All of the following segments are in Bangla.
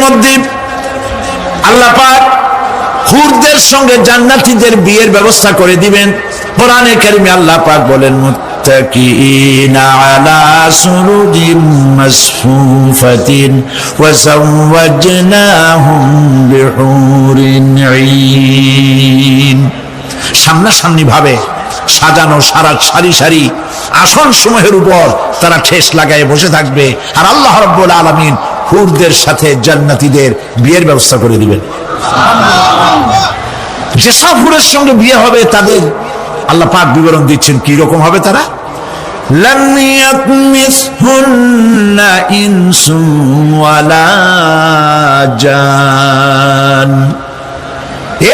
মধ্যে আল্লাহ পাক হুরদের সঙ্গে জান্নাতীদের বিয়ের ব্যবস্থা করে দিবেন। কোরআনে কারিমে আল্লাহ পাক বলেন মুত্তাকিনা আলা সুরুজিম মাসফুফাতিন ওয়া যাওয়াজনাহুম বিহুরিন ঈন। সামনাসামনি ভাবে সাজানো সারি সারি আসন সমূহের উপর তারা ঠেস লাগায় বসে থাকবে, আর আল্লাহ রাব্বুল আলামিন হুরদের সাথে জান্নাতীদের বিয়ের ব্যবস্থা করে দিবেন। যেসব হুরের সঙ্গে বিয়ে হবে তাদের আল্লাহ পাক বিবরণ দিচ্ছেন কি রকম হবে তারা। লাম ইয়াতমিসহুন্না ইনসুন ওয়ালা জান।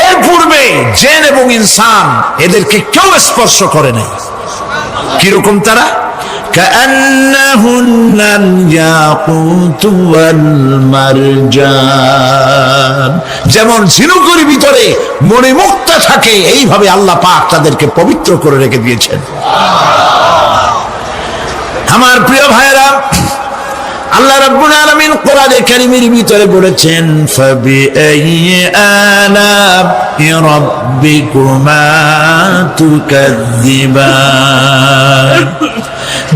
এর পূর্বে জিন এবং ইনসান এদেরকে কেউ স্পর্শ করে নাই। কিরকম তারা? কাআন্নাহুন্নাল ইয়াকুতু ওয়াল মারজান। যেমন ঝিনুকের ভিতরে মণিমুক্তা থাকে, এইভাবে আল্লাহ পাক তাদেরকে পবিত্র করে রেখে দিয়েছেন। আমার প্রিয় ভাইরা, আল্লাহ রাব্বুল আলামিন কোরআনে কারীমের ভিতরে বলেছেন ফাবিআইয়ি আলা'i রাব্বিকুমা তুকাযযিবান।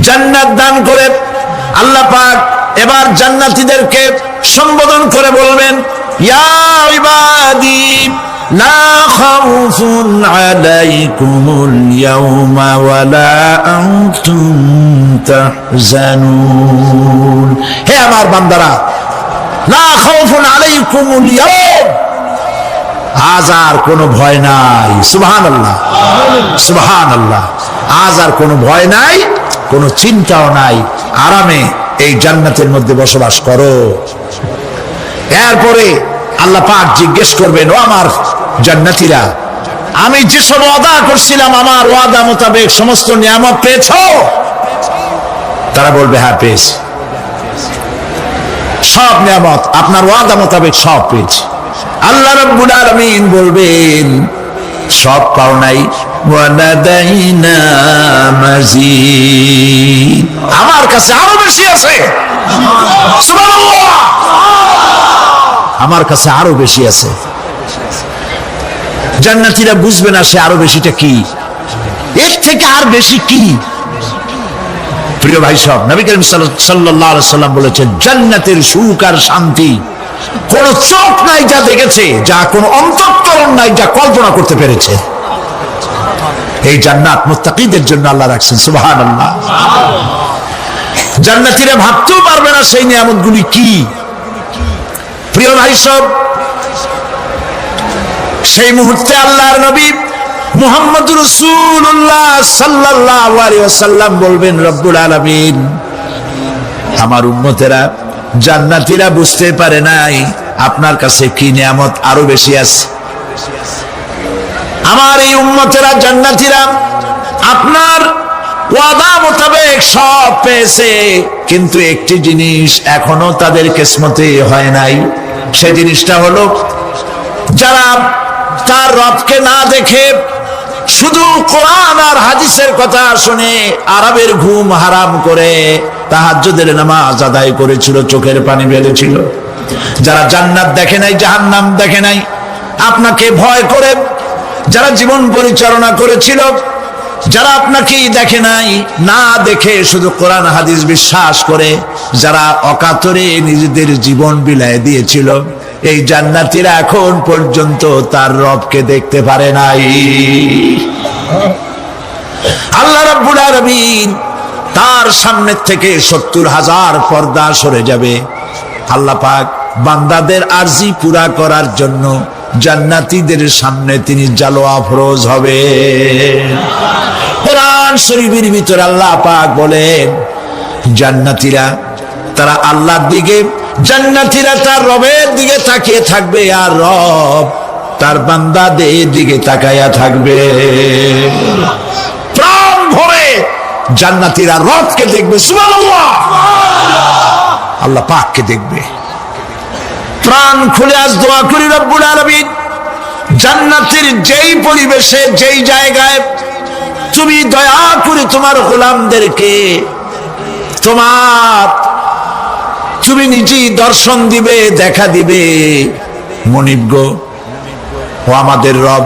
জান্নাত দান করে আল্লাহ পাক এবার জান্নাতীদেরকে সম্বোধন করে বলবেন ইয়া ইবাদি লা খাউফুন আলাইকুমুল ইয়াওমা ওয়ালা আনতুম তাহজানুন। হে আমার বান্দারা, লা খাউফুন আলাইকুমুল ইয়াওম, আজ আর কোনো ভয় নাই। সুবহানাল্লাহ সুবহানাল্লাহ। আজ আর কোনো ভয় নাই, কোনো চিন্তাও নাই, আরামে এই জান্নাতের মধ্যে বসবাস করো। এরপরে আল্লাহ পাক জিজ্ঞেস করবেন ও আমার জান্নাতীরা, আমি যেসব ওয়াদা করছিলাম আমার ওয়াদা মোতাবেক সমস্ত নিয়ামত পেয়েছো? তারা বলবে হ্যাঁ পেয়েছি, সব নিয়ামত আপনার ওয়াদা মোতাবেক সব পেয়েছি। আল্লাহ রাব্বুল আলামিন বলবেন সব পাও নাই, ওয়ালাদাইনা মাজিদ, আমার কাছে আরো বেশি আছে। সুবহানাল্লাহ, আমার কাছে আরো বেশি আছে। জান্নাতীরা বুঝবে না সে আরো বেশিটা কি, এর থেকে আর বেশি কি। প্রিয় ভাই সব, নবী করিম সাল্লাল্লাহু আলাইহি সাল্লাম বলেছেন জান্নাতের সুখ আর শান্তি কোন চোখ নাই যা দেখেছে, যা কোন অন্তঃকরণ নাই যা কল্পনা করতে পেরেছে। এই জান্নাত মুত্তাকিদের জন্য আল্লাহ রাখছেন। সুবহানাল্লাহ। জান্নাতীরা ভাবতেও পারবে না সেই নিয়ামতগুলি কি। প্রিয় ভাই সব, সেই মুহূর্তে আল্লাহর নবী মুহাম্মদুর রাসূলুল্লাহ সাল্লাল্লাহু আলাইহি ওয়াসাল্লাম বলবেন রব্বুল আলামিন, আমার উম্মতেরা জান্নাতীরা বুঝতে পারে নাই আপনার কাছে কি নিয়ামত আরো বেশি আছে। আমার এই উম্মতেরা জান্নাতীরা আপনার ওয়াদা মোতাবেক সব পেয়েছে, কিন্তু একটি জিনিস এখনো তাদের কিসমতে হয় নাই। সেই জিনিসটা হলো যারা তার রবকে না দেখে শুধু কোরআন আর হাদিসের কথা শুনে আরামের ঘুম হারাম করে তাহাজ্জুদের নামাজ আদায় করেছিল, চোখের পানি ফেলেছিল, যারা জান্নাত দেখে নাই, জাহান্নাম দেখে নাই, আপনাকে ভয় করে যারা জীবন পরিচালনা করেছিল, যারা আপনাকে দেখে নাই, না দেখে শুধু কোরআন হাদিস বিশ্বাস করে যারা অকাতরে নিজেদের জীবন বিলায় দিয়েছিল, এই জান্নাতীরা এখন পর্যন্ত তার রবকে দেখতে পারে নাই। আল্লাহ রাব্বুল আলামিন তার সামনে থেকে ৭০,০০০ পর্দা সরে যাবে। আল্লাহ পাক বান্দাদের আরজি পুরা করার জন্য জান্নাতীদের সামনে তিনি জালোয়া ফরোজ হবে। কোরআন শরীফের ভিতরে আল্লাহ পাক বলেন জান্নাতীরা তারা আল্লাহর দিকে, জান্নাতীরা তার রবের দিকে তাকিয়ে থাকবে, আর রব তার বান্দাদের দিকে তাকায়া থাকবে। প্রাণ ভরে জান্নাতীরা রবকে দেখবে। সুবহানাল্লাহ। আল্লাহ পাককে দেখবে। প্রাণ খুলে আজ দোয়া করি রব্বুল আলামিন জান্নাতের যেই পরিবেশে যেই জায়গায় তুমি দয়া করে তোমার গোলামদেরকে তোমার তুমি নিজেই দর্শন দিবে, দেখা দিবে। মনিব গো, ও আমাদের রব,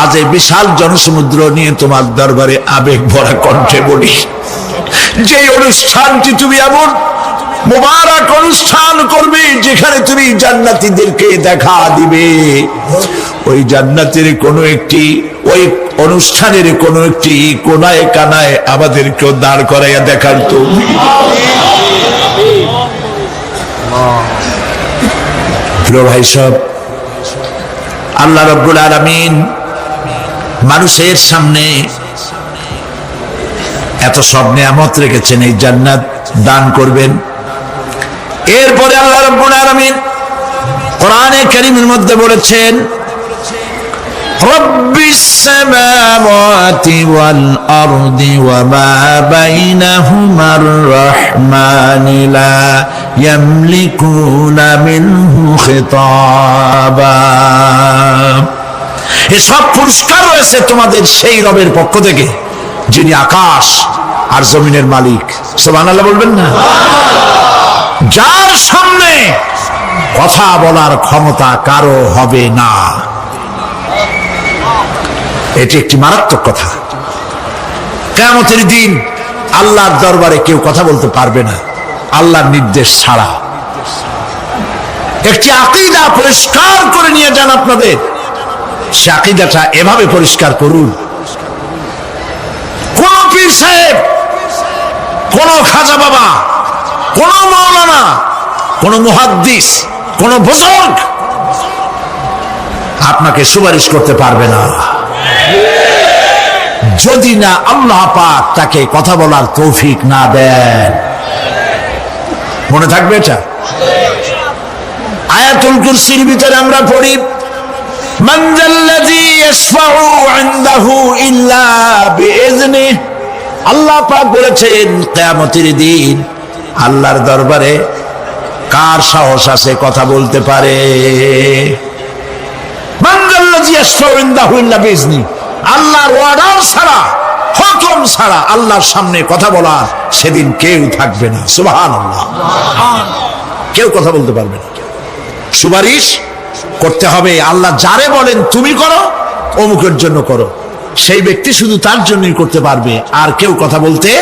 আজ এই বিশাল জনসমুদ্র নিয়ে তোমার দরবারে আবেগ ভরা কণ্ঠে বলি, যে অনুষ্ঠানটি তুমি এমন মুবারক অনুষ্ঠান করবে যেখানে তুমি জান্নাতীদেরকে দেখা দিবে, ওই জান্নাতের কোনো একটি, ওই অনুষ্ঠানের কোনো একটি কোনায় কানায় আমাদেরকেও দাঁড় করাইয়া দেখার তো। প্রিয় ভাই সব, আল্লাহ রাব্বুল আলামিন মানুষের সামনে এত সব নিয়ামত রেখেছেন, এই জান্নাত দান করবেন। এরপরে আল্লাহ রাব্বুল আলামিন কোরআনে কারীমের মধ্যে বলেছেন, রব্বিস সামাওয়াতি ওয়াল আরদি ওয়া মা বাইনাহুমার রাহমানি লা ইয়ামলিকুনা মিনহু খিতাবা। এসব পুরস্কার রয়েছে তোমাদের সেই রবের পক্ষ থেকে যিনি আকাশ আর জমিনের মালিক। সুবহানাল্লাহ বলবেন না? যার সামনে কথা বলার ক্ষমতা কারো হবে না। এটি একটি মারাত্মক কথা। কিয়ামতের দিন আল্লাহর দরবারে কেউ কথা বলতে পারবে না আল্লাহর নির্দেশ ছাড়া। একটি আকীদা পরিষ্কার করে নিয়ে যান আপনাদের। সে আকীদাটা এভাবে পরিষ্কার করুন, কোন পীর সাহেব, কোন খাজা বাবা, কোন মাওলানা, কোন মুহাদ্দিস, কোন বুজুর্গ আপনাকে সুপারিশ করতে পারবে না যদি না আল্লাহ পাক তাকে কথা বলার তৌফিক না দেন। মনে থাকবে এটা। আয়াতুল কুরসির ভিতরে আমরা পড়ি, মান যাল্লাযী ইয়াশফাউ ইনদাহু ইল্লা বিইজনিহি। আল্লাহ পাক বলেছেন কিয়ামতের দিন আল্লাহর দরবারে কার সাহস আছে কথা বলতে পারে? মান যাল্লাযী ইয়াশফাউ ইনদাহু ইল্লা বিইজনিহি। আল্লাহর অর্ডার ছাড়া, হুকুম ছাড়া আল্লাহর সামনে কথা বলার সেদিন কেউ থাকবে না। সুবহানাল্লাহ। কেউ কথা বলতে পারবে না। সুপারিশ করতে হবে আল্লাহ যারে বলেন তুমি করো, অমুকের জন্য করো, সেই ব্যক্তি শুধু তার জন্যই করতে পারবে, আর কেউ কথা বলতে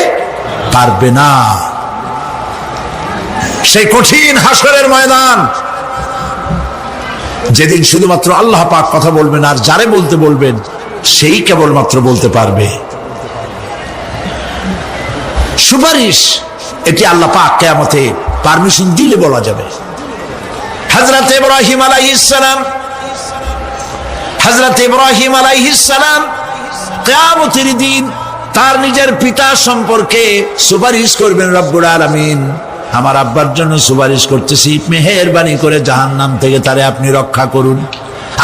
পারবে না। সেই কঠিন হাসরের ময়দান, যেদিন শুধুমাত্র আল্লাহ পাক কথা বলবেন, আর যারে বলতে বলবেন সেই কেবলমাত্র বলতে পারবে। সুপারিশ এটি আল্লাহ পাক কিয়ামতে পারমিশন দিলে বলা যাবে। হযরত ইব্রাহিম আলাইহিস সালাম, হযরত ইব্রাহিম আলাইহিস সালাম কিয়ামতের দিন তার নিজের পিতা সম্পর্কে সুপারিশ করবেন। রব্বুল আলামিন, আমার আব্বার জন্য সুপারিশ করতেছি, মেহেরবানি করে জাহান্নাম থেকে তারে আপনি রক্ষা করুন।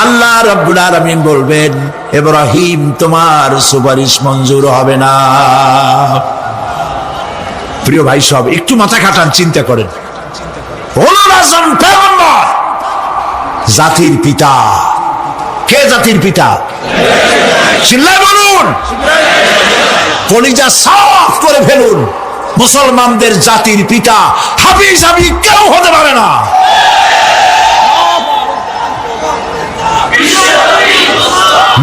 আল্লাহ রব্বুল আলামিন বলবেন, ইব্রাহিম তোমার সুপারিশ মঞ্জুর হবে না। প্রিয় ভাই সব, একটু মাথা খাটান, চিন্তা করেন। উলুল আযম পয়গম্বর, জাতির পিতা। কে জাতির পিতা? চিল্লায় বলুন, কলিজা সাফ করে ফেলুন। মুসলমানদের জাতির পিতা হাফিজ আমি কেউ হতে পারে না।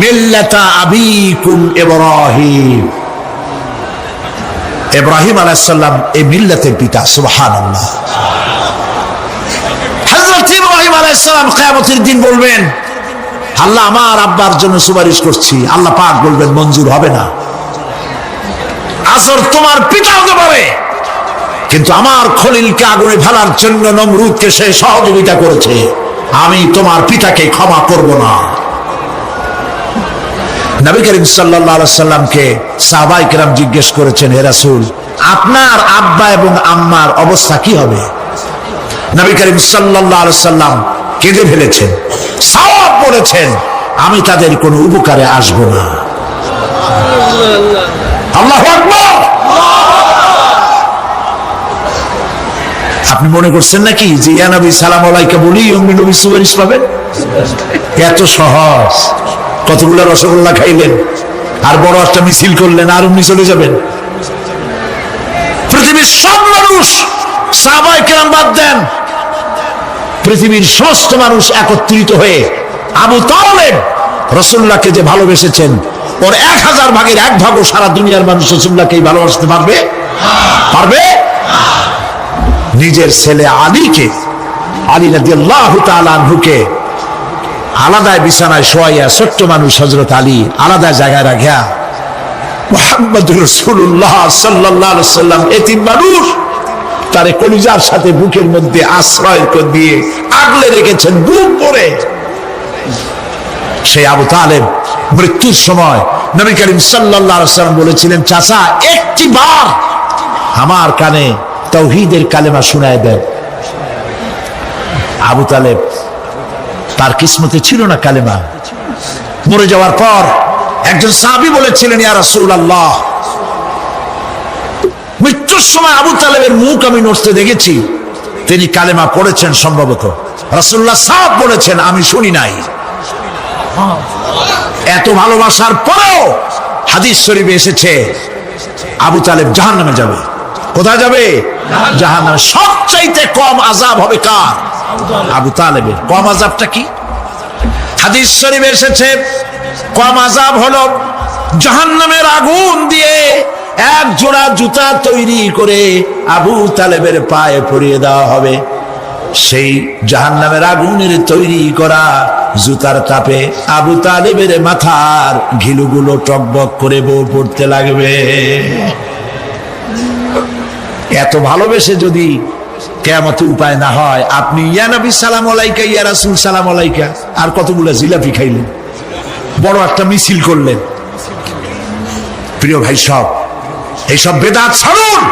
মিল্লাতা আবিকুম ইব্রাহিম। ইব্রাহিম আলাইহিস সালাম এই মিল্লাতের পিতা। সুবহানাল্লাহ। হযরত ইব্রাহিম আলাইহিস সালাম কিয়ামতের দিন বলবেন, আল্লাহ আমার আব্বার জন্য সুপারিশ করছি। আল্লাহ পাক বলবেন মঞ্জুর হবে না। আসর তোমার পিতা হতে পারে, কিন্তু আমার খলিলকে আগুনে ফেলার জন্য নমরুদকে সে সহযোগিতা করেছে, আমি তোমার পিতাকে ক্ষমা করব না। নবী করিম সাল্লাল্লাহু আলাইহি সাল্লামকে সাহাবায়ে কেরাম জিজ্ঞেস করেছেন, হে রাসূল, আপনার আব্বা এবং আম্মার অবস্থা কি হবে? নবী করিম সাল্লাল্লাহু আলাইহি সাল্লাম কেঁদে ফেলেছেন, সওয়াব বলেছেন, আমি তাদের কোনো উপকারে আসব না। আল্লাহু আকবার। আপনি মনে করছেন নাকি যে ইয়া নবী সালাম আলাইকা বলি অমনি নবী সুপারিশ পাবেন? এত সহজ। কতগুলো রসগোল্লা খাইলেন আর বড় একটা মিছিল করলেন আর অমনি চলে যাবেন? পৃথিবীর সব মানুষ সাহাবায়ে কেরাম বাদ দেন, পৃথিবীর সমস্ত মানুষ একত্রিত হয়ে আবু তালেব রাসূলুল্লাহকে যে ভালোবেসেছেন, ওর 1000 ভাগের 1 ভাগও সারা দুনিয়ার মানুষ রাসূলুল্লাহকেই ভালোবাসতে পারবে? পারবে? নিজের ছেলে আলীকে, আলী রাদিয়াল্লাহু তাআলা আনহুকে আলাদা বিছানায় শোয়াইয়া, ছোট্ট মানুষ হযরত আলী আলাদা জায়গায় রাখিয়া মুহাম্মদুর রাসূলুল্লাহ সাল্লাল্লাহু আলাইহি সাল্লাম এতিম মানুষ তারে কলিজার সাথে বুকের মধ্যে আশ্রয় করে দিয়ে আগলে রেখেছেন বুক করে। সেই আবু তালেব মৃত্যুর সময় নবী করিম সাল্লাল্লাহু আলাইহি সাল্লাম বলেছিলেন, চাচা একটিবার আমার কানে তাওহীদের কালেমা শোনায় দেন। আবু তালেব তার কিসমতে ছিল না কালেমা। মরে যাওয়ার পর একজন সাহাবী বলেছিলেন, ইয়া রাসূলুল্লাহ, মৃত্যুর সময় আবু তালেবের মুখ আমি নড়তে দেখেছি, তিনি কালেমা পড়েছেন সম্ভবত। রাসূলুল্লাহ সাহেব বলেছেন, আমি শুনি নাই। এত ভালোবাসার পরেও হাদিস শরীফে এসেছে আবু তালেব জাহান্নামে যাবে। কোথায় যাবে? জাহান্নামে। সবচাইতে কম আযাব হবে কার? আবু তালেবের। কম আযাবটা কি? হাদিস শরীফে এসেছে কম আযাব হলো জাহান্নামের আগুন দিয়ে এক জোড়া জুতা তৈরি করে আবু তালেবের পায়ে পরিয়ে দেওয়া হবে। সেই জাহান্নামের আগুনের তৈরি করা জুতার তাপে আবু তালেবের মাথার ঘিলুগুলো টকবক করে বউ পড়তে লাগবে। এত ভালোবেসে যদি কিয়ামতে উপায় না হয়, আপনি ইয়া নবী সালাম আলাইকা, ইয়া রাসূল সালাম আলাইকা, আর কতগুলো জিলাপি খাইলেন, বড় একটা মিছিল করলেন। প্রিয় ভাই সব, এইসব বেদাত ছাড়ুন,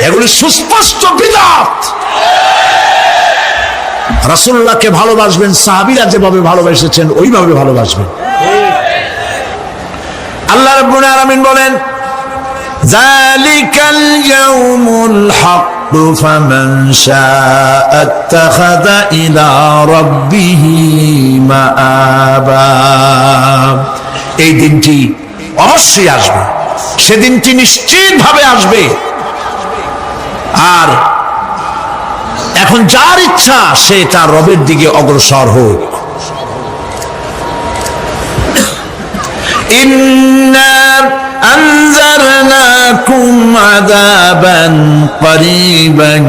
এগুলি সুস্পষ্ট বিদআত। রাসূলুল্লাহকে ভালোবাসবেন সাহাবীরা যেভাবে ভালোবেসেছেন ওইভাবে ভালোবাসবেন। আল্লাহ রাব্বুল আলামিন বলেন, যালিকাল ইয়াউমুল হক ফামান শাআ ইত্তাখাযা ইলা রাব্বিহি মাআবা। এই দিনটি অবশ্যই আসবে, সেদিনটি নিশ্চিতভাবে আসবে। আর এখন যার ইচ্ছা সে তার রবের দিকে অগ্রসর হোক। ইন্না আনজারনাকুম আযাবান করিবান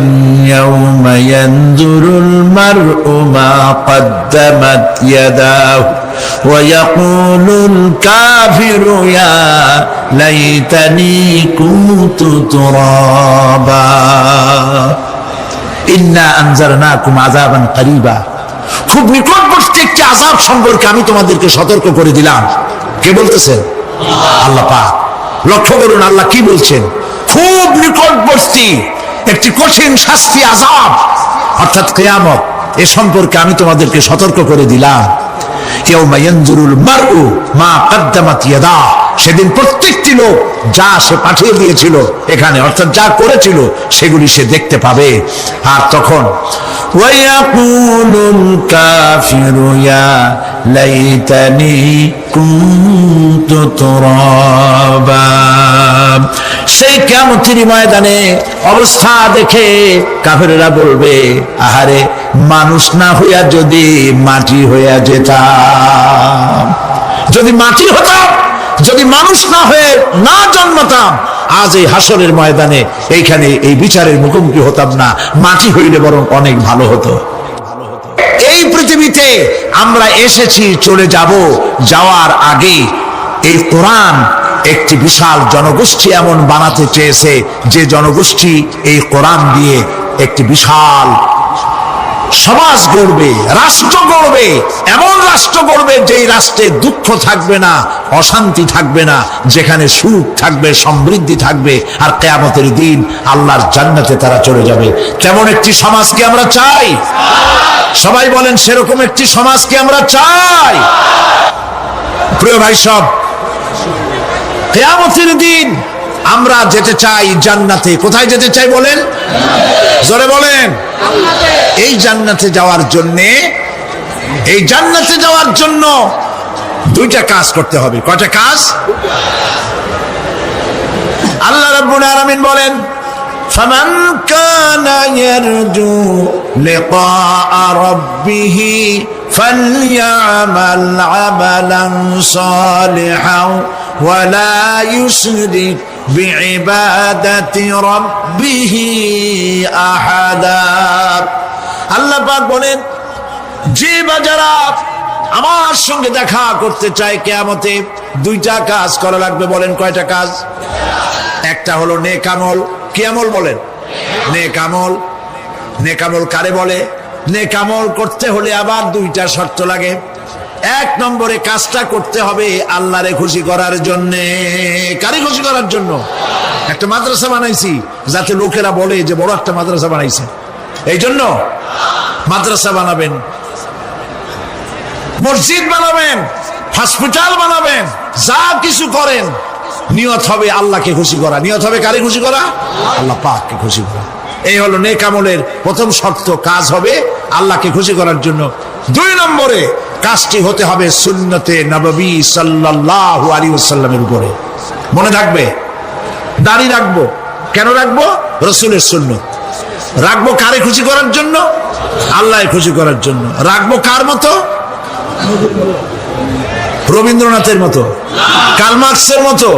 ইয়াওমা ইয়ানজুরুল মার'উ মা কদ্দামাত ইয়াদাহু ওয়া ইয়াকুলুল কাফিরু ইয়া লাইতানি কুনতু তুরাবা। ইন্না আনজারনাকুম আযাবান করিবা, খুব নিকটবর্তী একটি আযাব সম্পর্কে আমি তোমাদেরকে সতর্ক করে দিলাম। কে বলতেছেন? আল্লাহ পাক। লক্ষ্য করুন আল্লাহ কি বলছেন, খুব নিকটবর্তী একটি কঠিন শাস্তি, আযাব অর্থাৎ কিয়ামত, এ সম্পর্কে আমি তোমাদেরকে সতর্ক করে দিলাম। ইয়াউমা ইয়ানজুরুল মার'উ মা কদ্দামাত ইয়াদাহু, সেদিন প্রত্যেকটি লোক যা সে পাঠিয়ে দিয়েছিল এখানে, অর্থাৎ যা করেছিল সেগুলি সে দেখতে পাবে। আর তখন ওয়ায়াকুলুল কাফিরু ইয়া লাইতানি কুনতু তুরাবা। সেই কিয়ামতের ময়দানে অবস্থা দেখে কাফেররা বলবে, আহারে মানুষ না হইয়া যদি মাটি হইয়া যেতাম, যদি মাটি হতাম, যদি মানুষ না হয়ে না জন্মতাম, আজ এই হাসরের ময়দানে এইখানে এই বিচারের মুখোমুখি হতাম না, মাটি হইলে বরং অনেক ভালো হতো। এই পৃথিবীতে আমরা এসেছি, চলে যাব, যাওয়ার আগে এই কোরআন একটি বিশাল জনগোষ্ঠী এমন বানাতে চেয়েছে যে জনগোষ্ঠী এই কোরআন দিয়ে একটি বিশাল সমাজ গড়বে, রাষ্ট্র গড়বে, এমন রাষ্ট্র গড়বে যেই রাষ্ট্রে দুঃখ থাকবে না, অশান্তি থাকবে না, যেখানে সুখ থাকবে, সমৃদ্ধি থাকবে, আর কিয়ামতের দিন আল্লাহর জান্নাতে তারা চলে যাবে। তেমন একটি সমাজকে আমরা চাই। সবাই বলেন, সেরকম একটি সমাজকে আমরা চাই। প্রিয় ভাই সব, কিয়ামতের দিন আমরা যেতে চাই জান্নাতে। কোথায় যেতে চাই বলেন? জোরে বলেন। এই জান্নাতে যাওয়ার জন্য দুইটা কাজ করতে হবে। কয়টা কাজ? আল্লাহ রাব্বুল আলামিন বলেন, فمن كان يرجو لقاء ربه فليعمل عملا صالحا ولا يشرك بعبادة ربه أحدا আল্লাহ পাক বলেন, যে বাজারা আমার সঙ্গে দেখা করতে চায় কিয়ামতে, দুইটা কাজ করা লাগবে। বলেন কয়টা কাজ? একটা হলো নেক আমল। কি আমল বলেন? নেক আমল। নেক আমল কারে বলে? নেক আমল করতে হলে আবার দুইটা শর্ত লাগে। এক নম্বরে কাজটা করতে হবে আল্লাহরে খুশি করার জন্য। কারে খুশি করার জন্য? একটা মাদ্রাসা বানাইছি যাতে লোকেরা বলে যে বড় একটা মাদ্রাসা বানাইছে, এই জন্য মাদ্রাসা বানাবেন, মসজিদ বানাবেন, হসপিটাল বানাবেন, যা কিছু করেন নিয়ত হবে আল্লাহকে খুশি করা। নিয়ত হবে কারে খুশি করা? আল্লাহ পাককে খুশি করা। এই হলো নেক আমলের প্রথম শর্ত, কাজ হবে আল্লাহকে খুশি করার জন্য। দুই নম্বরে কাজটি হতে হবে সুন্নতে নববী সাল্লাল্লাহু আলাইহি ওয়াসাল্লামের উপরে। মনে থাকবে, দাড়ি রাখবো। কেন রাখবো? রাসূলের সুন্নত। রাখবো কারে খুশি করার জন্য? আল্লাহকে খুশি করার জন্য। রাখবো কার মতো? রবীন্দ্রনাথের মতো, কার্ল মার্কসের মতো,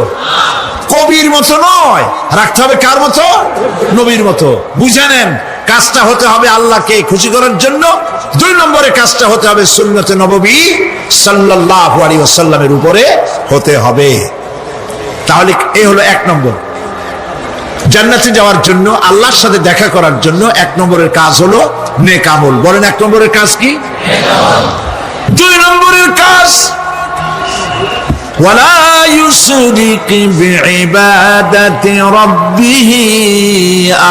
কবির মতো নয়। রাখতে হবে কার মতো? নবীর মতো। বুঝে নেন, কাজটা হতে হবে আল্লাহকে খুশি করার জন্য। দুই নম্বরে কাজটা হতে হবে সুন্নতে নববী সাল্লাল্লাহু আলাইহি ওয়াসাল্লামের উপরে হতে হবে। তাহলে এই হলো এক নম্বর। জান্নাতে যাওয়ার জন্য, আল্লাহর সাথে দেখা করার জন্য এক নম্বরের কাজ হলো নেক আমল। বলেন এক নম্বরের কাজ কি? দুই নম্বরের কাজ ওয়ালা ইউশরিক বিইবাদাতি রাব্বিহি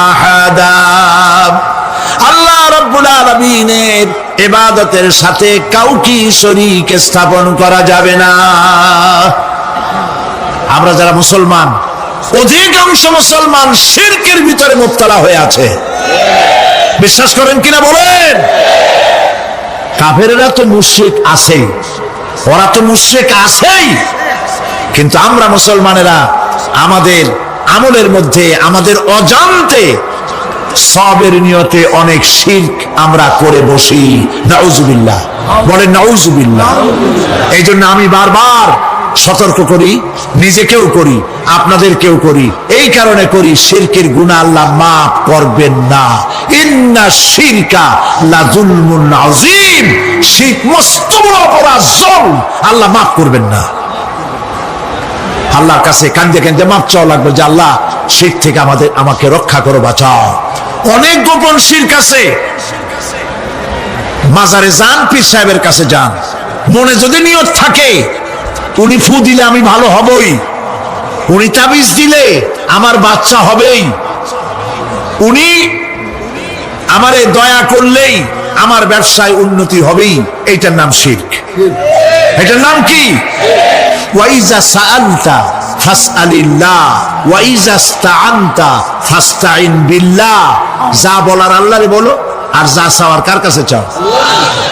আহাদা। আল্লাহ রাব্বুল আলামিনের ইবাদতের সাথে কাউকে শরীক স্থাপন করা যাবে না। আমরা যারা মুসলমান, অধিকাংশ মুসলমান শিরকের ভিতরে মুবতালা হয়ে আছে। বিশ্বাস করেন কিনা বলেন? কাফেররা তো মুশরিক আছেই, ওরা তো মুশরিক আছেই, কিন্তু আমরা মুসলমানেরা আমাদের আমলের মধ্যে আমাদের অজান্তে সবের নিয়তে অনেক শিরক আমরা করে বসি। নাউজুবিল্লাহ। বলেন নাউজুবিল্লাহ। এই জন্য আমি বারবার সতর্ক করি, নিজেকেও করি, আপনাদেরকেও করি। এই কারণে করি, শিরকের গুনাহ আল্লাহ মাফ করবেন না। ইন্না শিরকা লাযুলমুন আযীম। শিরক মস্ত বড় অপরাধ, জুলম, আল্লাহ মাফ করবেন না। আল্লাহর কাছে কাঁদতে কাঁদতে মাফ চাওয়া লাগবে যে আল্লাহ শিরক থেকে আমাকে রক্ষা করো, বাঁচাও। অনেক গোপন শিরক আছে। মাজারে যান, পীর সাহেবের কাছে যান, মনে যদি নিয়ত থাকে উনি ফু দিলে আমি ভালো হবই, উনি তাবিজ দিলে আমার বাচ্চা হবেই, উনি আমারে দয়া করলেই আমার ব্যবসায় উন্নতি হবেই, এইটার নাম শিরক। এটার নাম কি? ওয়াইজা সাআলতা ফাসআলিল্লাহ ওয়াইজা ইসতাআনতা ফাসতাইন বিল্লাহ। যা বলার আল্লাহরে বলো, আর যা চাওয়ার কার কাছে চাও?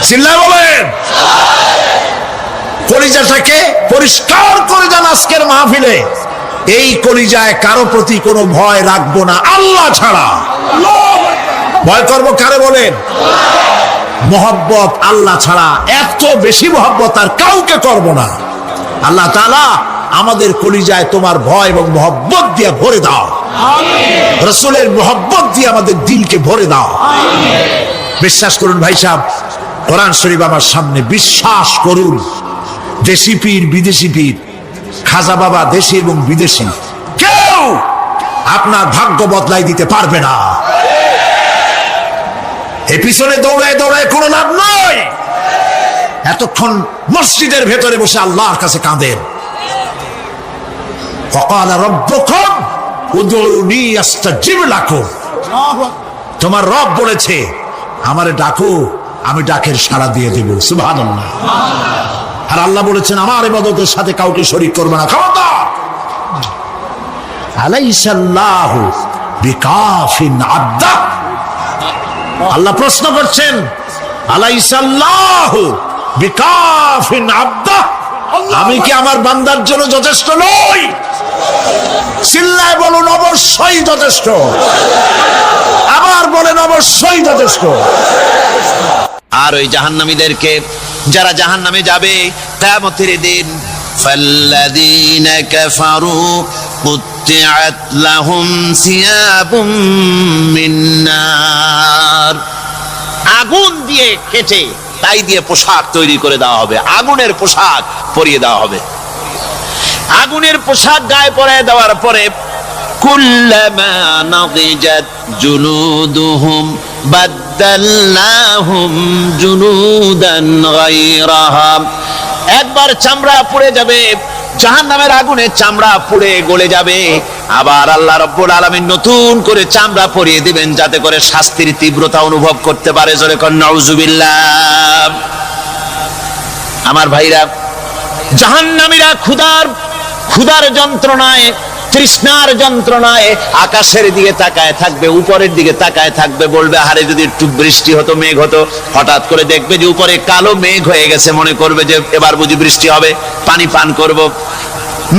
চিল্লায় বলেন। কলিজাটাকে পরিষ্কার করে যান আজকের মাহফিলে। এই কলিজায় কারো প্রতি কোনো ভয় রাখবো না আল্লাহ ছাড়া। ভয় করবো কারে বলেন? মহব্বত আল্লাহ ছাড়া, এত বেশি মহব্বত আর কাউকে করব না। আল্লাহ তাআলা আমাদের কলিজায় তোমার ভয় এবং মহব্বত দিয়ে ভরে দাও। রাসূলের মহব্বত দিয়ে আমাদের দিলকে ভরে দাও। বিশ্বাস করুন ভাই সাহেব, কোরআন শরীফ আমার সামনে, বিশ্বাস করুন, দেশি পীর বিদেশি পীর, খাজা বাবা দেশি এবং বিদেশি, কেউ আপনার ভাগ্য বদলাই দিতে পারবে না। এ পিছনে দৌড়ায় দৌড়ায় কোনো লাভ নয়। এতক্ষণ মসজিদের ভেতরে বসে আল্লাহর কাছে কাঁদেন। ওয়াকালা রাব্বুকুম উদউনি আস্তাজিব লাকুম। তোমার রব বলেছে আমারে ডাকো, আমি ডাকের সাড়া দিয়ে দেব। সুবহানাল্লাহ। আর আল্লাহ বলেছেন আমার ইবাদতের সাথে কাউকে শরীক করবে না। খবরদার। আলাইসাল্লাহু বিকাফিন আবদা। আল্লাহ প্রশ্ন করছেন, আলাইসাল্লাহু বিকাফিন আবদা, আমি কি আমার বান্দার জন্য যথেষ্ট নই? চিল্লায় বলুন অবশ্যই যথেষ্ট। আবার বলেন অবশ্যই যথেষ্ট। আর ওই জাহান্নামীদেরকে, যারা জাহান্নামে যাবে কিয়ামতের দিন, ফাল্লাযীনা কাফারু কুত্তিআত লাহুম সিয়াবুম মিন নার, আগুন দিয়ে কেটে তাই দিয়ে পোশাক তৈরি করে দেওয়া হবে, আগুনের পোশাক পরিয়ে দেওয়া হবে। আগুনের পোশাক গায়ে পরিয়ে দেওয়ার পরে কুল্লামা নাদিজাত জুলুদুহুম বাদদালনাহুম জুলুদান গায়রাহা, একবার চামড়া পুড়ে যাবে, জাহান্নামের আগুনে চামড়া পুড়ে গলে যাবে, আবার আল্লাহ রাব্বুল আলামিন নতুন করে চামড়া পরিয়ে দিবেন যাতে করে শাস্তির তীব্রতা অনুভব করতে পারে। জোরে কোন নাউজুবিল্লাহ। আমার ভাইরা, জাহান্নামীরা ক্ষুধার যন্ত্রণায়, তৃষ্ণার যন্ত্রণায় আকাশের দিকে তাকায় থাকবে, উপরের দিকে তাকায় থাকবে, বলবে আরে যদি একটু বৃষ্টি হতো, মেঘ হতো। হঠাৎ করে দেখবে যে উপরে কালো মেঘ হয়ে গেছে, মনে করবে যে এবার বুঝি বৃষ্টি হবে, পানি পান করব।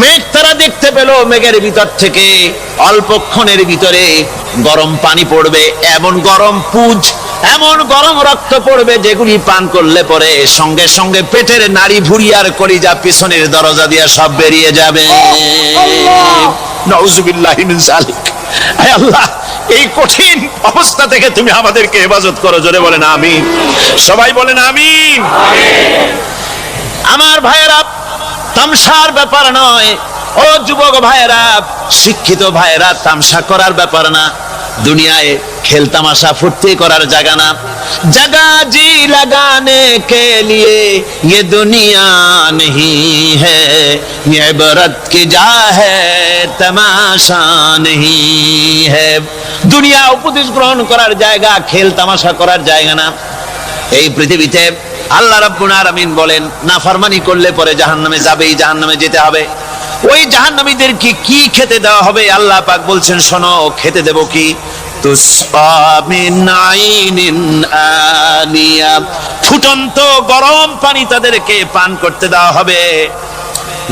মেঘ তারা দেখতে পেল, মেঘের ভিতর থেকে অল্পক্ষণের ভিতরে গরম পানি পড়বে, এমন গরম পুঁজ, এমন গরম রক্ত পড়বে যেগুলি পান করলে পরে সঙ্গে সঙ্গে পেটের নাড়ি ভুঁড়ি আর কলিজা পিছনের দরজা দিয়ে সব বেরিয়ে যাবে। নাউজুবিল্লাহি মিন যালিক। হে আল্লাহ, এই কঠিন অবস্থা থেকে তুমি আমাদেরকে হেফাজত করো। জোরে বলেন আমিন। সবাই বলেন আমিন। আমার ভাইয়েরা, তামসার ব্যাপার নয়। ও যুবক ভাইয়েরা, শিক্ষিত ভাইয়েরা, তামসা করার ব্যাপার না। দুনিয়ায় খেল তামাশা ফুর্তি করার জায়গা না। जगह जी लगाने के लिए ये दुनिया नहीं है, ये इबरत की जा है तमाशा नहीं है। দুনিয়া উপদেশ গ্রহণ করার জায়গা, খেল তামাশা করার জায়গা না। এই পৃথিবীতে আল্লাহ রাব্বুল আলামিন বলেন, নাফরমানি করলে পরে জাহান্নামে যাবেই, জাহান্নামে যেতে হবে। ওই জাহান্নামীদেরকে কি খেতে দেওয়া হবে? আল্লাহ পাক বলছেন, শোনো, খেতে দেব কি? তুসকা মিন আইনিন আনিয়া, ফুটন্ত গরম পানি তাদেরকে পান করতে দেওয়া হবে।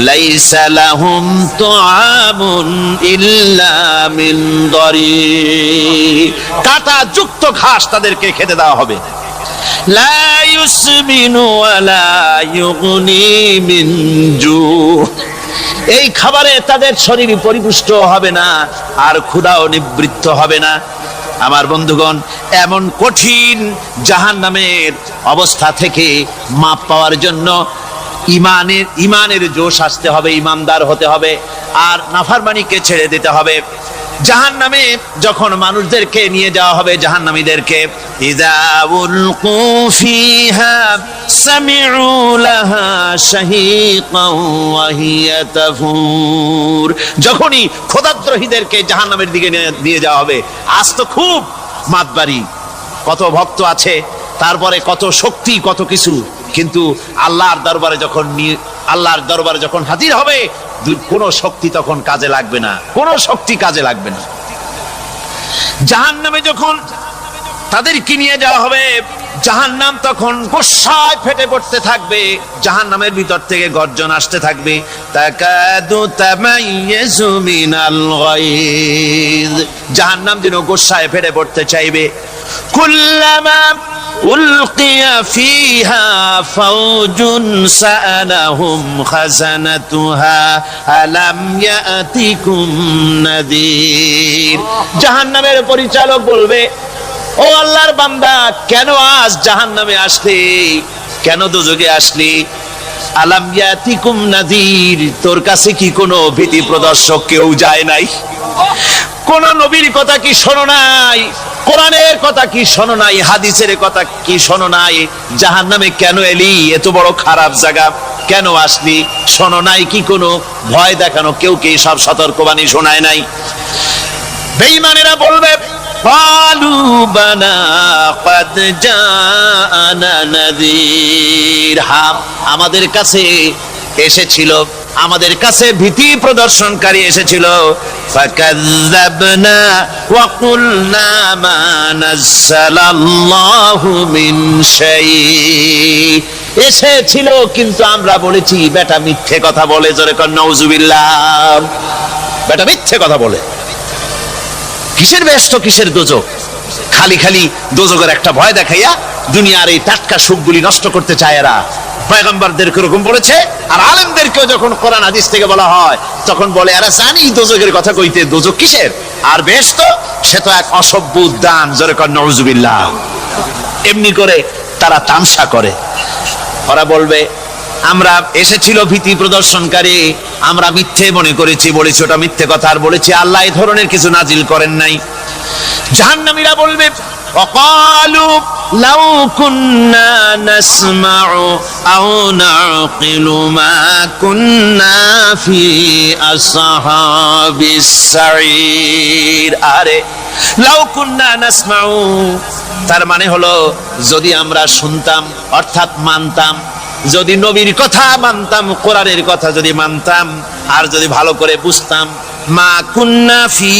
লাইসা লাহুম তুআমুন ইল্লা মিন দারি, কাঁটা যুক্ত ঘাস তাদেরকে খেতে দেওয়া হবে। লা ইউসমিনু ওয়ালা ইউগনি মিন জু, এই খাবারে তাদের শরীর পরিপুষ্ট হবে না, আর ক্ষুধাও নিবৃত্ত হবে না। আমার বন্ধুগণ, এমন কঠিন জাহান্নামের অবস্থা থেকে মাপ পাওয়ার জন্য ইমানের জোশ আসতে হবে, ইমানদার হতে হবে, আর নাফরমানিকে ছেড়ে দিতে হবে। জাহান্নামে যখন মানুষদেরকে নিয়ে যাওয়া হবে, জাহান্নামীদেরকে, ইযা উলকু ফিহা সামিউ লাহা শাহীকান ওয়া হিয়া তাফুর, যখনই খোদাদ্রোহীদেরকে জাহান্নামের দিকে নিয়ে যাওয়া হবে, আজ তো খুব মাতবাড়ি, কত ভক্ত আছে, তারপরে কত শক্তি, কত কিছু, কিন্তু আল্লাহর দরবারে যখন হাজির হবে, কোন শক্তি তখন কাজে লাগবে না, কোন শক্তি কাজে লাগবে না। জাহান্নামে যখন তাদেরকে নিয়ে যাওয়া হবে, জাহান্নাম তখন গোসায় ফেটে পড়তে থাকবে, জাহান্নামের ভিতর থেকে গর্জন আসতে থাকবে, তাকাদু তামাইয়াজু মিনাল গায়জ, জাহান্নাম যেন গোসায় ফেটে পড়তে চাইবে। কুল্লামা উলকিয়া ফিহা ফাওজুন সাআলাহুম খাজানাতুহা আলাম ইয়াতিকুম নাযীর, জাহান্নামের পরিচালক বলবে, ও আল্লাহর বান্দা, কেন আজ জাহান্নামে আসলি, কেন দোজখে আসলি? আলাম ইয়াতিকুম নাযীর, তোর কাছে কি কোনো ভীতি প্রদর্শক কেউ যায় নাই? কোন নবীর কথা কি শোনো নাই? কোরআনের কথা কি শোনো নাই? হাদিসের কথা কি শোনো নাই? জাহান্নামে কেন এলি? এত বড় খারাপ জায়গা কেন আসলি? শোনো নাই কি কোনো ভয় দেখানো কেউ কি সব সতর্কবাণী শোনায় নাই? বেঈমানেরা বলবে, ক্বালু বালা ক্বাদ জাআনা নাযীর, হ্যাঁ, আমাদের কাছে এসেছিল, আমাদের কাছে ভীতি প্রদর্শনকারী এসেছিল। ফাকাযযাবনা ওয়া কুলনা মা নাযালাল্লাহু মিন শাই, এসেছিল, কিন্তু আমরা বলেছি বেটা মিথ্যে কথা বলে, জোরে কর নাউজুবিল্লাহ। বেটা মিথ্যে কথা বলে। কিসের বেহেশত, কিসের দোজখ? খালি খালি দোজখের একটা ভয় দেখাইয়া দুনিয়ার এই টাটকা সুখগুলি নষ্ট করতে চায় এরা। পয়গম্বরদেরকে এরকম বলেছে, আর আলেমদেরকেও যখন কোরআন হাদিস থেকে বলা হয় তখন বলে এরা জানি দোজখের কথা কইতে, দোজখ কিসের আর বেহেশত, সে তো এক অসভ্য উদ্যান, জোরে কর নাউজুবিল্লাহ। এমনি করে তারা তামসা করে। ওরা বলবে আমরা এসেছিল ভীতি প্রদর্শনকারী, আমরা মিথ্যে মনে করেছি, বলেছি ওটা মিথ্যে কথা, আর বলেছি আল্লাহ এই ধরনের কিছু নাজিল করেন নাই। জাহান্নামীরা বলবে ওয়াকালু লাউ কুন্না নাসমাউ আও নাকিলু মা কুন্না ফি আসহাবিস সাঈর। আরে লাউ কুন্না নাসমাউ, তার মানে হলো যদি আমরা শুনতাম অর্থাৎ মানতাম, যদি নবীর কথা মানতাম, কোরআনের কথা যদি মানতাম, আর যদি ভালো করে বুঝতাম, মা কুন্না ফি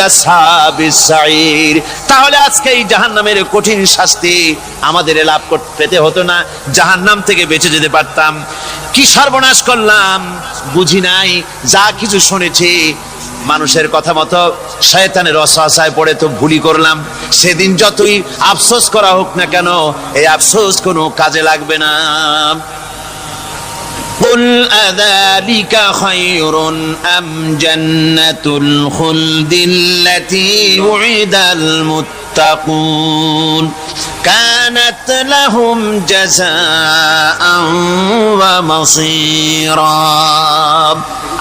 আসহাবিস সাঈর, তাহলে আজকে এই জাহান্নামের কঠিন শাস্তি আমাদের লাভ পেতে হতো না, জাহান্নাম থেকে বেঁচে যেতে পারতাম। কি সর্বনাশ করলাম, বুঝি নাই, যা কিছু শুনেছি মানুষের কথা মতো শয়তানের ওয়াসওয়াসায় পড়ে তো ভুলই করলাম। সেদিন যতই আফসোস করা হোক না কেন, এই আফসোস কোনো কাজে লাগবে না। قل أذلك خير أم جنة الخلد التي وعد المتقون كانت لهم جزاء ومصيرا।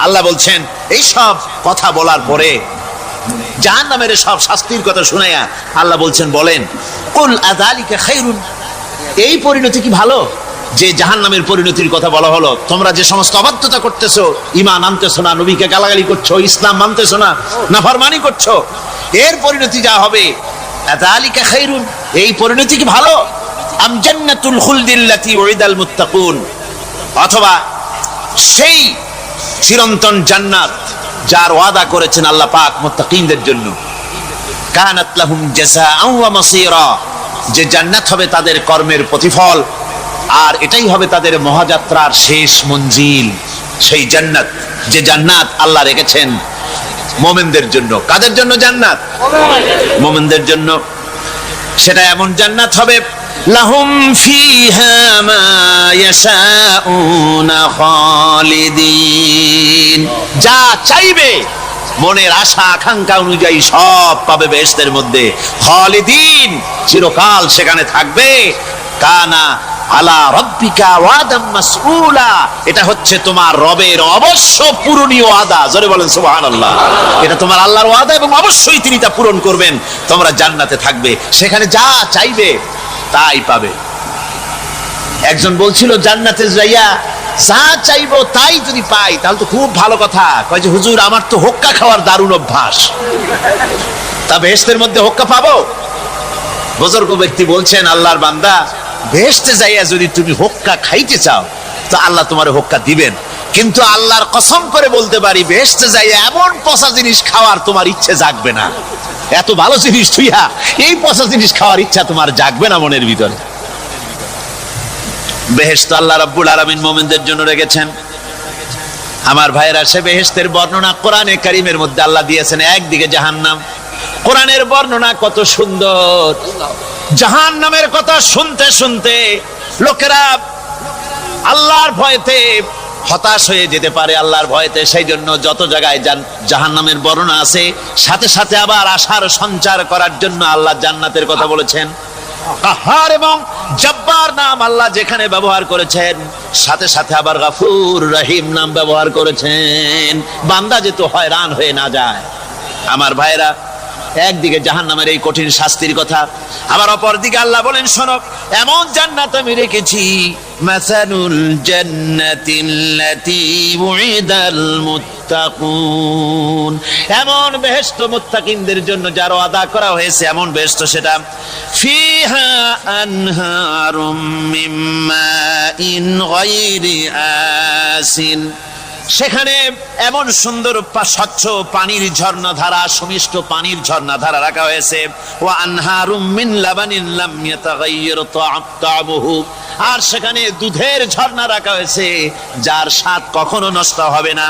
আল্লাহ বলছেন এই সব কথা বলার পরে, জাহান্নামের সব শাস্তির কথা শুনাইয়া আল্লাহ বলছেন বলেন কুল আযালিকা খায়রুন, এই পরিণতি কি ভালো যে জাহান্নামের পরিণতির কথা বলা হলো? তোমরা যে সমস্ত অবাধ্যতা করতেছো, ঈমান আনতেছো না, নবীকে গালাগালি করছো, ইসলাম মানতেছো না, নাফরমানি করছো, এর পরিণতি যা হবে, আযালিকা খায়রুন, এই পরিণতি কি ভালো? আম জান্নাতুল খুলদিল্লাতী উইদাল মুত্তাকুন, অথবা সেই চিরন্তন জান্নাত যার ওয়াদা করেছেন আল্লাহ পাক মুত্তাকিনদের জন্য, কানাত লাহুম জাযাআন ওয়া মাসীরা, যে জান্নাত হবে তাদের কর্মের প্রতিফল, আর এটাই হবে তাদের মহাযাত্রার শেষ মঞ্জিল। সেই জান্নাত, যে জান্নাত আল্লাহ রেখেছেন মুমিনদের জন্য। কাদের জন্য জান্নাত? মুমিনদের জন্য। সেটা এমন জান্নাত হবে লাহুম ফিহা মা ইয়াশাউনা খালিদিন, যা চাইবে মনের আশা আকাঙ্ক্ষা অনুযায়ী সব পাবে বেহেশতের মধ্যে। খালিদিন, চিরকাল সেখানে থাকবে। কানা আলা রাব্বিকা ওয়াদাম মাসউলা, এটা হচ্ছে তোমার রবের অবশ্য পূরণীয় ওয়াদা। জোরে বলেন সুবহানাল্লাহ। এটা তোমার আল্লাহর ওয়াদা এবং অবশ্যই তিনি তা পূরণ করবেন। তোমরা জান্নাতে থাকবে, সেখানে যা চাইবে তাই পাবে। একজন বলছিল জান্নাতে যাইয়া যা চাইবো তাই যদি পাই তাহলে তো খুব ভালো কথা। কয় যে হুজুর আমার তো হোক্কা খাওয়ার দারুণ অভ্যাস, তা বেহেশতের মধ্যে হোক্কা পাবো? বুজুর্গ ব্যক্তি বলছেন আল্লাহর বান্দা, বেহেশতে যাইয়া যদি তুমি হোক্কা খাইতে চাও তো আল্লাহ তোমার হোক্কা দিবেন, কিন্তু আল্লাহর কসম করে বলতে পারি বেহেশতে যাইয়া এমন পচা জিনিস খাওয়ার তোমার ইচ্ছে জাগবে না। এত ভালো জিনিস তুইয়া এই পচা জিনিস খাওয়ার ইচ্ছা তোমার জাগবে না মনের ভিতরে। বেহেশত আল্লাহ রাব্বুল আলামিন মুমিনদের জন্য রেখেছেন। আমার ভাইয়েরা, সে বেহেশতের বর্ণনা কোরআনে কারীমের মধ্যে আল্লাহ দিয়েছেন। একদিকে জাহান্নাম, কোরআনের বর্ণনা কত সুন্দর। জাহান্নামের কথা শুনতে শুনতে লোকেরা আল্লাহর ভয়তে হতাশ হয়ে যেতে পারে, আল্লাহর ভয়তে। সেই জন্য যত জায়গায় জাহান্নামের বর্ণনা আছে, সাথে সাথে আবার আশার সঞ্চার করার জন্য আল্লাহ জান্নাতের কথা বলেছেন। কাহার এবং জব্বার নাম আল্লাহ যেখানে ব্যবহার করেছেন, সাথে সাথে আবার গাফুর রহিম নাম ব্যবহার করেছেন, বান্দা যেন হয়রান হয়ে না যায়। আমার ভাইরা, একদিকে জাহান্নামের এই কঠিন শাস্তির কথা, আবার অপর দিকে আল্লাহ বলেন শোনো, এমন জান্নাত আমি রেখেছি, মাসালুল জান্নাতিল্লাতী উইদাল মুত্তাকুন, এমন বেহেশত মুত্তাকিনদের জন্য যার ওয়াদা করা হয়েছে, এমন বেহেশত সেটা ফিহা আনহারুম মিন মাইন গায়রি আসিন, সেখানে এমন সুন্দর স্বচ্ছ পানির ঝর্ণাধারা, সুমিষ্ট পানির ঝর্ণাধারা রাখা হয়েছে। ওয়া আনহারুম মিন লাবানিন লাম ইয়াতাগায়্যার তা'আমুহু, আর সেখানে দুধের ঝর্ণা রাখা হয়েছে যার স্বাদ কখনো নষ্ট হবে না।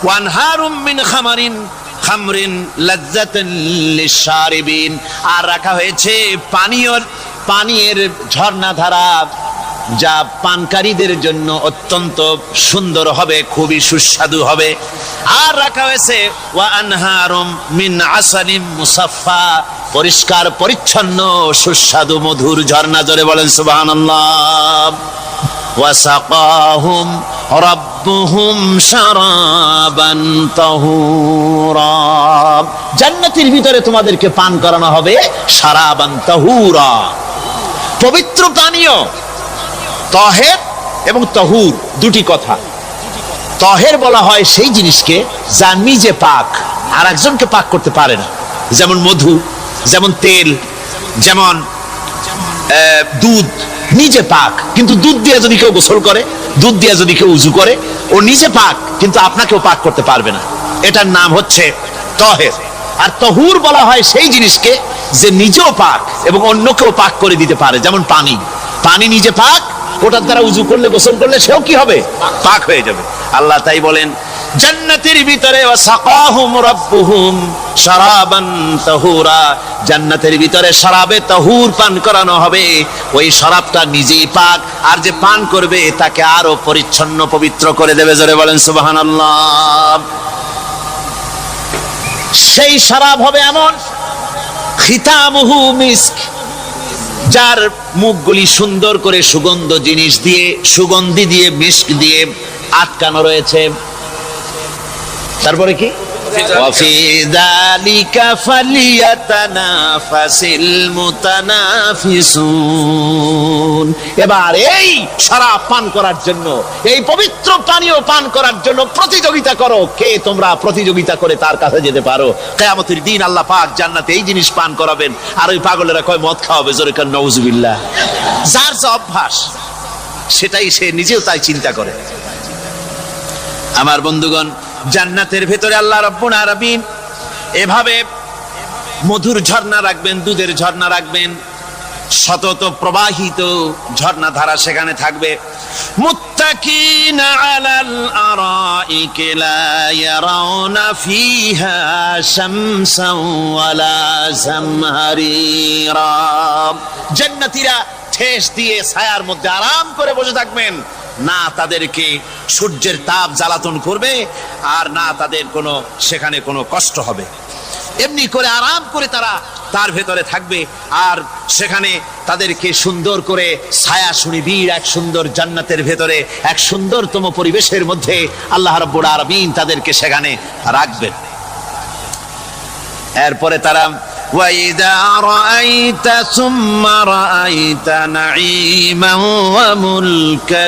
ওয়ানহারুম মিন খামরিন লাজ্জাতান লিশারিবিন, আর রাখা হয়েছে পানীয়ের ঝর্ণাধারা যা পানকারীদের জন্য অত্যন্ত সুন্দর হবে, খুবই সুস্বাদু হবে। আর রাখা হয়েছে ওয়া আনহারুম মিন আসালিম মুসাফফা, পরিষ্কার পরিচ্ছন্ন সুস্বাদু মধুর ঝর্ণা। জোরে বলেন সুবহানাল্লাহ। ওয়াসাকাহুম রাব্বুহুম শারাবান তাহুরা, জান্নাতের ভিতরে তোমাদেরকে পান করানো হবে শারাবান তাহুরা, পবিত্র পানীয়। তাহের এবং তাহুর দুটি কথা। তাহের বলা হয় সেই জিনিসকে যা নিজে পাক আর একজনকে পাক করতে পারে না, যেমন মধু, যেমন তেল, যেমন দুধ নিজে পাক, কিন্তু দুধ দিয়ে যদি কেউ গোসল করে, দুধ দিয়ে যদি কেউ উজু করে, ও নিজে পাক কিন্তু আপনাকেও পাক করতে পারবে না। এটার নাম হচ্ছে তাহের। আর তাহুর বলা হয় সেই জিনিসকে যে নিজেও পাক এবং অন্যকেও পাক করে দিতে পারে, যেমন পানি। পানি নিজে পাক, ওটার দ্বারা উজু করলে, গোসল করলে সেও কি হবে? পাক হয়ে যাবে। আল্লাহ তাই বলেন জান্নাতের ভিতরে ওয়াসাকাহুম রাব্বুহুম শারাবান তাহুরা, জান্নাতের ভিতরে শরাবে তাহুর পান করানো হবে। ওই শরাবটা নিজেই পাক, আর যে পান করবে তাকে আরো পরিচ্ছন্ন পবিত্র করে দেবে। জোরে বলেন সুবহানাল্লাহ। সেই শরাব হবে এমন খিতামুহু মিস্ক, যার মুখগুলি সুন্দর করে সুগন্ধ জিনিস দিয়ে, সুগন্ধি দিয়ে, মিস্ক দিয়ে আটকানো রয়েছে। তারপরে কি? ওয়াফি যালিকা ফালিয়াতানাফাসিল মুতানাফিসুন। এবার এই শরাব পান করার জন্য, এই পবিত্র পানীয় পান করার জন্য প্রতিযোগিতা করো। কে তোমরা প্রতিযোগিতা করে তার কাছে যেতে পারো? কিয়ামতের দিন আল্লাহ পাক জান্নাতে এই জিনিস পান করাবেন, আর ওই পাগলেরা কয় মদ খাওয়াবে। জোরে কান নাউজুবিল্লাহ। যার যে অভ্যাস সেটাই সে নিজেও তাই চিন্তা করে। আমার বন্ধুগণ, জান্নাতের ভেতরে আল্লাহ রাব্বুল আলামিন এভাবে মধুর ঝর্ণা রাখবেন, দুধের ঝর্ণা রাখবেন, সতত প্রবাহিত ঝর্ণা ধারা সেখানে থাকবে। মুত্তাকিনা আলাল আরাইকি লা ইয়ারাউনা ফিহা শামসান ওয়ালা জামহারিরা, জান্নাতীরা ঠেস দিয়ে ছায়ার মধ্যে আরাম করে বসে থাকবেন। না তাদেরকে সূর্যের তাপ জ্বালাতন করবে, আর না তাদের কোনো সেখানে কোনো কষ্ট হবে। এমনি করে আরাম করে তারা তার ভেতরে থাকবে, আর সেখানে তাদেরকে সুন্দর করে ছায়া সুনিবিড় এক সুন্দর জান্নাতের ভেতরে এক সুন্দরতম পরিবেশের মধ্যে আল্লাহ রাব্বুল আলামিন তাদেরকে সেখানে রাখবেন। এরপরে তারা وَإِذَا رَأَيْتَ ثُمَّ رَأَيْتَ نَعِيمًا وَمُلْكًا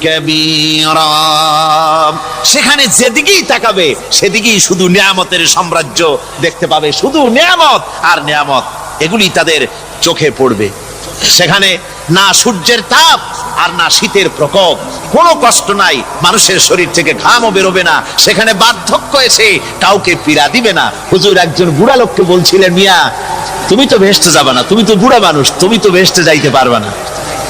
كَبِيرًا, সেখানে যেদিকেই তাকাবে সেদিকেই শুধু নিয়ামতের সাম্রাজ্য দেখতে পাবে, শুধু নিয়ামত আর নিয়ামত, এগুলি তাদের চোখে পড়বে। সেখানে না সূর্যের তাপ আর না শীতের প্রকোপ, কোনো কষ্ট নাই, মানুষের শরীর থেকে ঘামও বেরোবে না, সেখানে বার্ধক্য এসে কাউকে পীড়া দিবে না। হুজুর একজন বুড়া লোককে বলছিলেন, মিয়া তুমি তো বেহেশতে যাবে না, তুমি তো বুড়া মানুষ, তুমি তো বেহেশতে যাইতে পারবে না।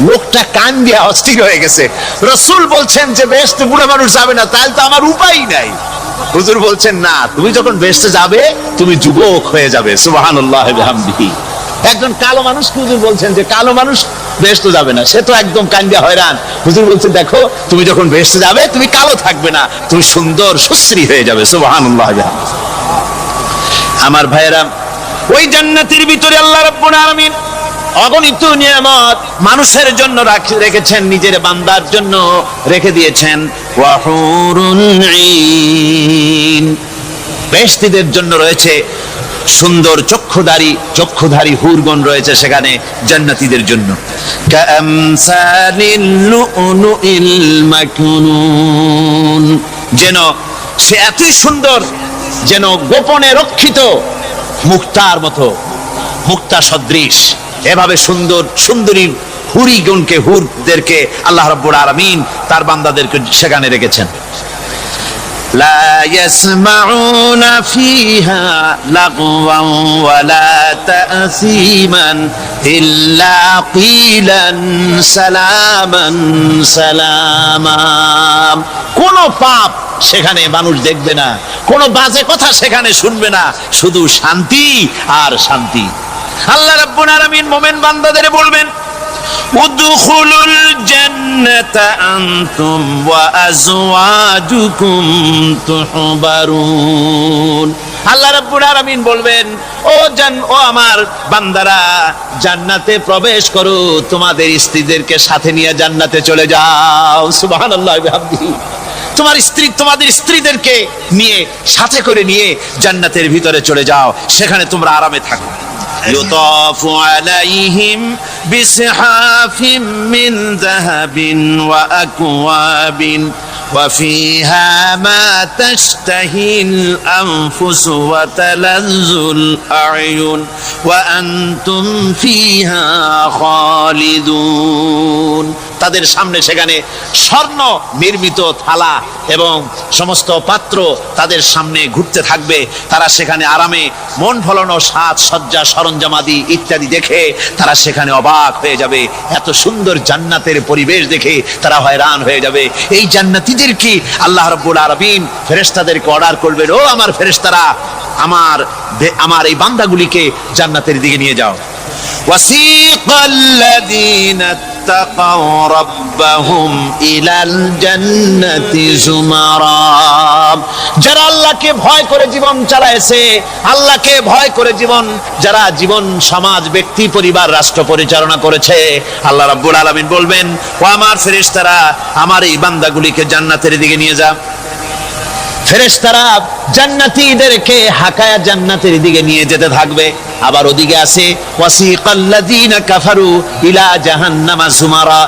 লোকটা কান দিয়ে অস্থির হয়ে গেছে। রাসূল বলছেন যে বেহেশতে বুড়া মানুষ যাবে না, তাহলে তো আমার উপায় নাই। হুজুর বলছেন না, তুমি যখন বেহেশতে যাবে তুমি যুবক হয়ে যাবে। সুবহানাল্লাহ ওয়া বিহামদিহি। একজন কালো মানুষকে হুজুর বলছেন যে কালো মানুষ বেহেশতে যাবে না, সে তো একদম কান্দিয়া হয়রান। হুজুর বলছেন দেখো তুমি যখন বেহেশতে যাবে তুমি কালো থাকবে না, তুমি সুন্দর সুশ্রী হয়ে যাবে। সুবহানাল্লাহ। আমার ভাইয়েরা, ওই জান্নাতের ভিতরে আল্লাহ রাব্বুল আলামিন অগণিত নিয়ামত মানুষের জন্য রেখেছেন, নিজের বান্দার জন্য রেখে দিয়েছেন। ওয়া হুরুল ঈন, বেহেশতীদের জন্য রয়েছে সুন্দর চক্ষুধারী হুরগণ রয়েছে সেখানে জান্নাতীদের জন্য। কামসালিল লুউলুইল মাকনুন, যেন সে এতই সুন্দর, যেন গোপনে রক্ষিত মুক্তার মতো, মুক্তা সদৃশ। এভাবে সুন্দর সুন্দরী হুরিগণকে, হুরদেরকে আল্লাহ রাব্বুল আলামিন তার বান্দাদেরকে সেখানে রেখেছেন। لا يسمعون فيها لغوا ولا تأثيما إلا قيلا سلاما سلاما। কোন পাপ সেখানে মানুষ দেখবে না, কোন বাজে কথা সেখানে শুনবে না, শুধু শান্তি আর শান্তি। আল্লাহ রাব্বুল আলামিন মুমিন বান্দাদের বলবেন, উদখুলুল জান্নাতা আনতুম ওয়া আজওয়াজুকুম তুহবারুন। আল্লাহ রাব্বুল আলামিন বলবেন, ও আমার বান্দারা, জান্নাতে প্রবেশ করো, তোমাদের স্ত্রীদেরকে সাথে নিয়ে জান্নাতে চলে যাও। সুবহানাল্লাহ ওয়া বিহামদিহি। তোমার স্ত্রী, তোমাদের স্ত্রীদেরকে নিয়ে, সাথে করে নিয়ে জান্নাতের ভিতরে চলে যাও, সেখানে তোমরা আরামে থাকো। يطاف عليهم بصحاف من ذهب وأكواب وفيها ما تشتهي الأنفس وتلذ الأعين وأنتم فيها خالدون। তাদের সামনে সেখানে স্বর্ণ নির্মিত থালা এবং সমস্ত পাত্র তাদের সামনে ঘুরতে থাকবে। তারা সেখানে আরামে মন ভোলানো সাজ সজ্জা সরঞ্জামাদি ইত্যাদি দেখে তারা সেখানে অবাক হয়ে যাবে। এত সুন্দর জান্নাতের পরিবেশ দেখে তারা হয়রান হয়ে যাবে। এই জান্নাতীদেরকে আল্লাহ রাব্বুল আলামিন ফেরেশতাদেরকে অর্ডার করবেন, ও আমার ফেরেশতারা, আমার এই বান্দাগুলিকে জান্নাতের দিকে নিয়ে যাও। ওয়াসিকাল্লাযীনা اتقوا ربهم إلى الجنة زمرا। যারা আল্লাহকে ভয় করে জীবন চালায়েছে, আল্লাহকে ভয় করে যারা জীবন সমাজ ব্যক্তি পরিবার রাষ্ট্র পরিচালনা করেছে, আল্লাহ রাব্বুল আলামিন বলবেন, ও আমার ফেরেশতারা, আমার এই বান্দাগুলিকে জান্নাতের দিকে নিয়ে যা। ফেরেশতারা জান্নাতীদেরকে হাকায়া জান্নাতের দিকে নিয়ে যেতে থাকবে। আবার ওদিকে আছে ওয়াসিকাল্লাযীনা কাফারু ইলা জাহান্নামা যুমারা,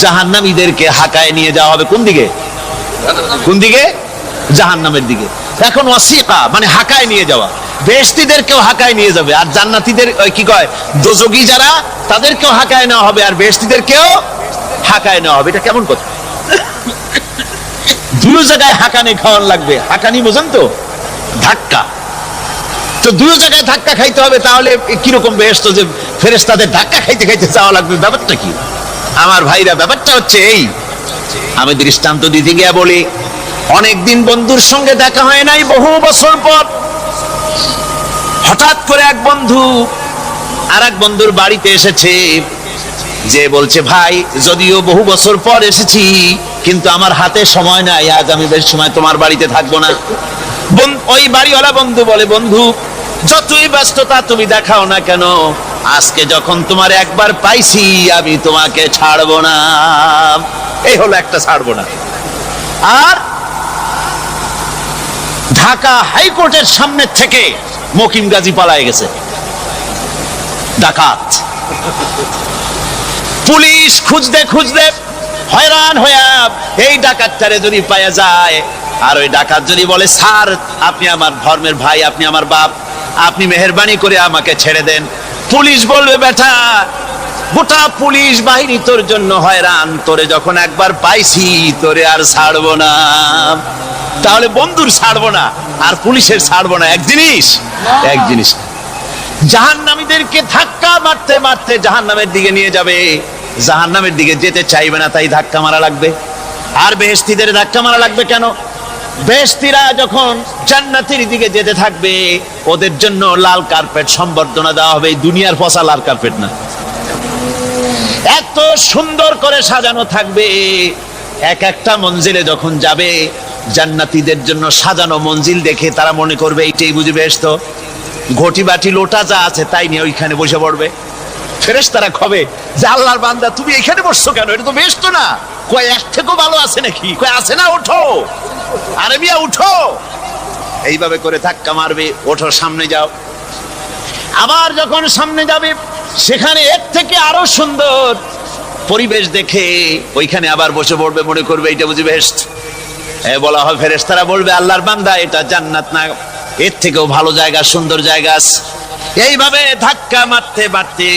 জাহান্নামীদেরকে হাকায় নিয়ে যাওয়া হবে কোন দিকে? কোন দিকে? জাহান্নামের দিকে। এখন ওয়াসিকা মানে হাকায় নিয়ে যাওয়া, বেহেশতীদেরকেও হাকায় নিয়ে যাবে, আর জান্নাতীদের কি কয় দোজখী যারা তাদেরকেও হাকায় নেওয়া হবে, আর বেহেশতীদেরকেও হাকায় নেওয়া হবে। এটা কেমন কথা? দুই জায়গায় হাঁকানি খাওয়ান লাগবে। হাঁকানি বোঝেন তো? ধাক্কা। তো দুই জায়গায় ধাক্কা খাইতে হবে, তাহলে কিরকম বেহেশত যে ফেরেশতাদের ধাক্কা খাইতে খাইতে যাওয়া লাগবে? ব্যাপারটা কি আমার ভাইরা? ব্যাপারটা হচ্ছে এই, আমি দৃষ্টান্ত দিতে গিয়ে বলি, অনেকদিন বন্ধুর সঙ্গে দেখা হয় নাই, বহু বছর পর হঠাৎ করে এক বন্ধু আর এক বন্ধুর বাড়িতে এসেছে, যে বলছে, ভাই যদিও বহু বছর পর এসেছি, কিন্তু আমার হাতে সময় নাই, আজ আমি বেশ সময় তোমার বাড়িতে থাকবো না। ওই বাড়িওয়ালা বন্ধু বলে, বন্ধু যতই ব্যস্ততা তুমি দেখাও না কেন, আজকে যখন তোমার একবার পাইছি, আমি তোমাকে ছাড়বো না। এই হলো একটা ছাড়বো না। আর ঢাকা হাইকোর্টের সামনে থেকে মকিম গাজী পালায় গেছে, ডাকাত। পুলিশ খুঁজতে খুঁজতে হয়রান হয়ে এই ডাকাতটারে যদি পাওয়া যায়, আর ওই ডাকাত যদি বলে, স্যার আপনি আমার ধর্মের ভাই, আপনি আমার বাপ, আপনি মেহেরবানি করে আমাকে ছেড়ে দেন, পুলিশ বলবে, বেটা গোটা পুলিশ বাহিনী তোর জন্য হয়রান, তোরে যখন একবার পাইছি তোরে আর ছাড়বো না। তাহলে বন্ধুর ছাড়বো না আর পুলিশের ছাড়বো না এক জিনিস? এক জিনিস। জাহান্নামীদেরকে ধাক্কা মারতে মারতে জাহান্নামের দিকে নিয়ে যাবে, জাহান্নামের দিকে যেতে চাইবে না, তাই ধাক্কা মারা লাগবে। আর বেহেশতীদের ধাক্কা মারা লাগবে কেন? বেহেশতীরা যখন জান্নাতের দিকে যেতে থাকবে, ওদের জন্য লাল কার্পেট সম্বর্ধনা দেওয়া হবে। দুনিয়ার পচা লাল কার্পেট না, এত সুন্দর করে সাজানো থাকবে। এক একটা মঞ্জিলে যখন যাবে, জান্নাতীদের জন্য সাজানো মঞ্জিল দেখে তারা মনে করবে এইটাই বুঝি বেহেশত। ঘটি বাটি লোটা যা আছে তাই নিয়ে ওইখানে বসে পড়বে। ফেরেশতারা কবে যে, আল্লাহর বান্দা তুমি এখানে বসছো কেন? এটা তো বেহেশত না। কয় এর থেকেও ভালো আছে নাকি? কয় আছে না, ওঠো, আরে মিয়া উঠো। এইভাবে করে ধাক্কা মারবে, ওঠো, সামনে যাও। আবার যখন সামনে যাবে, সেখানে এর থেকে আরো সুন্দর পরিবেশ দেখে ওইখানে আবার বসে পড়বে, মনে করবে এটা বুঝি বেহেশত। বলা হয়, ফেরেশতারা বলবে, আল্লাহর বান্দা এটা জান্নাত না, এর থেকেও ভালো জায়গা, সুন্দর জায়গা আছে। এইভাবে ধাক্কা মারতে মারতে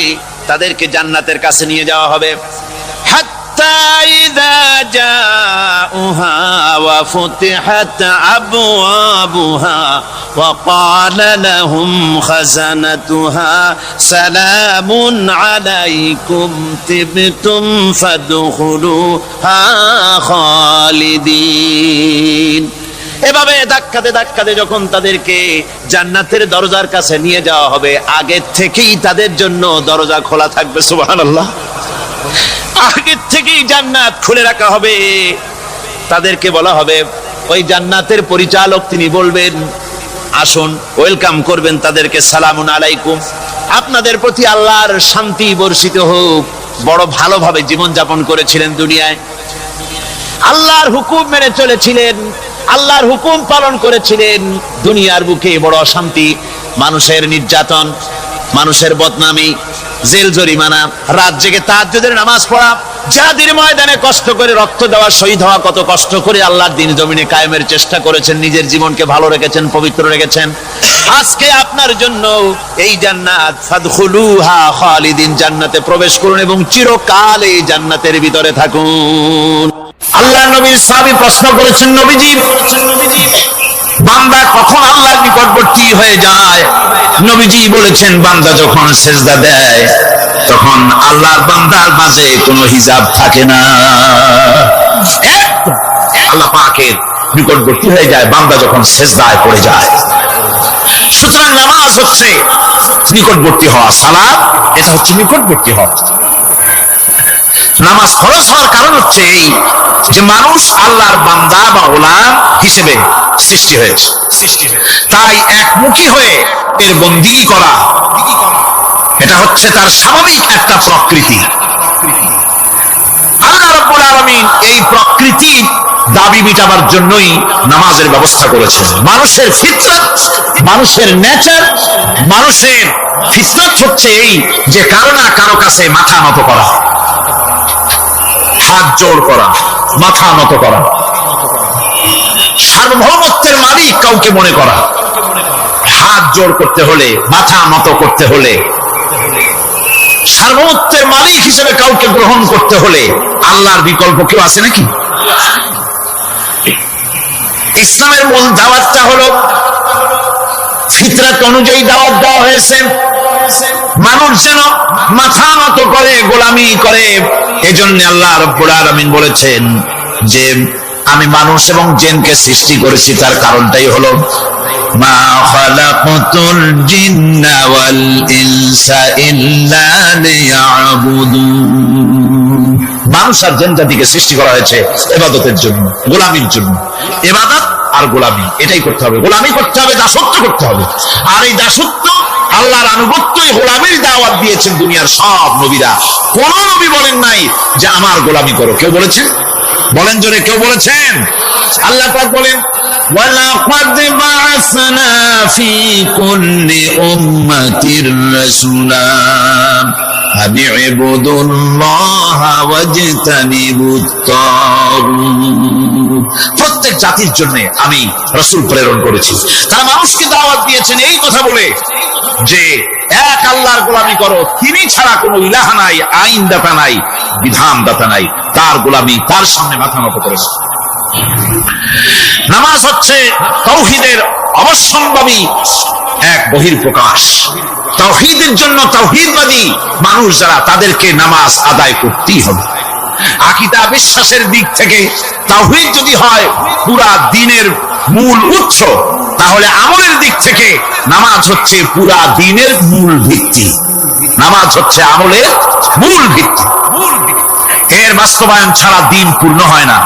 তাদেরকে জান্নাতের কাছে নিয়ে যাওয়া হবে। হাত্তা حتى إذا جاءوها وفتحت أبوابها وقال لهم خزنتها سلام عليكم طبتم فادخلوها خالدين। এভাবে ধাক্কাতে ধাক্কাতে যখন তাদেরকে জান্নাতের দরজার কাছে নিয়ে যাওয়া হবে, আগে থেকেই তাদের জন্য দরজা খোলা থাকবে। সুবহানাল্লাহ। আগে থেকেই জান্নাত খুলে রাখা হবে। তাদেরকে বলা হবে, ওই জান্নাতের পরিচালক তিনি বলবেন, আসুন, ওয়েলকাম করবেন তাদেরকে, সালামুন আলাইকুম, আপনাদের প্রতি আল্লাহর শান্তি বর্ষিত হোক। বড় ভালোভাবে জীবন যাপন করেছিলেন দুনিয়ায়, আল্লাহর হুকুম মেনে চলেছিলেন, আল্লাহর হুকুম পালন করেছিলেন। দুনিয়ার বুকে বড় অশান্তি, মানুষের নির্যাতন, মানুষের বদনামি, জেল জরিমানা, রাত জেগে তাহাজ্জুদের নামাজ পড়া, জিহাদের ময়দানে কষ্ট করে রক্ত দেওয়া, শহীদ হওয়া, কত কষ্ট করে আল্লাহর দ্বীন জমিনে কায়েমের চেষ্টা করেছেন, নিজের জীবনকে ভালো রেখেছেন, পবিত্র রেখেছেন। আজকে আপনার জন্য এই জান্নাত, ফাদখুলুহা খালিদিন, জান্নাতে প্রবেশ করুন এবং চিরকাল এই জান্নাতের ভিতরে থাকুন। আল্লাহ নবীর সাহাবী প্রশ্ন করেছেন, নবীজি, বান্দা কখন আল্লাহর নিকটবর্তী হয়ে যায়? নবীজি বলেছেন, বান্দা যখন সেজদা দেয় তখন আল্লাহর বান্দার মাঝে কোনো হিজাব থাকে না, আল্লাহ পাকের নিকটবর্তী হয়ে যায় বান্দা যখন সেজদায় পড়ে যায়। সুতরাং নামাজ হচ্ছে নিকটবর্তী হওয়া, সালাত এটা হচ্ছে নিকটবর্তী হওয়া। নামাজ ফরজ হওয়ার কারণ হচ্ছে এই যে মানুষ আল্লাহর বান্দা বা গোলাম হিসেবে সৃষ্টি হয়েছে, তাই একমুখী হয়ে এর বন্দিগি করা এটা হচ্ছে তার স্বাভাবিক একটা প্রকৃতি। আল্লাহ রাব্বুল আলামিন এই প্রকৃতি দাবি মিটাবার জন্যই নামাজের ব্যবস্থা করেছেন। মানুষের ফিতরত, মানুষের নেচার, মানুষের ফিতরত হচ্ছে এই যে কারো না কারো কাছে মাথা নত করা, হাত জোড় করা, মাথা নত করা, সার্বভৌমত্বের মালিক কাউকে মনে করা। হাত জোড় করতে হলে, মাথা নত করতে হলে, সার্বভৌমত্বের মালিক হিসেবে কাউকে গ্রহণ করতে হলে আল্লাহর বিকল্প কেউ আছে নাকি? ইসলামের মূল দাওয়াতটা হলো ফিতরাত অনুযায়ী দাওয়াত দেওয়া হয়েছে, মানুষ যেন মাথা নত করে, গোলামি করে। এজন্য আল্লাহ রাব্বুল আলামিন বলেছেন যে আমি মানুষ এবং জিনকে সৃষ্টি করেছি, তার কারণটাই হলো মা খালাকাতুল জিন্না ওয়াল ইনসা ইল্লা লিয়াবুদুন। মানুষ আর জিন জাতিকে সৃষ্টি করা হয়েছে ইবাদতের জন্য, গোলামির জন্য। ইবাদত আর গোলামি এটাই করতে হবে, গোলামি করতে হবে, দাসত্ব করতে হবে। আর এই দাসত্ব, আল্লাহর আনুগত্যই গোলামির দাওয়াত দিয়েছেন দুনিয়ার সব নবীরা। কোন নবী বলেন নাই যে আমার গোলামি করো, কেউ বলেছেন? বলেন জোরে, কেউ বলেছেন? আল্লাহ পাক বলেন, ওয়ালাকাদ বা'আসনা ফি কুল্লি উম্মাতির রাসূলা আন ইবুদুল্লাহা ওয়াজতানিবুত তাগুত। প্রত্যেক জাতির জন্য আমি রাসূল প্রেরণ করেছি, তারা মানুষকে দাওয়াত দিয়েছেন এই কথা বলে যে এক আল্লাহর গোলামি করো, তিনি ছাড়া কোনো ইলাহ নাই, আইনদাতা নাই, বিধানদাতা নাই, তার গোলামি, তার সামনে মাথা নত করেছে। নামাজ হচ্ছে তাওহীদের অবশ্যম্ভাবী এক বহির্প্রকাশ। তাওহীদের জন্য তাওহীদবাদী মানুষ যারা, তাদেরকে নামাজ আদায় করতেই হবে। আকীদা বিশ্বাসের দিক থেকে তাওহীদ যদি হয় পুরা দ্বীনের মূল উৎস, তাহলে আমলের দিক থেকে নামাজ হচ্ছে পুরা দ্বীনের মূল ভিত্তি। নামাজ হচ্ছে আমলের মূল ভিত্তি, এর বাস্তবায়ন ছাড়া দ্বীন পূর্ণ হয় না।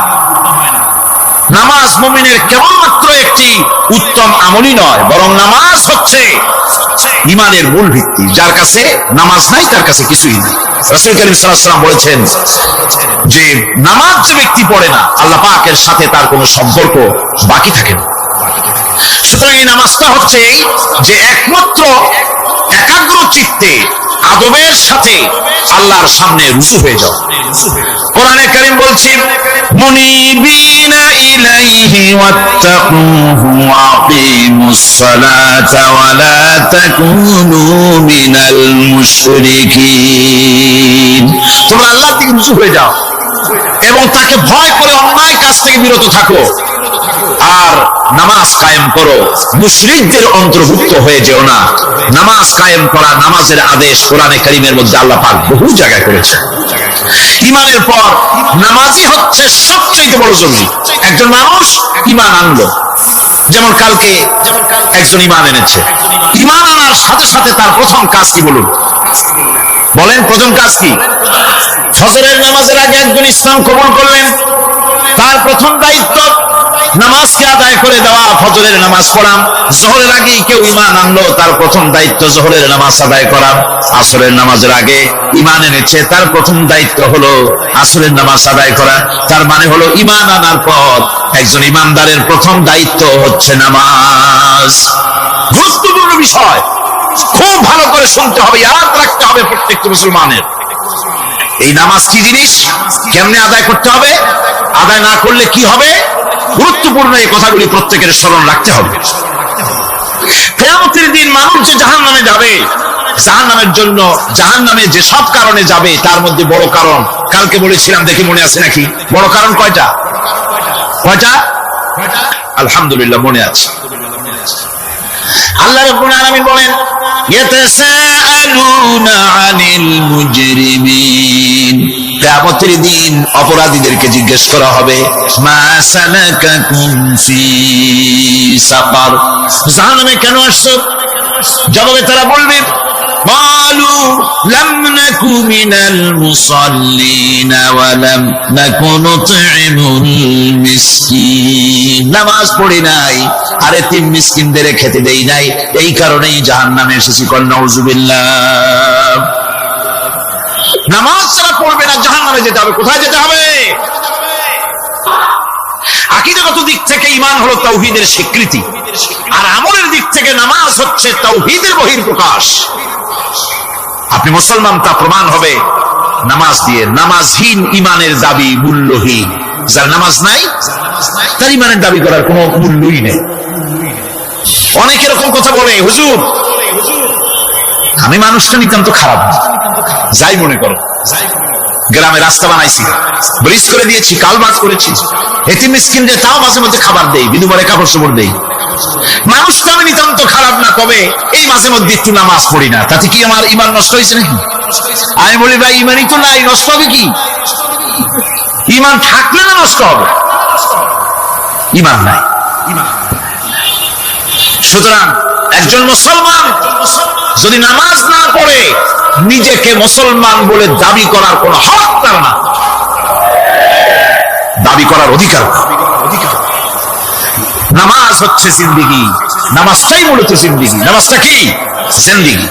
নামাজ মুমিনের কেবলমাত্র একটি উত্তম আমলই নয়, বরং নামাজ হচ্ছে ঈমানের মূল ভিত্তি। যার কাছে নামাজ নাই তার কাছে কিছুই নাই। রাসূল কারীম সাল্লাল্লাহু আলাইহি ওয়াসাল্লাম বলেছেন যে নামাজ যে ব্যক্তি পড়ে না, আল্লাহ পাকের সাথে তার কোনো সম্পর্ক বাকি থাকে না। সুতরাং এই নামাজটা হচ্ছে এই যে একমাত্র একাগ্র চিত্তে আদবের সাথে আল্লাহর সামনে রুজু হয়ে যাও। কোরআনে কারীম বলছে, মুনিবিনা ইলাইহি ওয়াত্তাকুহু ওয়া আকিমুস সালাতা ওয়া লা তাকুনু মিনাল মুশরিকিন। তোমরা আল্লাহর দিকে রুজু হয়ে যাও, এবং তাকে ভয় করে অন্যায় কাজ থেকে বিরত থাকো, আর নামাজ কায়েম করো। মুশরিকদের অন্তর্ভুক্ত হয়ে যেও না। নামাজ কায়েম করা, নামাজের আদেশ কোরআনে কারীমের মধ্যে আল্লাহ পাক বহু জায়গায় করেছে। ঈমানের পর নামাজই হচ্ছে সবচেয়ে বড় জরুরি। একজন মানুষ ঈমান আনলো, যেমন কালকে একজন ঈমান এনেছে, ঈমান আনার সাথে সাথে তার প্রথম কাজ কি বলুন? বলেন, প্রথম কাজ কি? ফজরের নামাজের আগে একজন ইসলাম কবুল করলেন, তার প্রথম দায়িত্ব নামাজকে আদায় করে দেওয়া, ফজরের নামাজ পড়া। জোহরের আগে কেউ ঈমান আনলো, তার প্রথম দায়িত্ব জোহরের নামাজ আদায় করা। আসরের নামাজের আগে ঈমান এনেছে, তার প্রথম দায়িত্ব হলো আসরের নামাজ আদায় করা। তার মানে হলো ঈমান আনার পর একজন ঈমানদারের প্রথম দায়িত্ব হচ্ছে নামাজ। গুরুত্বপূর্ণ বিষয়, খুব ভালো করে শুনতে হবে, ইয়াদ রাখতে হবে প্রত্যেকটা মুসলমানের। এই নামাজ কি জিনিস, কেমনে আদায় করতে হবে, আদায় না করলে কি হবে, গুরুত্বপূর্ণ এই কথাগুলি প্রত্যেকের স্মরণ রাখতে হবে। কিয়ামতের দিন মানুষ যে জাহান্নামে যাবে, জাহান্নামের জন্য, জাহান্নামে যে সব কারণে যাবে তার মধ্যে বড় কারণ কালকে বলেছিলাম, দেখি মনে আছে নাকি? বড় কারণ কয়টা? কয়টা? আলহামদুলিল্লাহ মনে আছে। আল্লাহ রাব্বুল আলামিন বলেন, ইয়াতাসাআলুনা আনিল মুজরিমিন, কিয়ামতের দিন অপরাধীদেরকে জিজ্ঞেস করা হবে, মা সালাকাকুম ফি সাকার, জাহান্নামে কেন আসছো? জবাবে তারা বলবে, ক্বালু লাম নাকু মিনাল মুসাল্লিনা ওয়া লাম নাকু নুতঈমুল মিসকিন, নামাজ পড়ি নাই আর এতিম মিসকিনদের খেতে দেই নাই, এই কারণেই জাহান্নামে এসেছি। কল নাউযুবিল্লাহ। নামাজ যারা পড়বে না জাহান্নামে যেতে হবে। কোথায় যেতে হবে? আকীদাগত দিক থেকে ঈমান হলো তাওহীদের স্বীকৃতি, আর আমলের দিক থেকে নামাজ হচ্ছে তাওহীদের বহিঃপ্রকাশ। আপনি মুসলমান তা প্রমাণ হবে নামাজ দিয়ে। নামাজহীন ঈমানের দাবি মূল্যহীন। যার নামাজ নাই তার ঈমানের দাবি করার কোনো মূল্যই নেই। অনেক এরকম কথা বলে, হুজুর আমি মানুষটা নিতান্ত খারাপ না, যাই মনে করো, গ্রামে রাস্তা বানাইছি, ব্রিজ করে দিয়েছি, কালভার্ট করেছি, এতিম মিসকিনদের তাও মাঝে মধ্যে খাবার দেই, বিধবারে কাপড় চোপড় দেই, মানুষ তো আমি নিতান্ত খারাপ না, তবে এই মাঝে মধ্যে একটু নামাজ পড়ি না, তাতে কি আমার ঈমান নষ্ট হয়েছে নাকি? আমি বলি, ভাই ঈমানই তো নাই, নষ্ট হবে কি? ঈমান থাকলে না নষ্ট হবে? ঈমান নাই। সুতরাং একজন মুসলমান যদি নামাজ না পড়ে নিজেকে মুসলমান বলে দাবি করার কোন হক তার না, দাবি করার অধিকার। নামাজ হচ্ছে জিন্দেগি, নামাজটাই মূলত জিন্দেগি। নামাজটা কি? জিন্দেগি।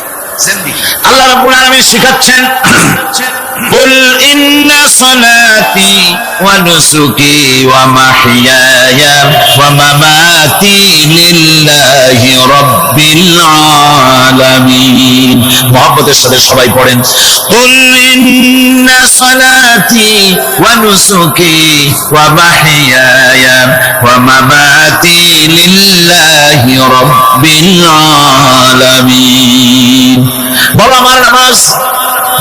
আল্লাহ রাব্বুল আলামিন শিখাচ্ছেন, قل إن صلاتي ونسكي ومحياي ومماتي لله رب العالمين। মুহাব্বতের সাথে সবাই পড়েন, قل إن صلاتي ونسكي ومحياي ومماتي لله رب العالمين। বলো আমার নামাজ,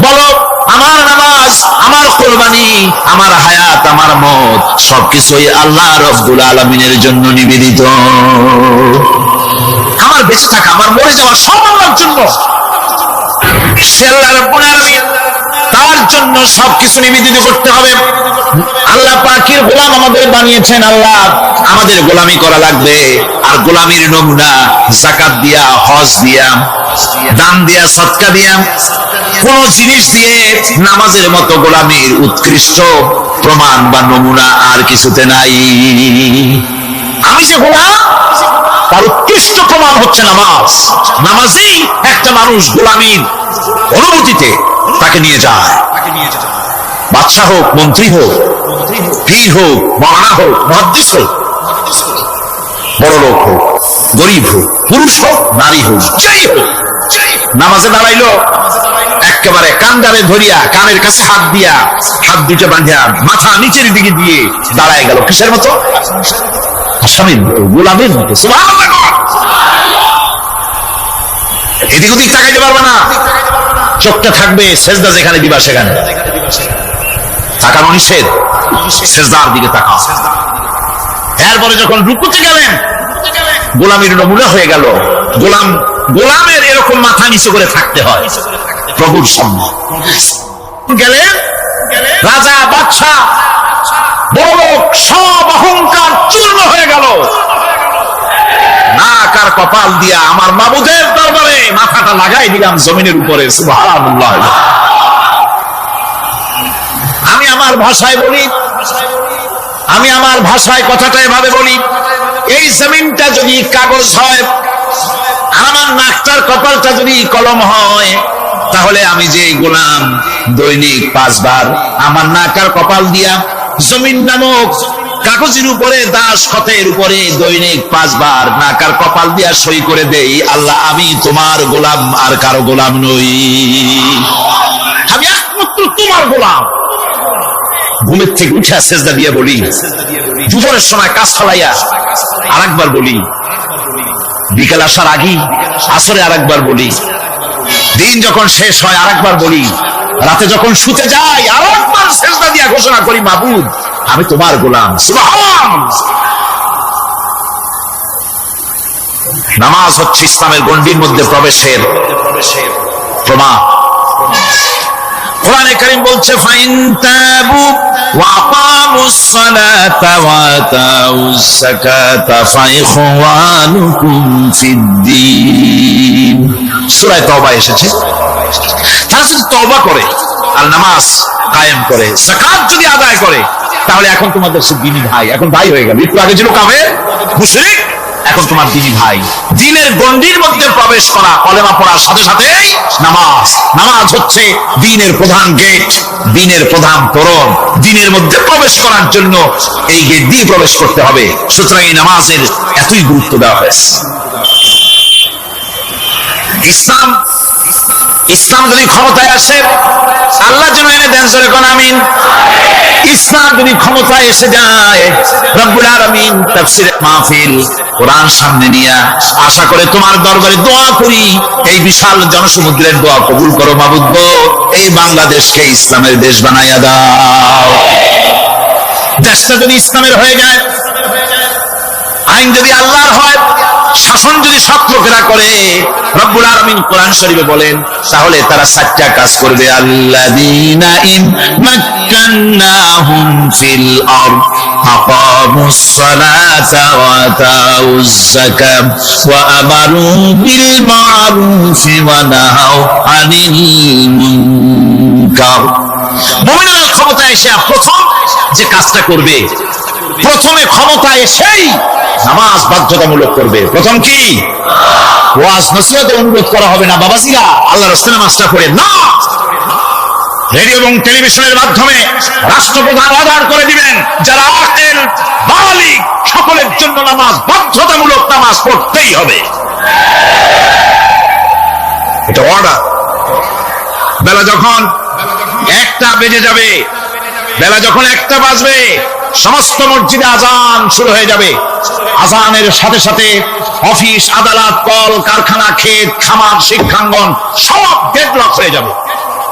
বলো আমার নামাজ, আমার কুরবানি, আমার হায়াত, আমার মত সবকিছুই আল্লাহ রাব্বুল আলামিনের জন্য নিবেদিত। আমার বেঁচে থাকা, আমার মরে যাওয়া সব আল্লাহর জন্য। সে আল্লাহ রাব্বুল আলামিন, তার জন্য সবকিছু নিবেদিত করতে হবে। আল্লাহ পাকের গোলাম আমাদের বানিয়েছেন, আল্লাহ আমাদের গোলামি করা লাগবে। আর গোলামির নমুনা যাকাত দিয়া, হজ দিয়া, দান দিয়া, সদকা দিয়া, কোন জিনিস দিয়ে নামাজের মতো গোলামির উৎকৃষ্ট প্রমাণ বা নমুনা আর কিছুতে নাই। আমি যে গোলাম তার উৎকৃষ্ট প্রমাণ হচ্ছে নামাজ। নামাজই একটা মানুষ গোলামির অনুভূতিতে তাকে নিয়ে যায়। বাদশা হোক, মন্ত্রী হোক, পীর হোক, মাওলানা হোক, মুহাদ্দিস হোক, বড় লোক হোক, গরিব হোক, পুরুষ হোক, নারী হোক, যেই হোক, নামাজে দাঁড়াইলো একেবারে কান্দারে ধরিয়া, কানের কাছে হাত দিয়া, হাত দুইটা বাঁধিয়া মাথা নিচের দিকে দিয়ে দাঁড়ায় গেল। কিসের মতো? আসামির মতো, গোলামের মতো। সুবহানাল্লাহ। এদিক ওদিক তাকাইতে পারবে না, চোখটা থাকবে সেজদা যেখানে দিবা সেখানে। তাকানো নিষেধ, সেজদার দিকে তাকাও। এরপরে যখন রুকুতে গেলেন, গোলামের নমুনা হয়ে গেল। গোলামের এরকম মাথা নিচু করে থাকতে হয় প্রভুর সামনে। গেলেন রাজা, বাদশা, বড় লোক, সব অহংকার চূর্ণ হয়ে গেল। নাক আর কপাল দিয়া আমার মাবুদের দরবারে মাথাটা লাগাই দিলাম জমিনের উপরে। সুবহানাল্লাহ। আমি আমার ভাষায় কথাটা এভাবে বলি, এই জমিনটা যদি কাগজ হয়, আমার নাকটার কপালটা যদি কলম হয়, তাহলে আমি যে গোলাম দৈনিক 5 বার আমার নাকার কপাল দিয়া জমিন নামক কাগজের উপরে, দাস খতের উপরে দৈনিক 5 বার নাকার কপাল দিয়া সই করে দেই, আল্লাহ আমি তোমার গোলাম, আর কারো গোলাম নই, আমি একমাত্র তোমার গোলাম। ঘুমের থেকে উঠে সেজদা দিয়ে বলি, দুপুরের সময় কাজ ফলাইয়া আরেকবার বলি, বিকেল আসার আগে আসরে আরেকবার বলি, দিন যখন শেষ হয় আরেকবার বলি, রাতে যখন শুতে যাই আরেকবার সেজদা দিয়ে ঘোষণা করি, মাবুদ আমি তোমার গোলাম। সুবহানাল্লাহ। নামাজ হচ্ছে ইসলামের গণ্ডির মধ্যে প্রবেশের প্রমাণ। কোরআনে কারীম বলছে, ফাইন তাবু ওয়া আকামুস সালাতা ওয়া আতাউস যাকাতা ফাইখওয়ানুকুম ফিদ্দীন। সূরা তাওবা এসেছে। তারা যদি তওবা করে আর নামাজ কায়েম করে, যাকাত যদি আদায় করে, তাহলে এখন তোমাদের সে দ্বীনি ভাই, এখন ভাই হয়ে গেল। একটু আগে ছিল কাফের মুশরিক, এখন তোমার দ্বীনি ভাই। দ্বীনের গণ্ডির মধ্যে প্রবেশ করা, কলেমা পড়ার সাথে সাথেই নামাজ হচ্ছে দ্বীনের প্রধান গেট, দ্বীনের প্রধান তোরণ। দ্বীনের মধ্যে প্রবেশ করার জন্য এই গেট দিয়ে প্রবেশ করতে হবে। সুতরাং এই নামাজের এতই গুরুত্ব দেওয়া হয়েছে। ইসলাম যদি ক্ষমতায় আসে, আল্লাহ যেন এনে দেন, জোরে কোন আমিন। ইসলাম যদি ক্ষমতায় এসে যায়, রব্বুল আলামিন তাফসীরে মাহফিল কোরআন সামনে নিয়ে আশা করে তোমার দরবারে দোয়া করি, এই বিশাল জনসমুদ্রের দোয়া কবুল করো মাবুদ গো, এই বাংলাদেশকে ইসলামের দেশ বানাইয়া দাও। দেশটা যদি ইসলামের হয়ে যায়, আইন যদি আল্লাহর হয়, শাসন যদি সৎ লোকেরা করে, রব্বুল আলামিন কোরআন শরীফে বলেন, তাহলে তারা 4টা কাজ করবে। আল্লাযীনা ইন মাক্কান্নাহুম ফিল আরদ আকামুস সালাতা ওয়া আতাউজ যাকাত ওয়া আমারু বিল মা'রুফি ওয়া নাহাউ আনিল মুনকার। মুমিনরা ক্ষমতা এসে প্রথম যে কাজটা করবে, প্রথমে ক্ষমতা এসেই নামাজ বাধ্যতামূলক করবে। প্রথম কি? ওয়াজ নসিহতে অনুরোধ করা হবে না, বাবাজিরা আল্লাহর রাস্তায় নামাজটা পড়েন না। রেডিও এবং টেলিভিশনের মাধ্যমে রাষ্ট্রপ্রধান অর্ডার করে দিবেন, যারা আকিল বালিগ সকলের জন্য নামাজ বাধ্যতামূলক, নামাজ পড়তেই হবে, এটা অর্ডার। বেলা যখন 1টা বেজে যাবে, বেলা যখন 1টা বাজবে, সমস্ত মসজিদে আজান শুরু হয়ে যাবে। আজানের সাথে সাথে অফিস, আদালত, কল কারখানা, ক্ষেত খামার, শিক্ষাঙ্গন সব ডেডলক হয়ে যাবে।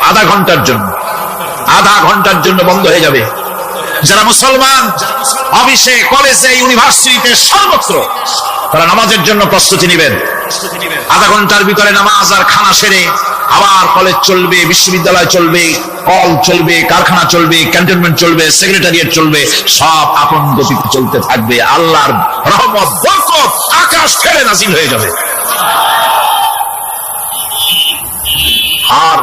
আধা ঘন্টার জন্য বন্ধ হয়ে যাবে। যারা মুসলমান অফিসে, কলেজে, ইউনিভার্সিটিতে, সর্বত্র তারা নামাজের জন্য প্রস্তুতি নেবেন। আধা ঘন্টার ভিতরে নামাজ আর খানা সেরে আবার কলেজ চলবে, বিশ্ববিদ্যালয় চলবে, কল চলবে, কারখানা চলবে, ক্যান্টনমেন্ট চলবে, সেক্রেটারিয়েট চলবে, সব আপন গতিতে চলতে থাকবে। আল্লাহর রহমত, বরকত আকাশ থেকে নাযিল হয়ে যাবে। আর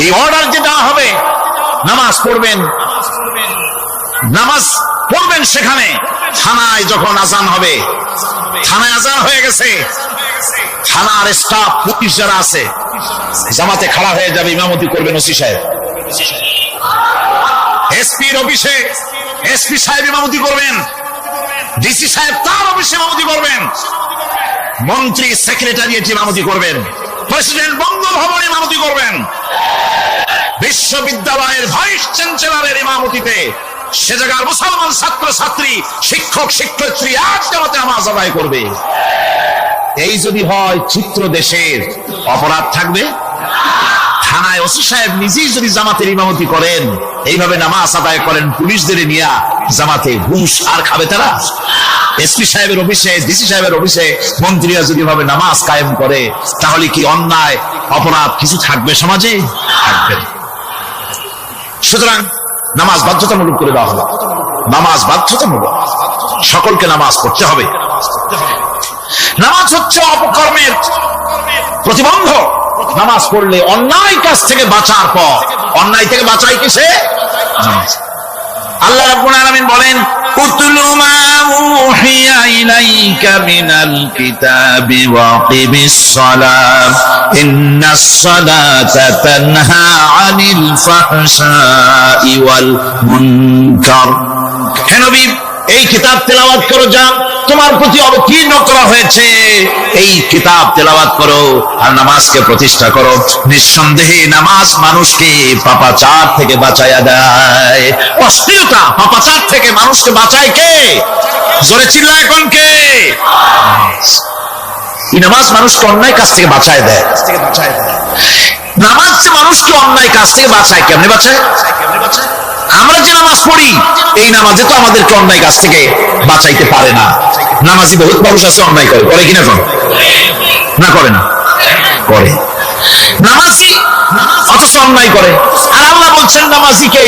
এই অর্ডার যেটা হবে, নামাজ পড়বেন সেখানে। থানায় যখন আজান হবে, থানায় আজান হয়ে গেছে, থানার স্টাফ, পুলিশ যারা আছে জামাতে খাড়া হয়ে যাবে, ইমামতি করবেন ওসি সাহেব। এসপির অফিসে এসপি সাহেব ইমামতি করবেন, ডিসি সাহেব তার অফিসে ইমামতি করবেন, মন্ত্রী সেক্রেটারিয়েট ইমামতি করবেন, প্রেসিডেন্ট বঙ্গভবন ইমামতি করবেন, বিশ্ববিদ্যালয়ের ভাইস চ্যান্সেলরের ইমামতিতে সে জায়গার মুসলমান ছাত্র ছাত্রী, শিক্ষক শিক্ষয়িত্রী এক জামাতে নামাজ আদায় করবে। এই যদি হয়, চিত্র দেশের অপরাধ থাকবে? থানায় ওসি সাহেব নিজেই যদি জামাতের ইমামতি করেন, এইভাবে নামাজ আদায় করেন পুলিশদের নিয়ে জামাতে, ঘুষ আর খাবে তারা? এসপি সাহেবের অফিসে, ডিসি সাহেবের অফিসে মন্ত্রীরা যদি ভাবে নামাজ কায়েম করে, তাহলে কি অন্যায় অপরাধ কিছু থাকবে সমাজে? থাকবে। সুতরাং নামাজ বাধ্যতামূলক করে দেওয়া হলো। নামাজ বাধ্যতামূলক, সকলকে নামাজ পড়তে হবে। নামাজ হচ্ছে অপকর্মের প্রতিবন্ধ। নামাজ পড়লে অন্যায় কাজ থেকে বাঁচার পর, অন্যায় থেকে বাঁচাই কিসে? নামাজ। আল্লাহ রাব্বুল আলামিন বলেন, উতলু মা উহিয়া ইলাইকা মিনাল কিতাবি ওয়া আকিমিস সালাত ইন্নাস সালাতা তানহা আনিল ফাহশাই ওয়াল মুনকার। হে নবী, এই কিতাব তেলাওয়াত করো, যা তোমার প্রতি অবতীর্ণ করা হয়েছে, এই কিতাব তেলাওয়াত করো আর নামাজকে প্রতিষ্ঠা করো। নিঃসন্দেহে নামাজ মানুষকে পাপাচার থেকে বাঁচায়া দেয়। অশ্লীলতা, পাপাচার থেকে মানুষকে বাঁচায় কে? জোরে চিল্লায় কোন কে? এই নামাজ মানুষকে অন্যায় কাজ থেকে বাঁচায় দেয়। নামাজ যে মানুষকে অন্যায় কাজ থেকে বাঁচায়, কেমনে বাঁচায়? আমরা যে নামাজ পড়ি, এই নামাজে তো আমাদেরকে অন্যায় কাজ থেকে বাঁচাইতে পারে না। নামাজি বহুত মানুষ আছে অন্যায় করে, করে কিনা? না করে না? করে। নামাজি অথচ অন্যায় করে। আর আল্লাহ বলছেন নামাজিকে,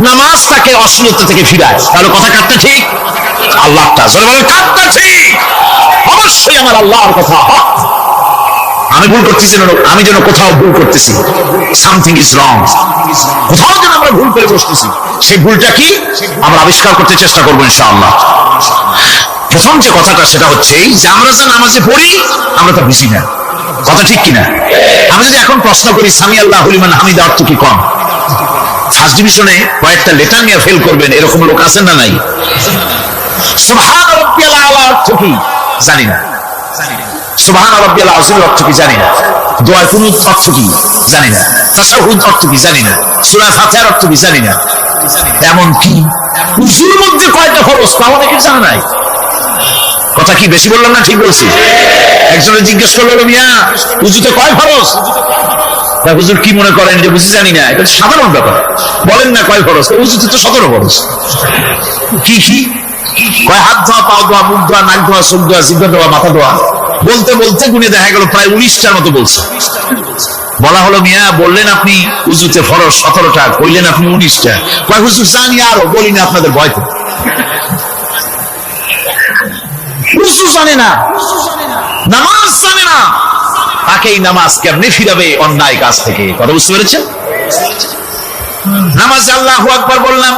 নামাজ তাকে অশ্লীলতা থেকে ফিরায়। তাহলে কথা কাটটা ঠিক? আল্লাহটা জোরে বলেন, কাটটা ঠিক? অবশ্যই আমার আল্লাহর কথা। আমি ভুল করতেছি না, আমি যেন কোথাও ভুল করতেছি, সামথিং ইজ রং, কোথাও যেন আমরা ভুল করে বসতেছি। সেই ভুলটা কি আমরা আবিষ্কার করতে চেষ্টা করবো ইনশাআল্লাহ। প্রথম যে কথাটা সেটা হচ্ছে যে আমরা যে নামাজে পড়ি আমরা তা বুঝি না। কথা ঠিক কিনা? আমি যদি এখন প্রশ্ন করি সামি আল্লাহু লিমান হামিদা অর্থ কি, কম ফার্স্ট ডিভিশনে কয়েকটা লেটার নিয়ে ফেল করবেন, এরকম লোক আছেন না নাই? সুবহান রাব্বিয়াল আলা অর্থ কি জানি না, সুবহান রাব্বিয়াল আযীম অর্থ কি জানি না, দোয়ার কুনুত অর্থ কি জানি না, তাশাহুদ অর্থ কি জানি না, সূরা ফাতিহার অর্থ কি জানি না। এমন কি উযুর মধ্যে কয়টা ফরজ তাও অনেকে জানা নাই। কথা কি বেশি বললাম না ঠিক বলছি? একজনে জিজ্ঞেস করলো, মিয়া উযুতে কয় ফরজ? হুজুর কি মনে করেন যে বুঝি জানি না? এটা সাধারণ ব্যাপার, বলেন না কয় ফরজ? উযুতে তো 17 ফরজ। কি কি কয়? হাত ধোয়া, পাও ধোয়া, মুখ ধোয়া, নাক ধোয়া, চোখ ধোয়া, জিহ্বা ধোয়া, মাথা ধোয়া। বলতে বলতে গুনে দেখা গেল প্রায় 19টার মতো বলছে। বলা হলো, মিয়া বললেন আপনি উযুতে ফরজ 17টা, কইলেন আপনি 19টা। কয় হুজুর জানি, আরো বলি না আপনাদের ভয়তে। উযু জানে না, নামাজ জানে না, তাকে এই নামাজ কেমনে ফিরাবে অন্যায় কাজ থেকে? কথা বুঝতে পেরেছেন? নামাজ আল্লাহু আকবার বললাম,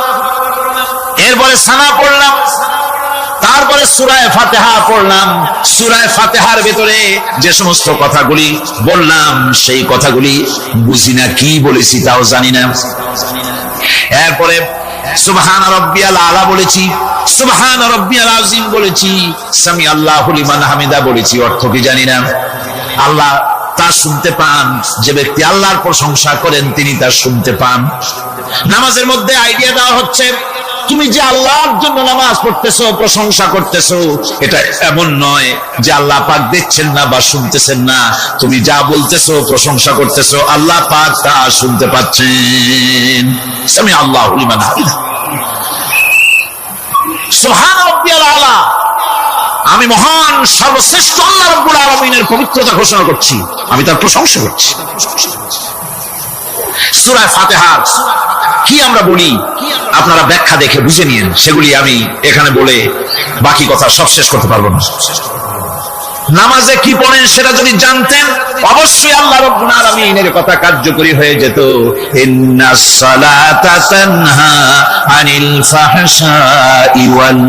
এরপরে সানা পড়লাম, তারপরে সূরা ফাতিহা পড়লাম। সূরা ফাতিহার ভিতরে যে সমস্ত কথাগুলি বললাম সেই কথাগুলি বুঝি না, কি বলেছি তাও জানি না। এরপরে সুবহান রাব্বিয়াল আলা বলেছি, সুবহান রাব্বিয়াল আযীম বলেছি, সামি আল্লাহু লিমান হামিদা বলেছি, অর্থ কি জানি না। আল্লাহ তা শুনতে পান, যে ব্যক্তি আল্লাহর প্রশংসা করেন তিনি তা শুনতে পান। নামাজের মধ্যে আইডিয়া দেওয়া হচ্ছে, তুমি যে আল্লাহর জন্য নামাজ পড়তেছো, প্রশংসা করতেছো, এটা এমন নয় যে আল্লাহ পাক দেখছেন না বা শুনতেছেন না। তুমি যা বলতেছো, প্রশংসা করতেছো, আল্লাহ পাক তা শুনতে পাচ্ছেন। সামি আল্লাহু লিমান হামিদা, সুবহান রাব্বিয়াল আলা। আমি মহান সর্বশ্রেষ্ঠ আল্লাহ রাব্বুল আলামিনের পবিত্রতা ঘোষণা করছি, আমি তার প্রশংসা করছি। সূরা ফাতিহার কি আমরা বলি আপনারা ব্যাখ্যা দেখে বুঝে নিন, সেগুলি আমি এখানে বলে বাকি কথা সব শেষ করতে পারবো না। নামাজে কি পড়েন সেটা যদি জানতেন, অবশ্যই আল্লাহ রাব্বুল আলামিনের কথা কার্যকরী হয়ে যেত। ইন্নাস সালাতা তানহা আনিল ফাহশাই ওয়াল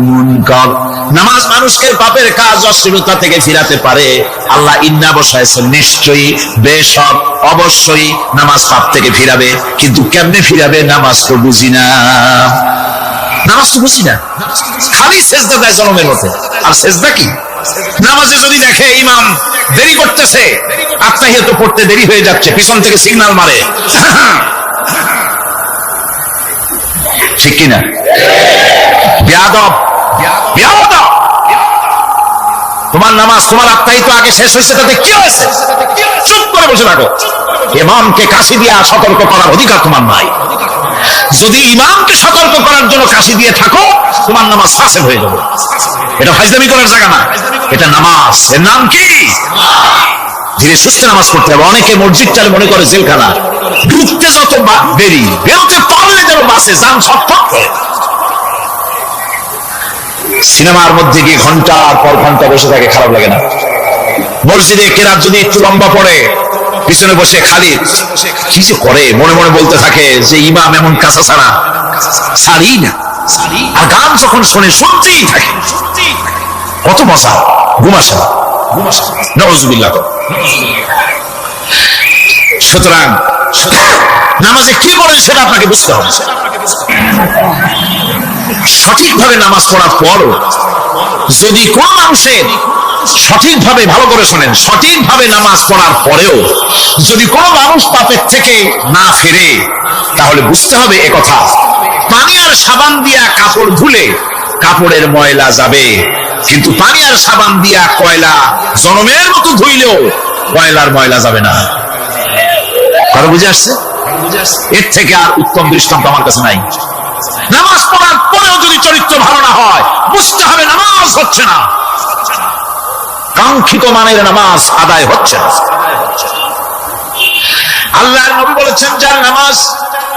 মুনকার। নামাজ মানুষকে পাপের কাজ, অশ্লীলতা থেকে ফিরাতে পারে। আল্লাহ ইন্না বসাইছেন, নিশ্চয়ই, বেশক, অবশ্যই নামাজ পাপ থেকে ফিরাবে। কিন্তু কেমনে ফিরাবে নামাজ তো বুঝি না। নামাজ তো বুঝি না, খালি সেজদা দেয় জনমের মতো। আর সেজদা কি? নামাজে যদি দেখে ইমাম দেরি করতেছে, আত্তাহিয়াত পড়তে দেরি হয়ে যাচ্ছে, পিছন থেকে সিগন্যাল মারে, ঠিক কিনা? বেয়াদব, বেয়াদব। তোমার নামাজ, তোমার আত্তাহিয়াত আগে শেষ হয়েছে, তাতে কি হয়েছে? চুপ করে বসে থাকো। ইমামকে কাশি দিয়া সতর্ক করার অধিকার তোমার নাই। যদি ইমামকে সতর্ক করার জন্য কাশি দিয়ে থাকো, তোমার নামাজ ফাসেদ হয়ে যাবে। এটা ফাইজলামি করার জায়গা না, এটা নামাজ। এর নাম কি? ধীরে সুস্থে নামাজ পড়তে হবে। অনেকে মসজিদটা মনে করে জেলখানা, ঢুকতে যত দেরি, বেরোতে পারলে যেন বাসে যান ছটফট করে। সিনেমার মধ্যে গিয়ে ঘন্টার পর ঘন্টা বসে থাকে, খারাপ লাগে না? মসজিদে কেরাত যদি একটু লম্বা পড়ে, পিছনে বসে খালিদ কি যে করে, মনে মনে বলতে থাকে যে ইমাম এমন কাঁচা ছাড়া ছাড়ি না। আর গান যখন শোনে শুনতেই থাকে, কত মজা, ঘুম আসে না। নাউযুবিল্লাহ। সুতরাং নামাজে কি পড়েন সেটা আপনাকে বুঝতে হবে। সঠিকভাবে নামাজ পড়ার পরও যদি কোন মানুষের সঠিকভাবে, ভালো করে শোনেন, সঠিকভাবে নামাজ পড়ার পরেও যদি কোনো মানুষ পাপের থেকে না ফেরে, তাহলে বুঝতে হবে একথা, পানি আর সাবান দিয়া কাপড় ধুলে কাপড়ের ময়লা যাবে, কিন্তু পানি আর সাবান দিয়া কয়লা জনমের মতো ধুইলেও কয়লার ময়লা যাবে না। কথা বুঝে আসছে? এর থেকে আর উত্তম দৃষ্টান্ত আমার কাছে নাই। নামাজ পড়ার পরেও যদি চরিত্র ভালো না হয়, বুঝতে হবে নামাজ হচ্ছে না, কাঙ্ক্ষিত মানের নামাজ আদায় হচ্ছে না। আল্লাহর নবী বলেছেন, যার নামাজ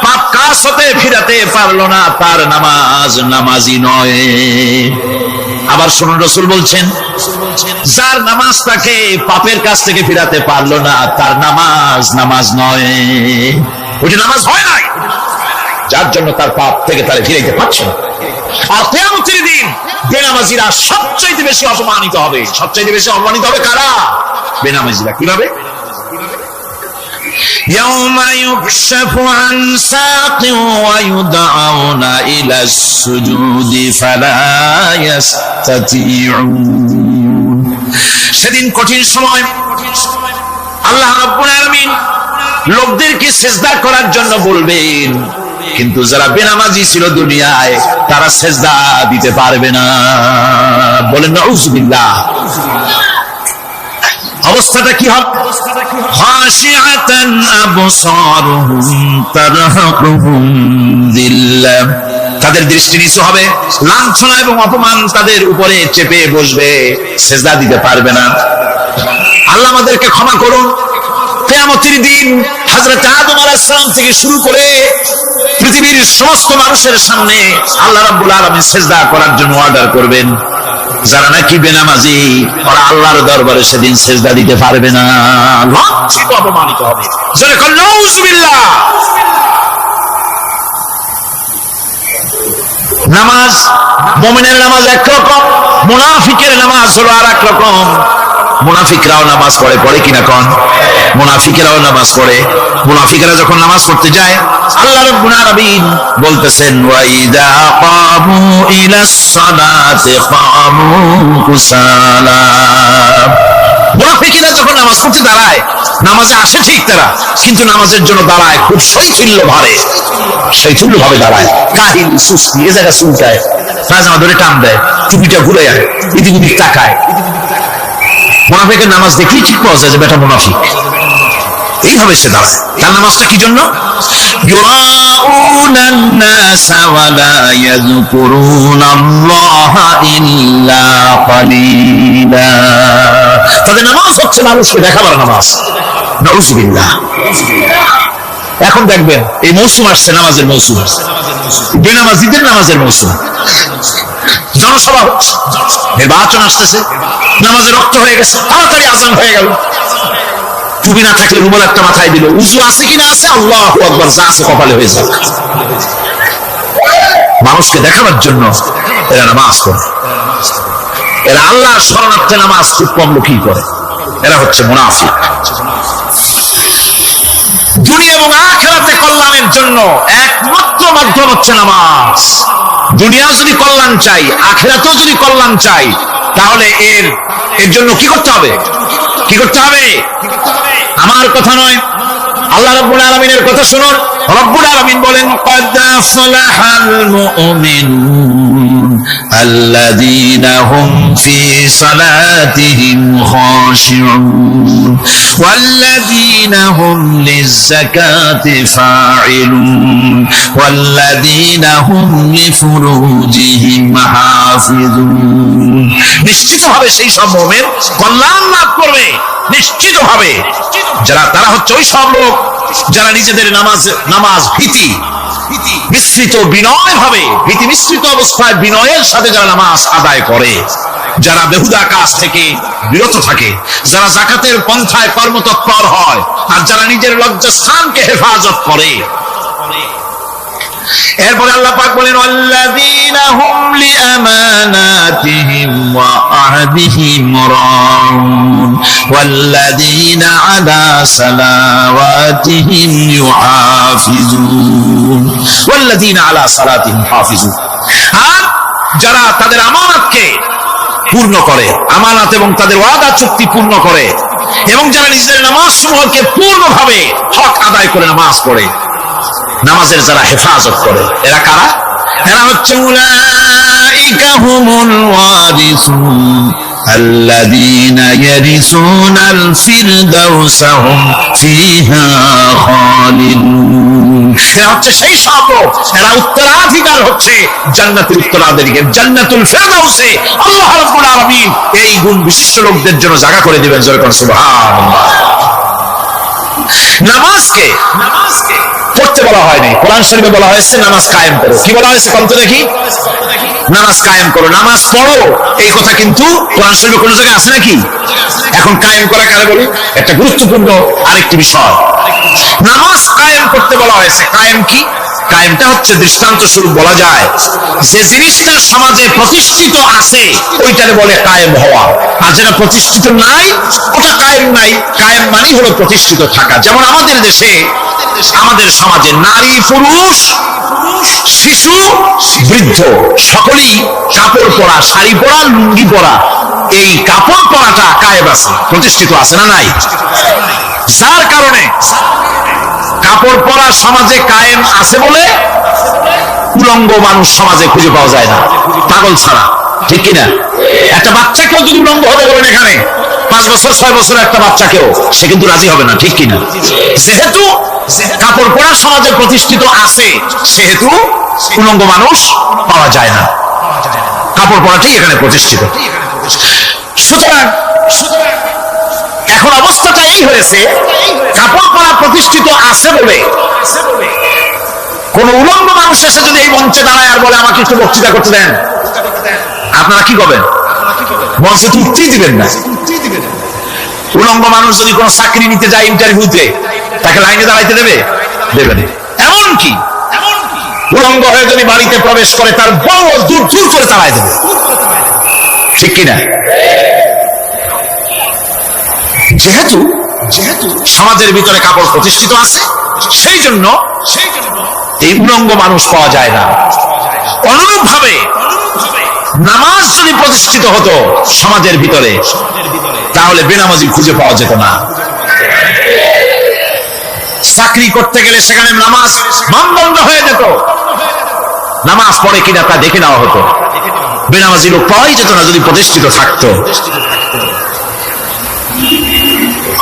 পাপ কাজ হতে ফিরাতে পারলো না, তার নামাজ নামাজি নয়। আবার শুনুন, রাসূল বলছেন, যার নামাজ তাকে পাপের কাছ থেকে ফিরাতে পারলো না, তার নামাজ নামাজ নয়। ওইটা নামাজ হয় নাই, যার জন্য তার পাপ থেকে তারা ফিরাইতে পারছে না। আর কিয়ামতের দিন বেনামাজিরা সবচেয়ে বেশি অপমানিত হবে। সবচেয়ে বেশি অপমানিত হবে কারা? বেনামাজিরা। কিভাবে? يوم يكشف عن ساق ويدعون إلى السجود فلا يستطيعون। সেদিন কঠিন সময় আল্লাহ রাব্বুল আলামিন লোকদেরকে সিজদা করার জন্য বলবেন, কিন্তু যারা বেনামাজি ছিল দুনিয়ায়, তারা সিজদা দিতে পারবে না। বলেন নাউযুবিল্লাহ। অবস্থাটা কি হবে? খাশিআতান আবসারুহুম তারহাকুহুম যিল্লাহ। তাদের দৃষ্টি নিচু হবে, লাঞ্ছনা এবং অপমান তাদের উপরে চেপে বসবে, সিজদা দিতে পারবে না। আল্লাহ আমাদেরকে ক্ষমা করুন। কিয়ামতের দিন হযরত আদম আলাইহিস সালাম থেকে শুরু করে পৃথিবীর সমস্ত মানুষের সামনে আল্লাহ রাব্বুল আলামিন সিজদা করার জন্য অর্ডার করবেন। যারা নাকি বেনামাজি, ওরা আল্লাহর দরবারে সেদিন সিজদা দিতে পারবে না, লাঞ্ছিত অপমানিত হবে। জোরে বলেন নাউযুবিল্লাহ। নামাজ, মুমিনের নামাজ একরকম, মুনাফিকের নামাজ হলো আর এক রকম। মুনাফিকরাও নামাজ পড়ে, পড়ে কিনা কোন? মুনাফিকেরাও নামাজ পড়ে। মুনাফিকেরা যখন নামাজ পড়তে যায়, আল্লাহ রাব্বুল আলামিন বলতেছেন, ওয়া ইযা কামু ইলাস সালাতি কামু কুসালা। মুনাফিকেরা যখন নামাজ পড়তে দাঁড়ায়, নামাজে আসে ঠিক তারা, কিন্তু নামাজের জন্য দাঁড়ায় খুব শৈথিল্য ভাবে, শৈথিল্য ভাবে দাঁড়ায়, কাহিল সুস্তি, এ জায়গা চুলকায়, পায়জামা ধরে টান দেয়, টুপিটা ঘুরে যায়, এদিক ওদিক তাকায়। মুনাফিকের নামাজ দেখলেই ঠিক পাওয়া যায় যে বেটা মুনাফিক। এইভাবে সে দাঁড়ায়। তার নামাজটা কি জন্য? ইউরাউনান নাস ওয়া লা ইয়াযকুরুনাল্লাহা ইল্লা কালিলা। তাদের নামাজ হচ্ছে মানুষকে দেখাবার নামাজ। নাউযুবিল্লাহ। এখন দেখবেন এই মৌসুম আসছে, নামাজের মৌসুম, বেনামাজিদের নামাজের মৌসুম। জনসভা হচ্ছে, নির্বাচন আসতেছে, নামাজে রক্ত হয়ে গেছে, তাড়াতাড়ি আজান হয়ে গেল। টুপি না থাকলে রুমাল একটা মাথায় দিল, উজু আছে কিনা আছে, আল্লাহু আকবার, যা আছে কপালে হয়ে যাক। মানুষকে দেখাবার জন্য এরা নামাজ পড়ে। এরা আল্লাহর শরণার্থে নামাজ খুব কম লোকই করে। এরা হচ্ছে মুনাফিক। দুনিয়া এবং আখিরাতে কল্যাণের জন্য একমাত্র মাধ্যম হচ্ছে নামাজ। দুনিয়া যদি কল্যাণ চাই, আখিরাতেও যদি কল্যাণ চাই, তাহলে এর জন্য কি করতে হবে? কি করতে হবে? আমার কথা নয়, আল্লাহ রাব্বুল আলামিনের কথা শুনুন। রব্বুল আলামিন বলেন, ক্বাদ আফলাহাল মুমিনুন আল্লাযীনা হুম ফি সালাতিহিম খাশিউন والذين هم للزكاة فاعلون والذين هم لفروجهم حافظون নিশ্চিতভাবে সেই সব মুমিন কল্যাণ লাভ করবে নিশ্চিতভাবে যারা তারা হচ্ছে ওই সব লোক যারা নিজেদের নামাজ ভীতি মিশ্রিত বিনয় ভাবে ভীতি মিশ্রিত অবস্থায় বিনয়ের সাথে যারা নামাজ আদায় করে, যারা বেহুদা কাজ থেকে বিরত থাকে, যারা যাকাতের পন্থায় কর্মতৎপর হয়, আর যারা নিজের লজ্জাস্থানকে হেফাজত করে। এরপরে আল্লাহ পাক বলেন ওয়াল্লাযীনা হুম লিআমানাতিহিম ওয়া আহদিহিম রাউন ওয়াল্লাযীনা আলা সালাওয়াতিহিম ইউহাফিজুন ওয়াল্লাযীনা আলা সালাতিহিম হাফিজুন। আর যারা তাদের আমানতকে পূর্ণ করে, আমানত এবং তাদের ওয়াদা চুক্তি পূর্ণ করে, এবং যারা নিজেদের নামাজ সমূহকে পূর্ণভাবে হক আদায় করে নামাজ পড়ে, নামাজের যারা হেফাজত করে, এরা কারা? এরা হচ্ছে উলাইকা হুমুল ওয়ারিসুন আল্লাযীনা ইয়ারিসুনাল ফিরদাউসা হুম ফিহা খালিদুন। এরা হচ্ছে সেই সব লোক, এরা উত্তরাধিকার হচ্ছে জান্নাতের উত্তরাধিকার, জান্নাতুল ফিরদাউসে আল্লাহ রাব্বুল আলামিন এই গুণ বিশিষ্ট লোকদের জন্য জায়গা করে দিবেন। জোরে করে সুবহানাল্লাহ। নামাজকে পড়তে বলা হয়নি, কোরআন শরীফে বলা হয়েছে নামাজ কায়েম করো। কি বলা হয়েছে বলতে দেখি? নামাজ কায়েম করো, নামাজ পড়ো। এই কথা কিন্তু কোরআন শরীফে কোনো জায়গায় আছে নাকি? এখন কায়েম করা কারে বলি? একটা গুরুত্বপূর্ণ আরেকটি বিষয়, নামাজ কায়েম করতে বলা হয়েছে। কায়েম কি? কায়েমটা হচ্ছে দৃষ্টান্ত স্বরূপ বলা যায় যে জিনিসটা সমাজে প্রতিষ্ঠিত আছে ওইটারে বলে কায়েম হওয়া, আর যেটা প্রতিষ্ঠিত নাই ওটা কায়েম নাই। কায়েম মানে হলো প্রতিষ্ঠিত থাকা। যেমন আমাদের দেশে, আমাদের সমাজে নারী পুরুষ শিশু বৃদ্ধ সকলেই কাপড় পরা, শাড়ি পরা, লুঙ্গি পরা, এই কাপড় পরাটা কায়েম আছে, প্রতিষ্ঠিত আছে না নাই? যার কারণে কাপড় পরা সমাজে কায়েম আছে বলে উলঙ্গ মানুষ সমাজে খুঁজে পাওয়া যায় না, পাগল ছাড়া। ঠিক কিনা? একটা বাচ্চাকেও যদি উলঙ্গ হতে বলেন এখানে 5 বছর 6 বছর একটা বাচ্চাকেও, সে কিন্তু রাজি হবে না। ঠিক কিনা? যেহেতু কাপড় পরা সমাজে প্রতিষ্ঠিত আছে সেহেতু উলঙ্গ মানুষ পাওয়া যায় না, কাপড় পরাটি এখানে প্রতিষ্ঠিত। সুতরাং এখন অবস্থাটা এই হয়েছে, কাপড় পরা প্রতিষ্ঠিত আছে বলে কোন উলঙ্গ মানুষ এসে যদি এই মঞ্চে দাঁড়ায় আর বলে আমাকে একটু বক্তৃতা করতে দেন, আপনারা কি করবেন? মঞ্চে তো উঠতেই দিবেন না। উলঙ্গ মানুষ যদি কোন চাকরি নিতে যায় ইন্টারভিউতে, তাকে লাইনে দাঁড়াইতে দেবে? দেবে না। এমনকি উলঙ্গ হয়ে যদি বাড়িতে প্রবেশ করে তার বড় দূর দূর করে তাড়াই দেবে। ঠিক কিনা? যেহেতু সমাজের ভিতরে কাপড় প্রতিষ্ঠিত আছে সেই জন্য এই উলঙ্গ মানুষ পাওয়া যায় না। অনুরূপ ভাবে নামাজ যদি প্রতিষ্ঠিত হতো সমাজের ভিতরে তাহলে বেনামাজি খুঁজে পাওয়া যেত না। চাকরি করতে গেলে সেখানে নামাজ মানদণ্ড হয়ে যেত, নামাজ পড়ে কিনা তা দেখে নেওয়া হতো, বেনামাজি লোক পাওয়াই যেত না যদি প্রতিষ্ঠিত থাকতো।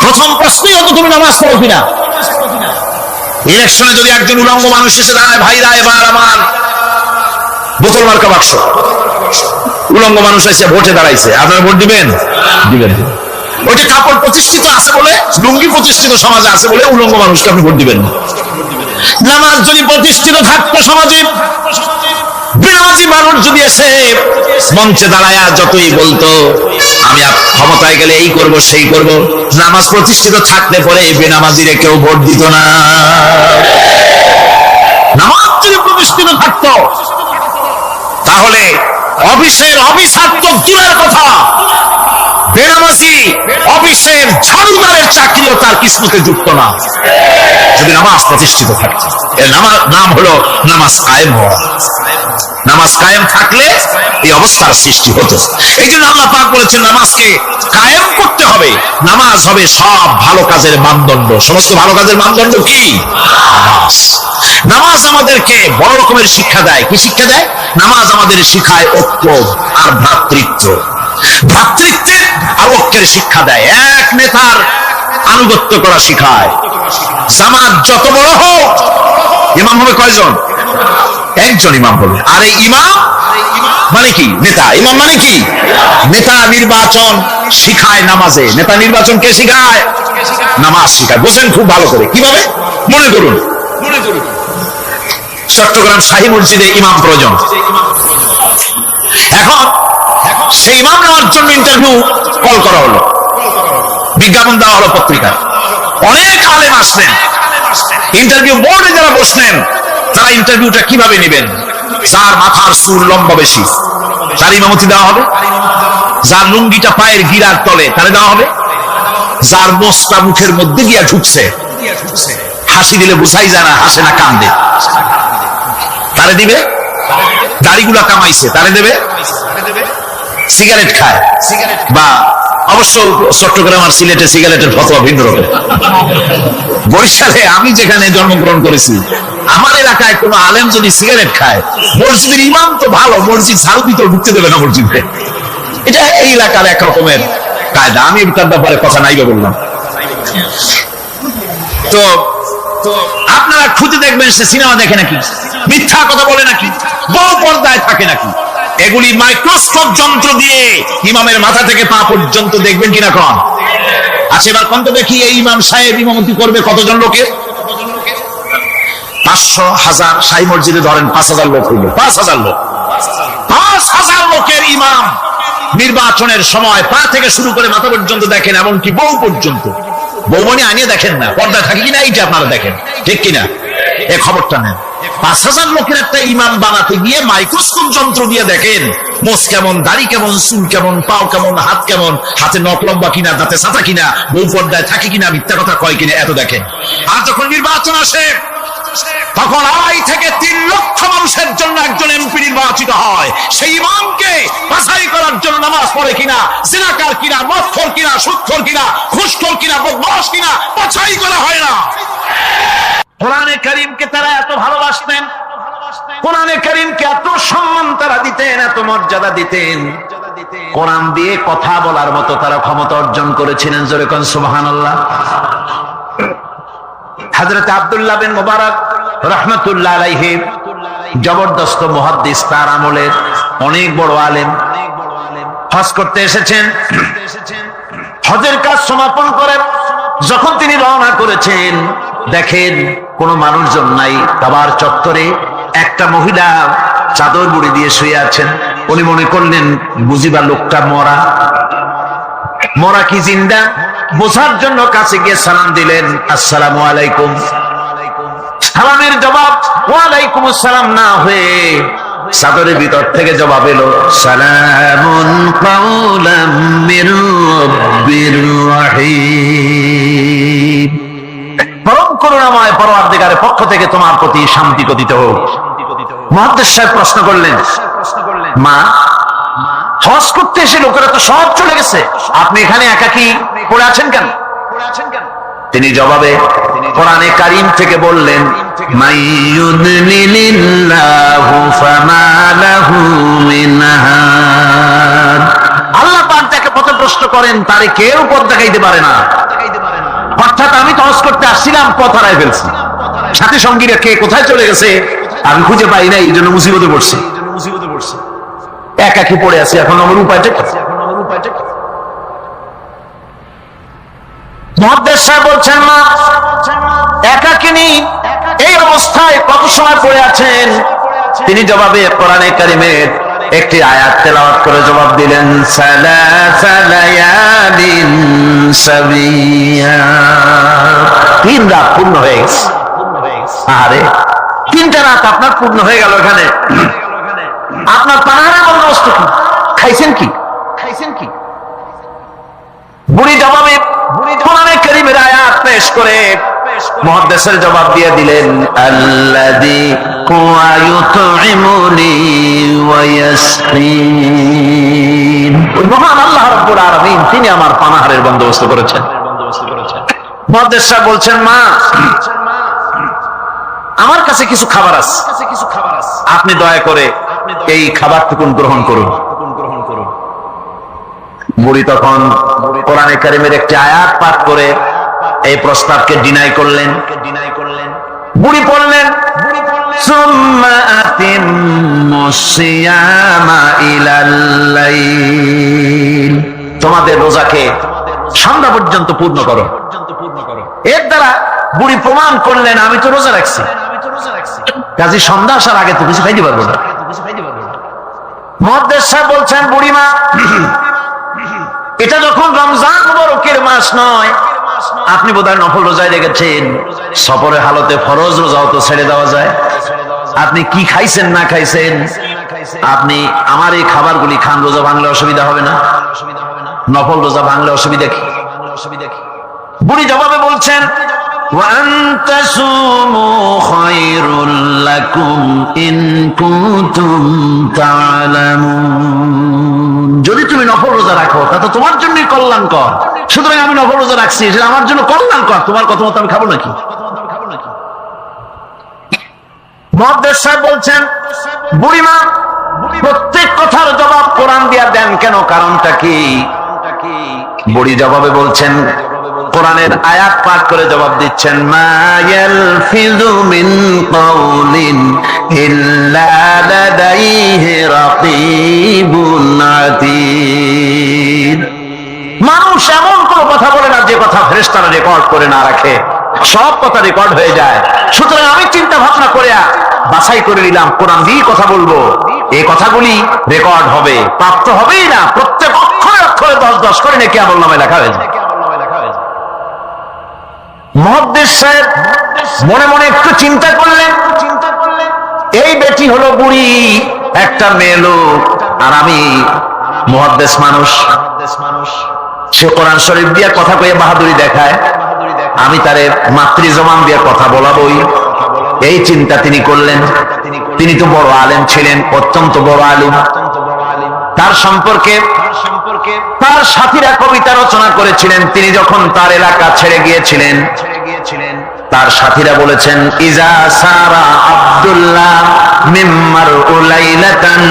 প্রথম প্রশ্নই হতো তুমি নামাজ পড়ো কিনা। ইলেকশনে যদি একজন উলঙ্গ মানুষ এসে দাঁড়ায়, ভাইরা এবার আমার বোতল মার্কা বাক্স, উলঙ্গ মানুষ এসে ভোটে দাঁড়াইছে, আপনারা ভোট দিবেন? দিবেন। ওইটা কাপড় প্রতিষ্ঠিত আছে বলে, লুঙ্গি প্রতিষ্ঠিত সমাজে আছে বলে উলঙ্গ মানুষকে আপনি ভোট দিবেন না। নামাজ যদি প্রতিষ্ঠিত থাকতো সমাজে, বেনামাজি মানুষ যদি এসে মঞ্চে দাঁড়ায় যতই বলতো আমি ক্ষমতায় গেলে এই করব সেই করব, নামাজ প্রতিষ্ঠিত থাকলে পরে এই বেনামাজিরে কেউ ভোট দিত না। নামাজ যদি প্রতিষ্ঠিত থাকতো তাহলে অফিসের অফিসাত্মক দূরের কথা, বেনামাজি অফিসের ঝাড়ুদারের চাকরিও তার কিসমতে যুক্ত না, যদি নামাজ প্রতিষ্ঠিত থাকতো। এর নাম হলো নামাজ কায়েম হওয়া। নামাজ কায়েম থাকলে এই অবস্থার সৃষ্টি হতো। এই জন্য আল্লাহ পাক বলেছেন নামাজকে কায়েম করতে হবে। নামাজ হবে সব ভালো কাজের মানদণ্ড। সমস্ত ভালো কাজের মানদণ্ড কি? নামাজ। নামাজ আমাদেরকে বড় রকমের শিক্ষা দেয়। কি শিক্ষা দেয়? নামাজ আমাদের শিখায় ঐক্য আর ভ্রাতৃত্ব, ভ্রাতৃত্বের আর ঐক্যের শিক্ষা দেয়। এক নেতার আনুগত্য করা শিখায়। জামাত যত বড় হোক, ইমাম হবে কয়জন? একজন ইমাম হবে। আর এই ইমাম মানে কি? নেতা। ইমাম মানে কি? নেতা নির্বাচন শিখায় নামাজে। নেতা নির্বাচন কে শিখায়? নামাজ শিখায়। বুঝেন খুব ভালো করে। কিভাবে? মনে করুন চট্টগ্রাম শাহী মসজিদে ইমাম প্রয়োজন। এখন সেই ইমাম নেওয়ার জন্য ইন্টারভিউ কল করা হলো, বিজ্ঞাপন দেওয়া হলো পত্রিকায়। অনেক আলেম আসলেন। ইন্টারভিউ বোর্ডে যারা বসলেন তারা ইন্টারভিউটা কিভাবে নেবেন? যার মাথার চুল লম্বা বেশি তার ইমামতি দেওয়া হবে, যার লুঙ্গিটা পায়ের গিরার তলে তারে দেওয়া হবে, যার মোষটা মুখের মধ্যে গিয়া ঢুকছে, হাসি দিলে বুঝাই যায় না হাসে না কান্দে, তারে দিবে। দাড়িগুলা কামাইছে তারে দেবে। সিগারেট খায় বা অবশ্য চট্টগ্রাম আর সিলেটে সিগারেটের ফতোয়া ভিন্ন রকম। বরিশালে আমি যেখানে জন্মগ্রহণ করেছি, আমার এলাকায় কোন আলেম যদি সিগারেট খায়, মসজিদের ইমাম তো ভালো, মসজিদ ঝাড়ু দিতেও ঢুকতে দেবে না মসজিদে। এটা এই এলাকার এক রকমের কায়দা। আমি তার ব্যাপারে কথা নাইবে বললাম। তো আপনারা খুঁজে দেখবেন সে সিনেমা দেখে নাকি, মিথ্যা কথা বলে নাকি, বড় পর্দায় থাকে নাকি। এগুলি মাইক্রোস্কোপ যন্ত্র দিয়ে ইমামের মাথা থেকে পা পর্যন্ত দেখবেন কিনা কন? আচ্ছা এবার কোন তো দেখি এই ইমাম সাহেব ইমামতি করবে কতজন লোকের? 500, 1000। শাহী মসজিদে ধরেন 5000 লোক হইল। 5000 লোক, 5000 লোকের ইমাম নির্বাচনের সময় পা থেকে শুরু করে মাথা পর্যন্ত দেখেন, এমনকি বউ পর্যন্ত। বৌমনি আনিয়ে দেখেন না, পর্দায় থাকে কিনা এইটা আপনারা দেখেন, ঠিক কিনা? এই খবরটা নেন। 5000 লোকের একটা ইমাম বানাতে গিয়ে মাইক্রোস্কোপ যন্ত্র দিয়ে দেখেন মোষ কেমন, দাড়ি কেমন, চুল কেমন, পাও কেমন, হাত কেমন, হাতে নখ লম্বা কিনা, দাঁতে ছাতা কিনা, বউ পর্দায় থাকে কিনা, মিথ্যা কথা কয় কিনা, এত দেখেন। আর যখন নির্বাচন আসে তখন 2.5 থেকে 3 লক্ষ মানুষের জন্য একজন এমপি নির্বাচিত হয়। সেই ইমামকে বাছাই করার জন্য নামাজ পড়ে কিনা, জিনাকার কিনা, মদখোর কিনা, সুদখোর কিনা, ঘুষখোর কিনা, বদমাশ কিনা বাছাই করা হয় না। কোরআনে কারীমকে তারা এত ভালোবাসতেন, কোরআনে কারীমকে এত সম্মান তারা দিতেন, এত মর্যাদা দিতেন। কোরআন দিয়ে কথা বলার মতো তারা ক্ষমতা অর্জন করেছিলেন। জোরে কোন সুবহানাল্লাহ। হযরত আব্দুল্লাহ বিন মুবারক রাহমাতুল্লাহ আলাইহি জবরদস্ত মুহাদ্দিস, তার আমলের অনেক বড় আলেম। হজ করতে এসেছেন, হজের কাজ সমাপন করে যখন তিনি রওনা করেছেন, দেখেন কোনো মানুষজন নাই। কাবার চত্বরে একটা মহিলা চাদর মুড়ি দিয়ে শুয়ে আছেন। উনি মনে করলেন বুঝিবা লোকটা মরা, মরা কি জিন্দা বোঝার জন্য কাছে গিয়ে সালাম দিলেন, আসসালামু আলাইকুম। সালামের জবাব ওয়ালাইকুম আসসালাম না হয়ে চাদরের ভিতর থেকে জবাব এলো, সালামুন কাওলাম মির রাব্বির রহিম। পরম করুণাময় পরওয়ারদিগারের পক্ষ থেকে তোমার প্রতি শান্তি কথিত হোক। মুহাদ্দিস সাহেব প্রশ্ন করলেন, মা হজ করতে এসে লোকেরা তো সব চলে গেছে, আপনি এখানে একাকী পড়ে আছেন কেন? তিনি জবাবে কোরআনে কারীম থেকে বললেন, মাইয়ুদলিলিল্লাহু ফামা লাহু মিন হাদ। আল্লাহ পাক যাকে পথভ্রষ্ট করেন তারে কেউ পথ দেখাইতে পারে না। অর্থাৎ আমি তো হজ করতে আসছিলাম, পথ হারাই ফেলছি, সাথী সঙ্গীরা কে কোথায় চলে গেছে আমি খুঁজে পাই নাই, এই জন্য মুসিবতে পড়ছি, একাকী পড়ে আছি। এখন আমার উপায়টা কি? মুহাদ্দিস সাহেব বলছেন, মা একাকিনী এই অবস্থায় কত সময় পড়ে আছেন? তিনি জবাবে কোরআনে কারীমের একটি আয়াত তেলাওয়াত করে জবাব দিলেন, সালাসা লায়ালিন সাবিয়া। 3 রাত পূর্ণ হয়ে গেছে। আরে 3টা রাত আপনার পূর্ণ হয়ে গেল। এখানে আপনার পানাহারের বন্দোবস্ত কি? খাইছেন কি? বুড়ি জবাবে কোরআনে কারীমের আয়াত পেশ করে মুহাদ্দিসের জবাব দিয়ে দিলেন, আল্লাযী হুয়া ইউতঈমুনি ওয়া ইয়াসকিন। ওই মহান আল্লাহ রাব্বুল আলামিন তিনি আমার পানাহারের বন্দোবস্ত করেছেন। মুহাদ্দিস সাহেব বলছেন, মা আমার কাছে কিছু খাবার আছে, আপনি দয়া করে এই খাবারটুকুন গ্রহণ করুন। বুড়ি তখন কোরআনে কারীমের একটি আয়াত পাঠ করে এই প্রস্তাবকে ডিনাই করলেন। বুড়ি পড়লেন সুম্মা আতিম্মুস সিয়ামা ইলাল লাইল, তোমাদের রোজাকে সন্ধ্যা পর্যন্ত পূর্ণ করো। এর দ্বারা বুড়ি প্রমাণ করলেন আমি তো রোজা রাখছি, কাজী সন্ধ্যা আসার আগে তো কিছু খাইতে পারবো না। মুহাদ্দিস সাহেব বলছেন বুড়িমা, এটা যখন রমজান মুবারকের মাস নয়, আপনি বোধহয় নফল রোজায় রেখেছেন, সফরের হালতে ফরজ রোজাও তো ছেড়ে দেওয়া যায়। আপনি কি খাইছেন না খাইছেন, আপনি আমার এই খাবারগুলি খান, রোজা ভাঙলে অসুবিধা হবে না? নফল রোজা ভাঙলে অসুবিধা কি? বুড়ি জবাবে বলছেন وَأَن تَصُومُوا خَيْرٌ لَكُمْ إِن كُنتُمْ تَعْلَمُونَ, যদি তুমি নফল রোজা রাখো তা তো তোমার জন্যই কল্যাণকর, সুতরাং আমি নফল রোজা রাখছি, সেটা আমার জন্য কল্যাণকর, তোমার কথা মতো আমি খাবো নাকি? মুহাদ্দিস সাহেব বলছেন বুড়িমা, প্রত্যেক কথার জবাব কোরআন দিয়া দেন কেন, কারণটা কি? বুড়ি জবাবে বলছেন, কোরআনের আয়াত পাঠ করে জবাব দিচ্ছেন, মা ইয়ালফিযু মিন কাওলিন ইল্লা লাদাইহি রাকীবুন আতীদ। মানুষ এমন কোন কথা বলে না যে কথা ফেরেশতারা রেকর্ড করে না রাখে, সব কথা রেকর্ড হয়ে যায়। সুতরাং আমি চিন্তা ভাবনা করে বাছাই করে নিলাম কোরআন দিয়ে কথা বলবো, এই কথাগুলি রেকর্ড হবে, প্রাপ্ত হবেই না, প্রত্যেক অক্ষরে অক্ষরে 10-10 করে নেকি আমলনামায় লেখা হয়ে যায়। মুহাদ্দিস সাহেব মনে মনে একটু চিন্তা করলেন, এই বেটি হলো বুড়ি, একটা মেয়ে লোক, আর আমি মুহাদ্দিস মানুষ, সে কোরআন শরীফ দিয়ে কথা কয়ে বাহাদুরি দেখায়, আমি তারে মাতৃ জবান দিয়ে কথা বলাবই। এই চিন্তা তিনি করলেন। তিনি তো বড় আলেম ছিলেন, অত্যন্ত বড় আলেম। তার সম্পর্কে তার সাথীরা কবিতা রচনা করেছিলেন। তিনি যখন তার এলাকা ছেড়ে গিয়েছিলেন, তার সাথীরা বলেছেন, ইজা সারা আব্দুল্লাহ মিম্মার উলাইলাতান,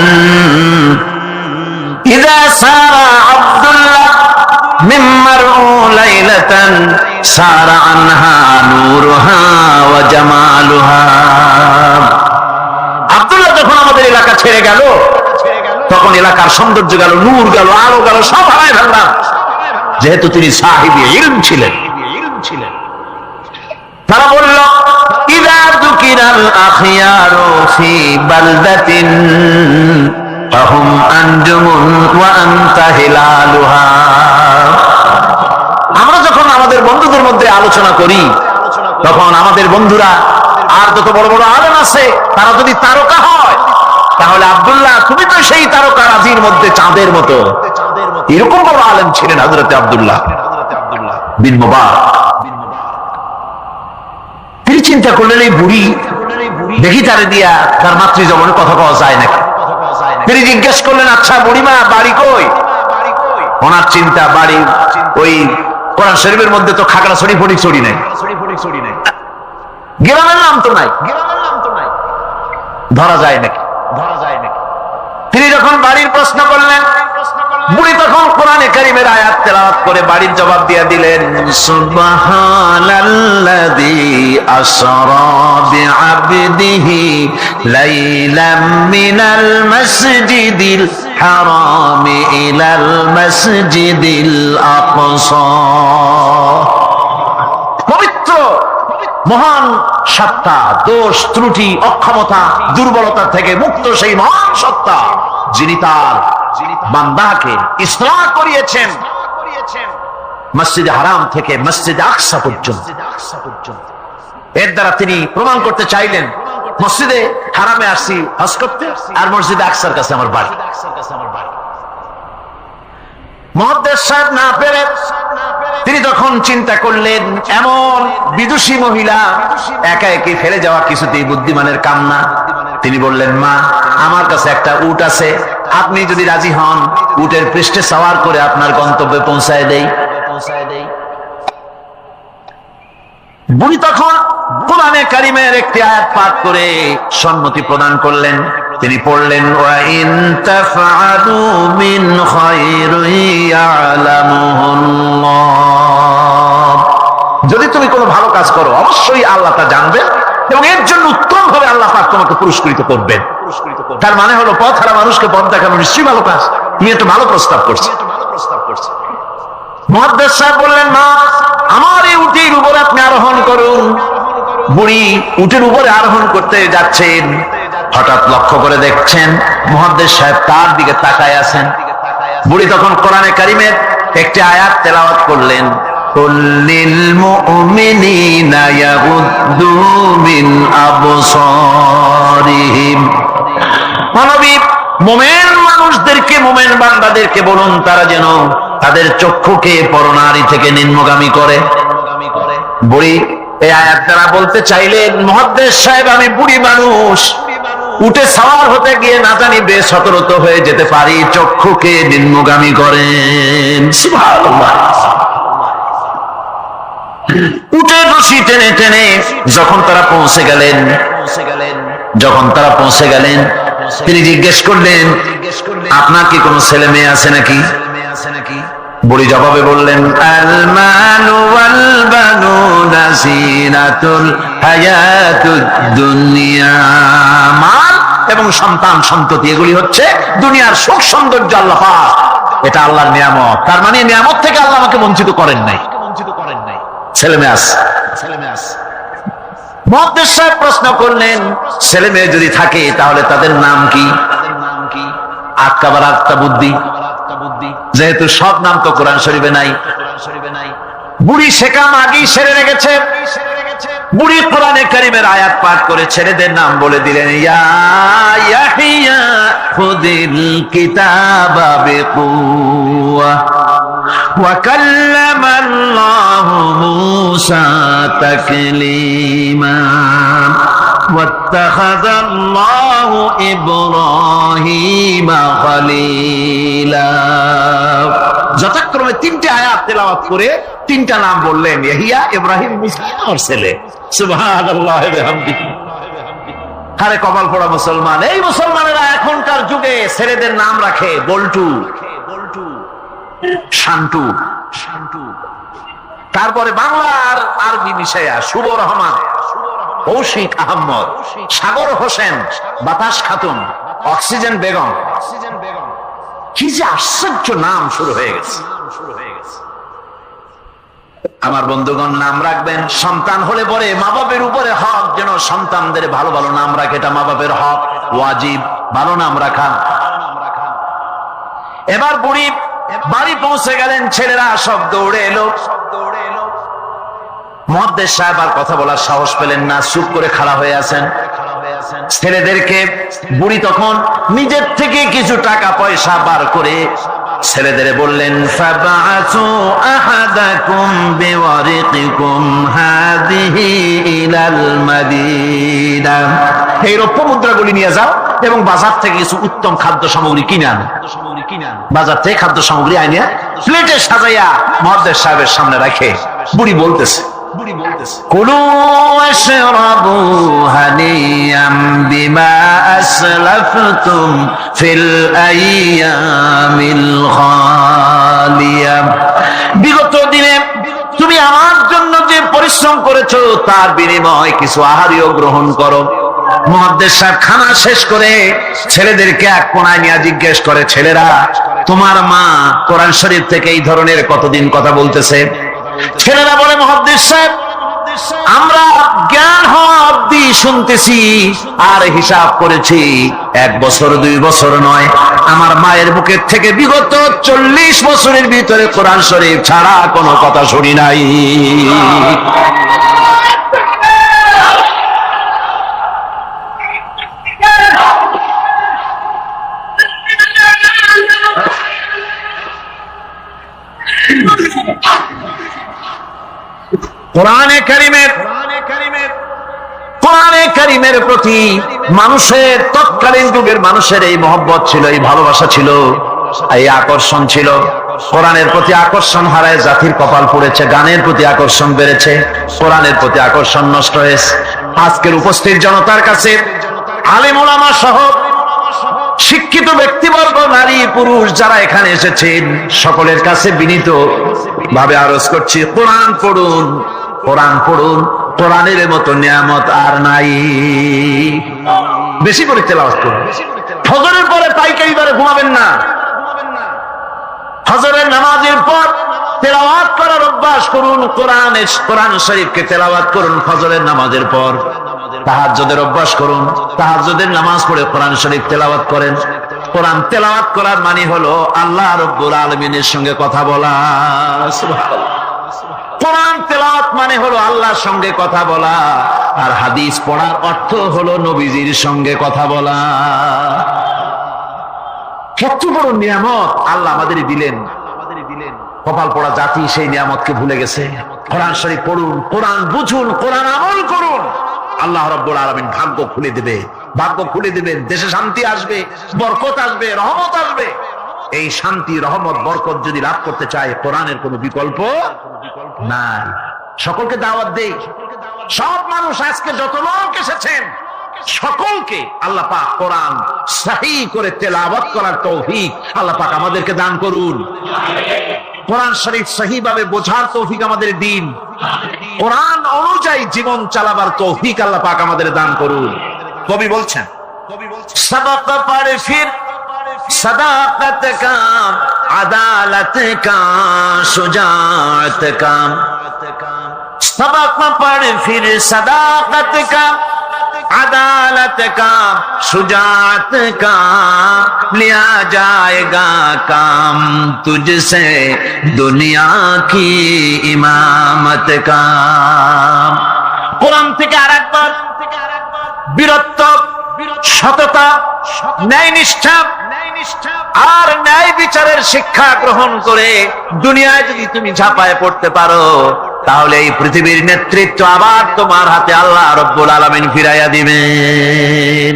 ইজা সারা আব্দুল্লাহ মিম্মার উলাইলাতান সারা আনহা নূরুহা ওয়া জামালুহা। আব্দুল্লাহ যখন আমাদের এলাকা ছেড়ে গেল, তখন এলাকার সৌন্দর্য গেল, নূর গেল, আলো গেল, সব হারায় ফেললাম, যেহেতু তিনি সাহিবে ইলম ছিলেন। তারা বলল, ইযা যুকিরাল আখিয়ারু ফি বালদাতিন ফাহুম আনজুমুন ওয়া আনতা হিলালুহা। আমরা যখন আমাদের বন্ধুদের মধ্যে আলোচনা করি, তখন আমাদের বন্ধুরা আর যত বড় বড় আলেম আছে, তারা যদি তারকা হয়, তাহলে আব্দুল্লাহ তুমি তো সেই তারকা রাজির মধ্যে চাঁদের মতো। এরকম বড় আলেম ছিলেন হযরত আব্দুল্লাহ বিন মুবারক। তিনি চিন্তা করলেন, এই বুড়ি দেখি তারে দিয়া তার মাতৃ জবানে কথা কওয়া যায় নাকি। তিনি জিজ্ঞেস করলেন, আচ্ছা বুড়িমা বাড়ি কই? ওনার চিন্তা, বাড়ি ওই কোরআন শরীফের মধ্যে তো খাগড়াছড়ি ফটিকছড়ি নাই, গ্রামের নাম তো নাই, ধরা যায় নাকি? তিনি যখন বাড়ির প্রশ্ন করলেন, বুড়ি তখন কোরআনে কারীমের আয়াত তেলাওয়াত করে বাড়ির জবাব দিয়ে দিলেন, সুবহানাল্লাযী আসরা বিআবদিহি লাইলাম মিনাল মাসজিদিল হারামি ইলাল মাসজিদিল আকসা। পবিত্র মহান সত্তা, দোষ ত্রুটি অক্ষমতা দুর্বলতা থেকে মুক্ত সেই মহান সত্তা, যিনি তার বান্দাকে ইসলাহ করিয়েছেন মসজিদে হারাম থেকে মসজিদে আকসা পর্যন্ত। এর দ্বারা তিনি প্রমাণ করতে চাইলেন, মসজিদে হারামে আসছি হজ করতে, আর মসজিদে আকসার কাছে আমার বাড়ি। মুহাদ্দিস সাহেব না পেরে তিনি তখন চিন্তা করলেন, এমন বিদুষী মহিলা একা একা ফেলে যাওয়া কিছুতেই বুদ্ধিমানের কাম না। তিনি বললেন, মা আমার কাছে একটা উট আছে, আপনি যদি রাজি হন উটের পৃষ্ঠে সওয়ার করে আপনার গন্তব্যে পৌঁছায় দেই। বুড়ি তখন কোরআনে কারীমের একটি আয়াত পাঠ করে সম্মতি প্রদান করলেন। তিনি পড়লেন, ওয়া ইন তাফআলু মিন খায়রিন ইয়ালামুহুল্লাহ যদি তুমি কোনো ভালো কাজ করো অবশ্যই আল্লাহ তা জানবেন এবং এর জন্য উত্তম ভাবে আল্লাহ পাক তোমাকে পুরস্কৃত করবেন। তার মানে হলো পথ হারা মানুষকে পথ দেখানো নিশ্চয়ই ভালো কাজ। তুমি একটা ভালো প্রস্তাব করছো। মুহাদ্দিস সাহেব বললেন, মা আমার এই উটের উপরে আপনি আরোহণ করুন। বুড়ি উটের উপরে আরোহণ করতে যাচ্ছেন, হঠাৎ লক্ষ্য করে দেখছেন মুহাদ্দিস সাহেব তার দিকে তাকায় আছেন। বুড়ি তখন কোরআনে কারিমের একটি আয়াত তেলাওয়াত করলেন, কুল্লিল মুমিনিনা ইয়াগুদ্দু মিন আবসারিহিম। মানবী মুমিন মানুষদেরকে, মুমিন বান্দাদেরকে বলুন তারা যেন তাদের চক্ষুকে পরনারী থেকে নিম্নগামী করে। বুড়ি এই আয়াত দ্বারা বলতে চাইলেন, মুহাদ্দিস সাহেব আমি বুড়ি মানুষ, উঠে সাওয়ার হতে গিয়ে না জানি বেসতর্ক হয়ে যেতে পারি, চক্ষুকে নিম্নগামী করেন। সুবহানাল্লাহ। উটের রশি টেনে টেনে যখন তারা পৌঁছে গেলেন তিনি জিজ্ঞেস করলেন, আপনার কি কোনো ছেলে মেয়ে আছে নাকি? বুড়ি জবাবে বললেন, আল মালু ওয়াল বানুনা জিনাতুল হায়াতুদ দুনিয়া। মাল এবং সন্তান সন্ততি এগুলি হচ্ছে দুনিয়ার সুখ সৌন্দর্য। আল্লাহ পাক এটা আল্লাহর নিয়ামত। তার মানে নিয়ামত থেকে আল্লাহ আমাকে বঞ্চিত করেন নাই। ছেলে মেয়ে আছে। মুহাদ্দিস সাহেব প্রশ্ন করলেন, ছেলে মেয়ে যদি থাকে তাহলে তাদের নাম কি? আটকাবার আটটা বুদ্ধি, যেহেতু সব নাম তো কোরআন শরীফে নাই। বুড়ি শেখাম আগেই সেরে রেখেছে। বুড়ি কোরআনে কারিমের আয়াত পাঠ করে ছেলেদের নাম বলে দিলেন, ইয়া ইয়াহিয়া খুদিল কিতাবা বিকুওয়া ওয়া কাল্লামাল্লাহু মূসা তাকলীমা ওয়াত্তাখাযাল্লাহু ইব্রাহিমা খলীলা। যথাক্রমে তিনটে আয়াত তেলাওয়াত করে তিনটা নাম বললেন, ইয়াহিয়া, ইব্রাহিম, মুসা আর ছেলে। সুবহানাল্লাহ ওয়া বিহামদিহি। আরে কপাল পোড়া মুসলমান, এই মুসলমানেরা এখনকার যুগে ছেলেদের নাম রাখে বল্টু, শান্টু, তারপরে বাংলার আরবি মিশায়া শুভ রহমান, কৌশিক আহমদ, সাগর হোসেন, বাতাস খাতুন, অক্সিজেন বেগম। কি যে আশ্চর্য নাম শুরু হয়ে গেছে। আমার বন্ধুগণ, নাম রাখবেন, সন্তান হলে পরে মা বাপের উপরে হক যেন সন্তানদের ভালো ভালো নাম রাখে। এটা মা বাপের হক, ওয়াজিব, ভালো নাম রাখা। এবার বুড়ি বাড়ি পৌঁছে গেলেন, ছেলেরা সব দৌড়ে এলো। মুহাদ্দিস সাহেব আর কথা বলার সাহস পেলেন না, চুপ করে খাড়া হয়ে আছেন। ছেলেদেরকে বুড়ি তখন নিজের থেকে কিছু টাকা পয়সা বার করে ছেলেদের বললেন, ফাবাআসু আহাদাকুম বিওয়ারিকিকুম হাযিহি ইলাল মাদিনা। এই রৌপ্য মুদ্রাগুলি নিয়ে যাও এবং বাজার থেকে কিছু উত্তম খাদ্য সামগ্রী কিনে আনো। বাজার থেকে খাদ্য সামগ্রী আনিয়া প্লেটে সাজাইয়া মুহাদ্দিস সাহেবের সামনে রাখে বুড়ি বলতেছে, কুলু ওয়াশরাবু হানিয়াম বিমা আসলাফতুম ফিল আইয়ামিল খালিয়া। বিগত দিনে তুমি আমার জন্য যে পরিশ্রম করেছো তার বিনিময়ে কিছু আহারীয় গ্রহণ করো। মুহাদ্দিস সাহেব খানা শেষ করে ছেলেদেরকে এক কোণায় নিয়ে জিজ্ঞেস করে, ছেলেরা তোমার মা কোরআন শরীফ থেকে এই ধরনের কতদিন কথা বলতেছে? ছেলেরা বলে, মুহাদ্দিস সাহেব আমরা জ্ঞান হওয়া অবধি শুনতেছি আর হিসাব করেছি 1 বছর 2 বছর নয়, আমার মায়ের বুকের থেকে বিগত 40 বছরের ভিতরে কোরআন শরীফ ছাড়া কোনো কথা শুনি নাই। কোরআনে কারিমের প্রতি মানুষের, তৎকালীন যুগের মানুষের এই মহব্বত ছিল, এই ভালোবাসা ছিল, এই আকর্ষণ ছিল। কোরআনের প্রতি আকর্ষণ হারায় জাতির কপাল পড়েছে, গানের প্রতি আকর্ষণ বেড়েছে, কোরআনের প্রতি আকর্ষণ নষ্ট হয়েছে। আজকের উপস্থিত জনতার কাছে আলেম ওলামা সহ শিক্ষিত ব্যক্তিবর্গ, নারী পুরুষ যারা এখানে এসেছেন সকলের কাছে বিনীত ভাবে আরজ করছি, কোরআন পড়ুন, কোরআন পড়ুন, কোরআনের মতো নিয়ামত আর নাই। বেশি করে তেলাওয়াত করুন। ফজরের পরে পাইকারি দরে ঘুমাবেন না। ফজরের নামাজের পর তেলাওয়াত করার অভ্যাস করুন। কোরআন শরীফকে তেলাওয়াত করুন ফজরের নামাজের পর। তাহাজ্জুদের অভ্যাস করুন, তাহাজ্জুদের নামাজ পড়ে কোরআন শরীফ তেলাওয়াত করেন। কোরআন তেলাওয়াত করার মানে হলো আল্লাহ রাব্বুল আলামিনের সঙ্গে কথা বলা। সুবহানাল্লাহ। কোরআন তেলাওয়াত মানে হলো আল্লাহর সঙ্গে কথা বলা, আর হাদিস পড়ার অর্থ হলো নবীজির সঙ্গে কথা বলা। কত বড় নিয়ামত আল্লাহ আমাদের দিলেন। কপাল পড়া জাতি সেই নিয়ামতকে ভুলে গেছে। কোরআন শরীফ পড়ুন, কোরআন বুঝুন, কোরআন আমল করুন। আল্লাহ রাব্বুল আলামিন ভাগ্য খুলে দেবে, ভাগ্য খুলে দেবেন। দেশে শান্তি আসবে, বরকত আসবে, রহমত আসবে। এই শান্তি, রহমত, বরকত যদি লাভ করতে চায় কোরআনের কোনো বিকল্প নাই। সকলকে দাওয়াত দেই, সব মানুষ আজকে যত লোক এসেছেন সকলকে আল্লাহ পাক কোরআন সহি করে তেলাওয়াত করার তৌফিক আল্লাহ পাক আমাদেরকে দান করুন। কোরআন শরীফ সহি ভাবে বোঝার তৌফিক আমাদের দিন। কোরআন অনুযায়ী জীবন চালাবার তৌফিক আল্লাহ পাক আমাদের দান করুন। কবি বলছেন, সবক পড়ে ফির सदाकत का, अदालत का, शुजाअत का। सबक पढ़ फिर सदाकत का, अदालत का, शुजाअत का। लिया जाएगा काम तुझसे दुनिया की इमामत का। কোরআন থেকে আরেকবার বীরত্ব, সততা, ন্যায়নিষ্ঠা আর ন্যায় বিচারের শিক্ষা গ্রহণ করে দুনিয়ায় যদি তুমি ঝাঁপায় পড়তে পারো, তাহলে এই পৃথিবীর নেতৃত্ব আবার তোমার হাতে আল্লাহ রাব্বুল আলামিন ফিরাইয়া দিবেন।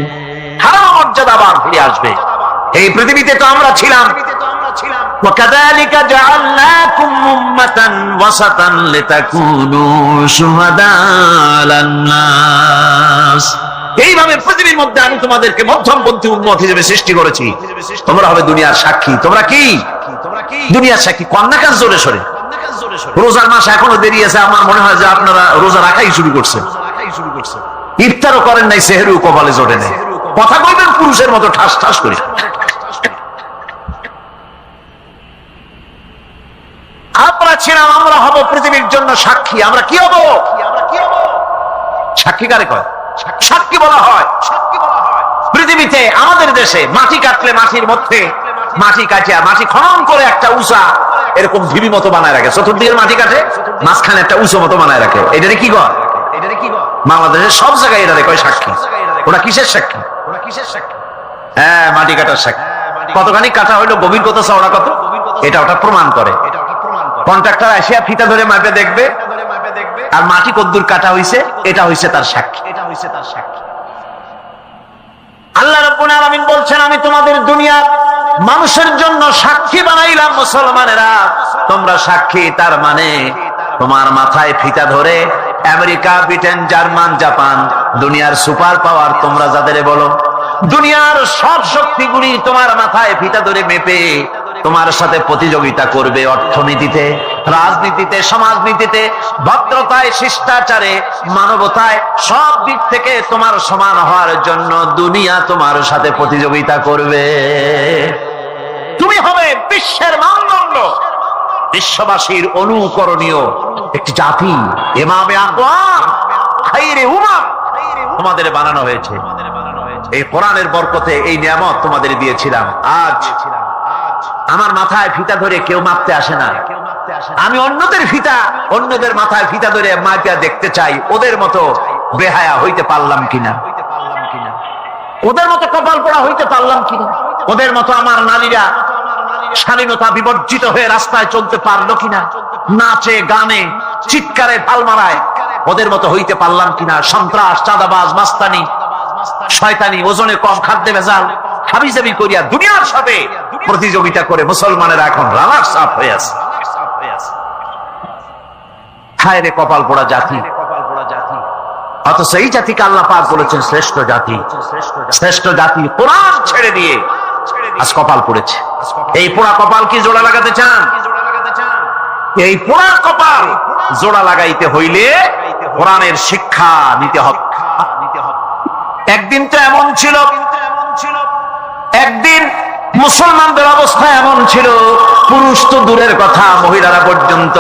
হারানো মর্যাদা আবার ফিরে আসবে। এই পৃথিবীতে তো আমরা ছিলাম। وَكَذَلِكَ جَعَلْنَاكُمْ أُمَّةً وَسَطًا لِتَكُونُوا شُهَدَاءَ عَلَى النَّاسِ। এইভাবে পৃথিবীর মধ্যে আমি তোমাদেরকে মধ্যমপন্থী উম্মত হিসেবে সৃষ্টি করেছি। তোমরা হবে দুনিয়ার সাক্ষী। তোমরা কি দুনিয়ার সাক্ষী? কন্যাকার জোরে সরে। রোজার মাস এখনো দেরি আছে। আমার মনে হয় যে আপনারা রোজা রাখাই শুরু করছেন। ইফতারও করেন নাই, সেহেরু কপালে জোটে নেই। কথা কইবেন পুরুষের মতো ঠাস ঠাস করে। আমরা ছিলাম, আমরা হব পৃথিবীর জন্য সাক্ষী। আমরা কি হব? সাক্ষী কারে কয়? সাক্ষী বলা হয় পৃথিবীতে। আমাদের দেশে মাটি কাটলে মাটির মধ্যে মাটি কাটিয়া মাটি খনন করে একটা উঁচা এরকম ঢিবি মতো বানায় রাখে। চতুর্দিকের মাটি কাটে, মাঝখানে একটা উঁচু মতো বানায় রাখে। এটারে কি কয়? বাংলাদেশের সব জায়গায় এটারে কয় সাক্ষী। ওরা কিসের সাক্ষী? হ্যাঁ, মাটি কাটার সাক্ষী। কতখানি কাটা হইলো, গভীর কত, চওড়া কত, এটা ওটা প্রমাণ করে। কন্ট্রাক্টর আসিয়া ফিতা ধরে মাপে দেখবে আর মাটি কদ্দুর কাটা হইছে, এটা হইছে তার সাক্ষী। আল্লাহ রাব্বুল আলামিন বলছেন, আমি তোমাদের দুনিয়ার মানুষের জন্য সাক্ষী বানাইলাম। মুসলমানেরা তোমরা সাক্ষী। তার মানে তোমার মাথায় ফিতা ধরে আমেরিকা, ব্রিটেন, জার্মান, জাপান, দুনিয়ার সুপার পাওয়ার তোমরা যাদের বলো, দুনিয়ার সব শক্তিগুলি তোমার মাথায় ফিতা ধরে মেপে তোমার সাথে প্রতিযোগিতা করবে। অর্থনীতিতে, রাজনীতিতে, সমাজনীতিতে, ভদ্রতায়, শিষ্টাচারে, মানবতায়, সব দিক থেকে তোমার সমান হওয়ার জন্য দুনিয়া তোমার সাথে প্রতিযোগিতা করবে। তুমি হবে বিশ্বের মানদণ্ড, বিশ্ববাসীর অনুকরণীয় একটি জাতি। ইমামে আকওয়াম, খায়রে উমাম তোমাদের বানানো হয়েছে। এই কোরআনের বরকতে এই নিয়ামত তোমাদের দিয়েছিলাম। আজ আমার মাথায় ফিতা ধরে কেউ মাপতে আসে না। আমি অন্যদের ফিতা, অন্যদের মাথায় ফিতা ধরে মাপিয়া দেখতে চাই ওদের মতো বেহায়া হইতে পারলাম কিনা, ওদের মতো কপাল পোড়া হইতে পারলাম কিনা, ওদের মতো আমার নারীরা স্বাধীনতা বিবর্জিত হয়ে রাস্তায় চলতে পারলো কিনা, নাচে গানে চিৎকারে ফাল মারায় ওদের মতো হইতে পারলাম কিনা। সন্ত্রাস, চাঁদাবাজ, মাস্তানি, শয়তানি, ওজনে কম, খাদ্যে ভেজাল, হাবিজাবি করিয়া দুনিয়ার সাথে প্রতিযোগিতা করে মুসলমানেরা এখন রানার সাফ হয়ে আছে। হায় রে কপাল পোড়া জাতি। অথচ এই জাতিকে আল্লাহ পাক বলেছেন শ্রেষ্ঠ জাতি। শ্রেষ্ঠ জাতি কোরআন ছেড়ে দিয়ে আজ কপাল পড়েছে। এই পোড়া কপাল কি জোড়া লাগাতে চান? এই পোড়া কপাল জোড়া লাগাইতে হইলে কোরআনের শিক্ষা নিতে হবে। একদিন তো এমন ছিল, একদিন মুসলমানদের অবস্থা এমন ছিল, পুরুষ তো দূরের কথা, মহিলারা পর্যন্ত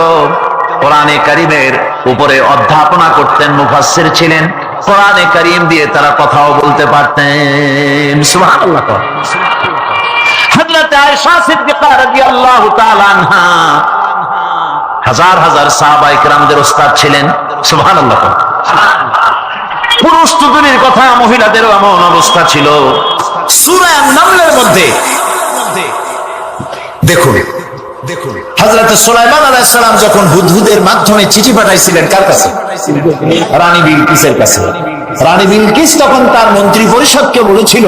কোরআনে কারিমের উপরে অধ্যাপনা করতেন, মুফাসসির ছিলেন, কোরআনে কারিম দিয়ে তারা কথাও বলতে পারতেন। সুবহানাল্লাহ। হযরত আয়েশা সিদ্দিকা রাদিয়াল্লাহু তাআলা আনহা হাজার হাজার সাহাবায়ে কেরামদের ওস্তাদ ছিলেন। সুবহানাল্লাহ। পুরুষ তো দূরের কথা, মহিলাদেরও এমন অবস্থা ছিল। সূরা আন-নামলের মধ্যে দেখুন হযরত সুলাইমান আলাইহিস সালাম যখন হুদহুদের মাধ্যমে চিঠি পাঠাইছিলেন কার কাছে? রানী বিলকিসের কাছে। রানী বিলকিস তখন তার মন্ত্রী পরিষদকে বলেছিল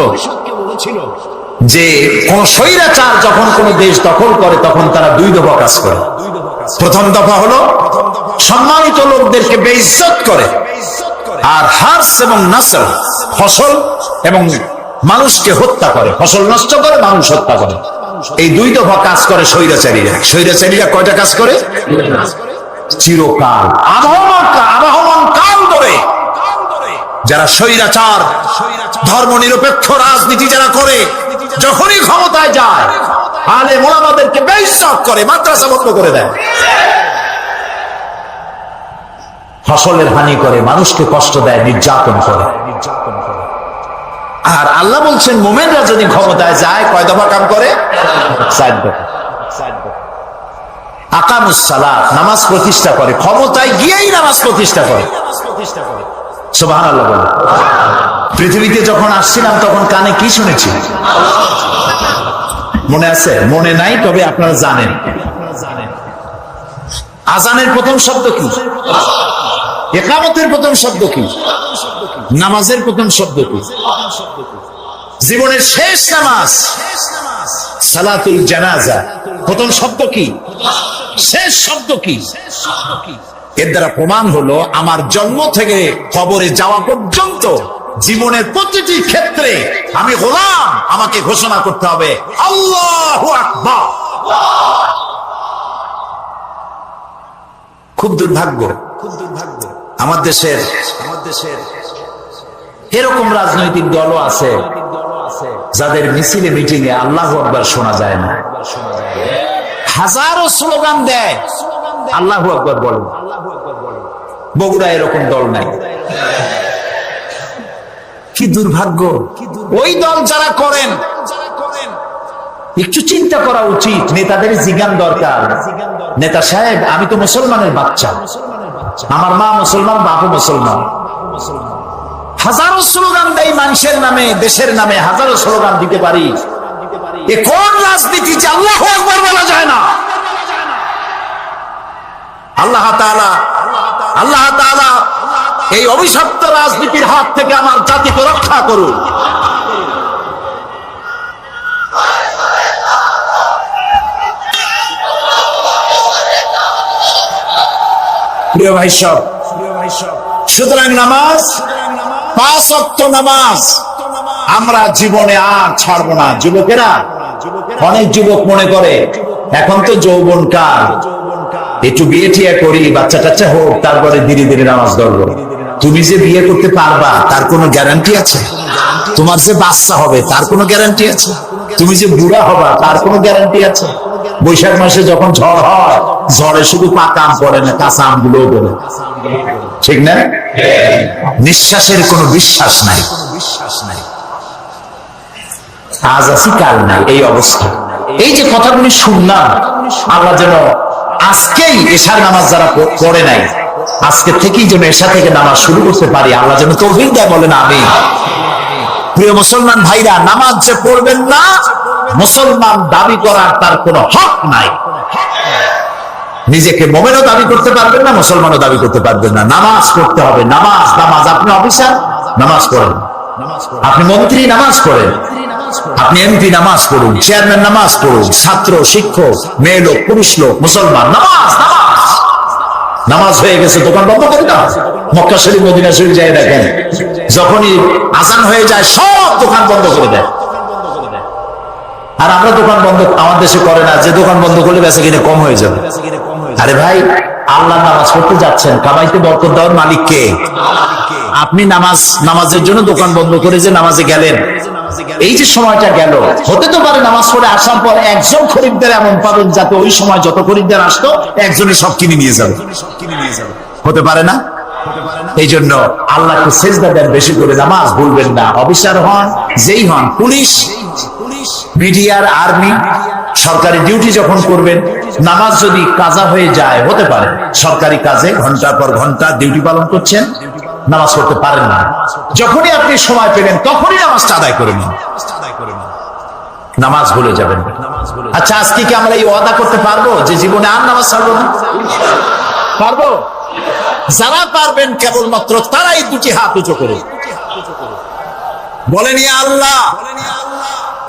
যে কোন স্বৈরাচার যখন কোন দেশ দখল করে তখন তারা দুই দফা কাজ করে। প্রথম দফা হলো সম্মানিত লোকদেরকে বেইজ্জত করে, আর হার্স এবং নাসল, ফসল এবং মানুষকে হত্যা করে, ফসল নষ্ট করে, মানুষ হত্যা করে। এই দুই দফা কাজ করে স্বৈরাচারীরা। স্বৈরাচারীরা কয়টা কাজ করে? চিরকাল, আবহমান কাল ধরে যারা স্বৈরাচার, ধর্ম নিরপেক্ষ রাজনীতি যারা করে, যখনই ক্ষমতায় যায় আলেম ওলামাদেরকে বেইজ্জত করে, মাদ্রাসা বন্ধ করে দেয়, ফসলের হানি করে, মানুষকে কষ্ট দেয়, নির্যাতন করে। আর আল্লাহ বলছেন মুমিনরা যদি ক্ষমতায় যায় কয় দফা কাম করে? 4 দফা। আকামুস সালাত, নামাজ প্রতিষ্ঠা করে, ক্ষমতায় গিয়েই নামাজ প্রতিষ্ঠা করে। সুবহানাল্লাহ বলে। পৃথিবীতে যখন আসছিলাম তখন কানে কি শুনেছি মনে আছে? মনে নাই, তবে আপনারা জানেন আজানের প্রথম শব্দ কি? ইকামতের প্রথম শব্দ কি? নামাজের প্রথম শব্দ কি? জীবনের শেষ নামাজ সালাতুল জানাজা, প্রথম শব্দ কি? শেষ শব্দ কি? এর দ্বারা প্রমাণ হলো আমার জন্ম থেকে কবরে যাওয়া পর্যন্ত জীবনের প্রতিটি ক্ষেত্রে আমি গোলাম, আমাকে ঘোষণা করতে হবে আল্লাহু আকবার। খুব দুর্ভাগ্য আমার দেশের এরকম রাজনৈতিক দলও আছে যাদের মিছিলে মিটিংয়ে আল্লাহু আকবার শোনা যায় না, হাজারো স্লোগান দেয়, আল্লাহু আকবার বলে। বগুড়া এরকম দল নাই। কি দুর্ভাগ্য! ওই দল যারা করেন একটু চিন্তা করা উচিত, নেতাদের জিজ্ঞান দরকার, নেতা সাহেব আমি তো মুসলমানের বাচ্চা, আমার মা মুসলমান, বাপও মুসলমান। হাজারো স্লোগান দেয় মানুষের নামে, দেশের নামে হাজারো স্লোগান দিতে পারি। এ কোন রাজনীতি যে আল্লাহু আকবার বলা যায় না? আল্লাহ তাআলা এই অভিশপ্ত রাজনীতির হাত থেকে আমার জাতিকে রক্ষা করুন। প্রিয় ভাই সব, সুতরাং নামাজ, 5 ওয়াক্ত নামাজ আমরা জীবনে আর ছাড়বো না। যুবকেরা, অনেক যুবক মনে করে এখন তো যৌবন কাল, একটু বিয়ে টিয়া করি, বাচ্চা টাচ্চা হোক, তারপরে ধীরে ধীরে নামাজ ধরবো। তুমি যে বিয়ে করতে পারবা তার কোনো গ্যারান্টি আছে? তোমার যে বাচ্চা হবে তার কোনো গ্যারান্টি আছে? তুমি যে বুড়া হবা তার কোনো গ্যারান্টি আছে? বৈশাখ মাসে যখন ঝড় হয়, ঝড়ে শুধু পাকা আম পড়ে না, কাঁচা আমগুলোও পড়ে, ঠিক না? নিঃশ্বাসের কোনো বিশ্বাস নাই, আজ আছি কাল নাই, এই অবস্থা। এই যে কথাগুলি শুনলাম, আল্লাহ যেন আজকেই এশার নামাজ যারা পড়ে নাই, আজকে থেকেই যেন এশা থেকে নামাজ শুরু করতে পারি, আল্লাহ যেন তৌফিক দেয়, বলেন আমিন। প্রিয় মুসলমান ভাইরা, নামাজ যে পড়বেন না, মুসলমান দাবি করার তার কোনো হক নাই। নিজেকে মুমিনও দাবি করতে পারবেন না, মুসলমানও দাবি করতে পারবেন না। নামাজ পড়তে হবে, নামাজ। আপনি অফিসার, নামাজ পড়েন। আপনি মন্ত্রী, নামাজ পড়েন। আপনি এমপি, নামাজ পড়ুন। চেয়ারম্যান, নামাজ পড়ুন। ছাত্র, শিক্ষক, মেয়ে লোক, পুরুষ লোক, মুসলমান, নামাজ। নামাজ হয়ে গেছে, দোকান বন্ধ করে দাও। মক্কা শরীফ, মদিনা শরীফ যায় দেখেন, যখনই আজান হয়ে যায় সব দোকান বন্ধ করে দেয়। আর আমরা দোকান বন্ধ আমার দেশে করে না, যে দোকান বন্ধ করলে বেচা কিনে কম হয়ে যাবে। আরে ভাই, আল্লাহ নামাজ পড়তে যাচ্ছেন, কামাইতে বরকত দেওয়ার মালিক কে? আপনি নামাজের জন্য দোকান বন্ধ করে যে নামাজে গেলেন, এই যে সময়টা গেল, হতে তো পারে নামাজ পড়ে আসার পর একজন খরিদ্দার এমন পাবেন যাতে ওই সময় যত খরিদ্দার আসতো একজনে সব কিনে নিয়ে যাবে, হতে পারে না? এই জন্য আল্লাহকে সেজদা দেন বেশি করে, নামাজ ভুলবেন না। অফিসার হন, যেই হন, পুলিশ, বিডিআর, আর্মি, সরকারি ডিউটি যখন করবেন, নামাজ যদি কাজা হয়ে যায়, হতে পারে সরকারি কাজে ঘন্টার পর ঘন্টা ডিউটি পালন করছেন, নামাজ পড়তে পারেন না, যখনই আপনি সময় পেলেন তখনই নামাজটা আদায় করে নিন, নামাজ ভুলে যাবেন। আচ্ছা, আজকে কি আমরা এই ওয়াদা করতে পারবো যে জীবনে আর নামাজ ছাড়বো না? পারবো? যারা পারবেন কেবলমাত্র তারাই দুটি হাত উঁচু করে বলেন, ইয়া আল্লাহ,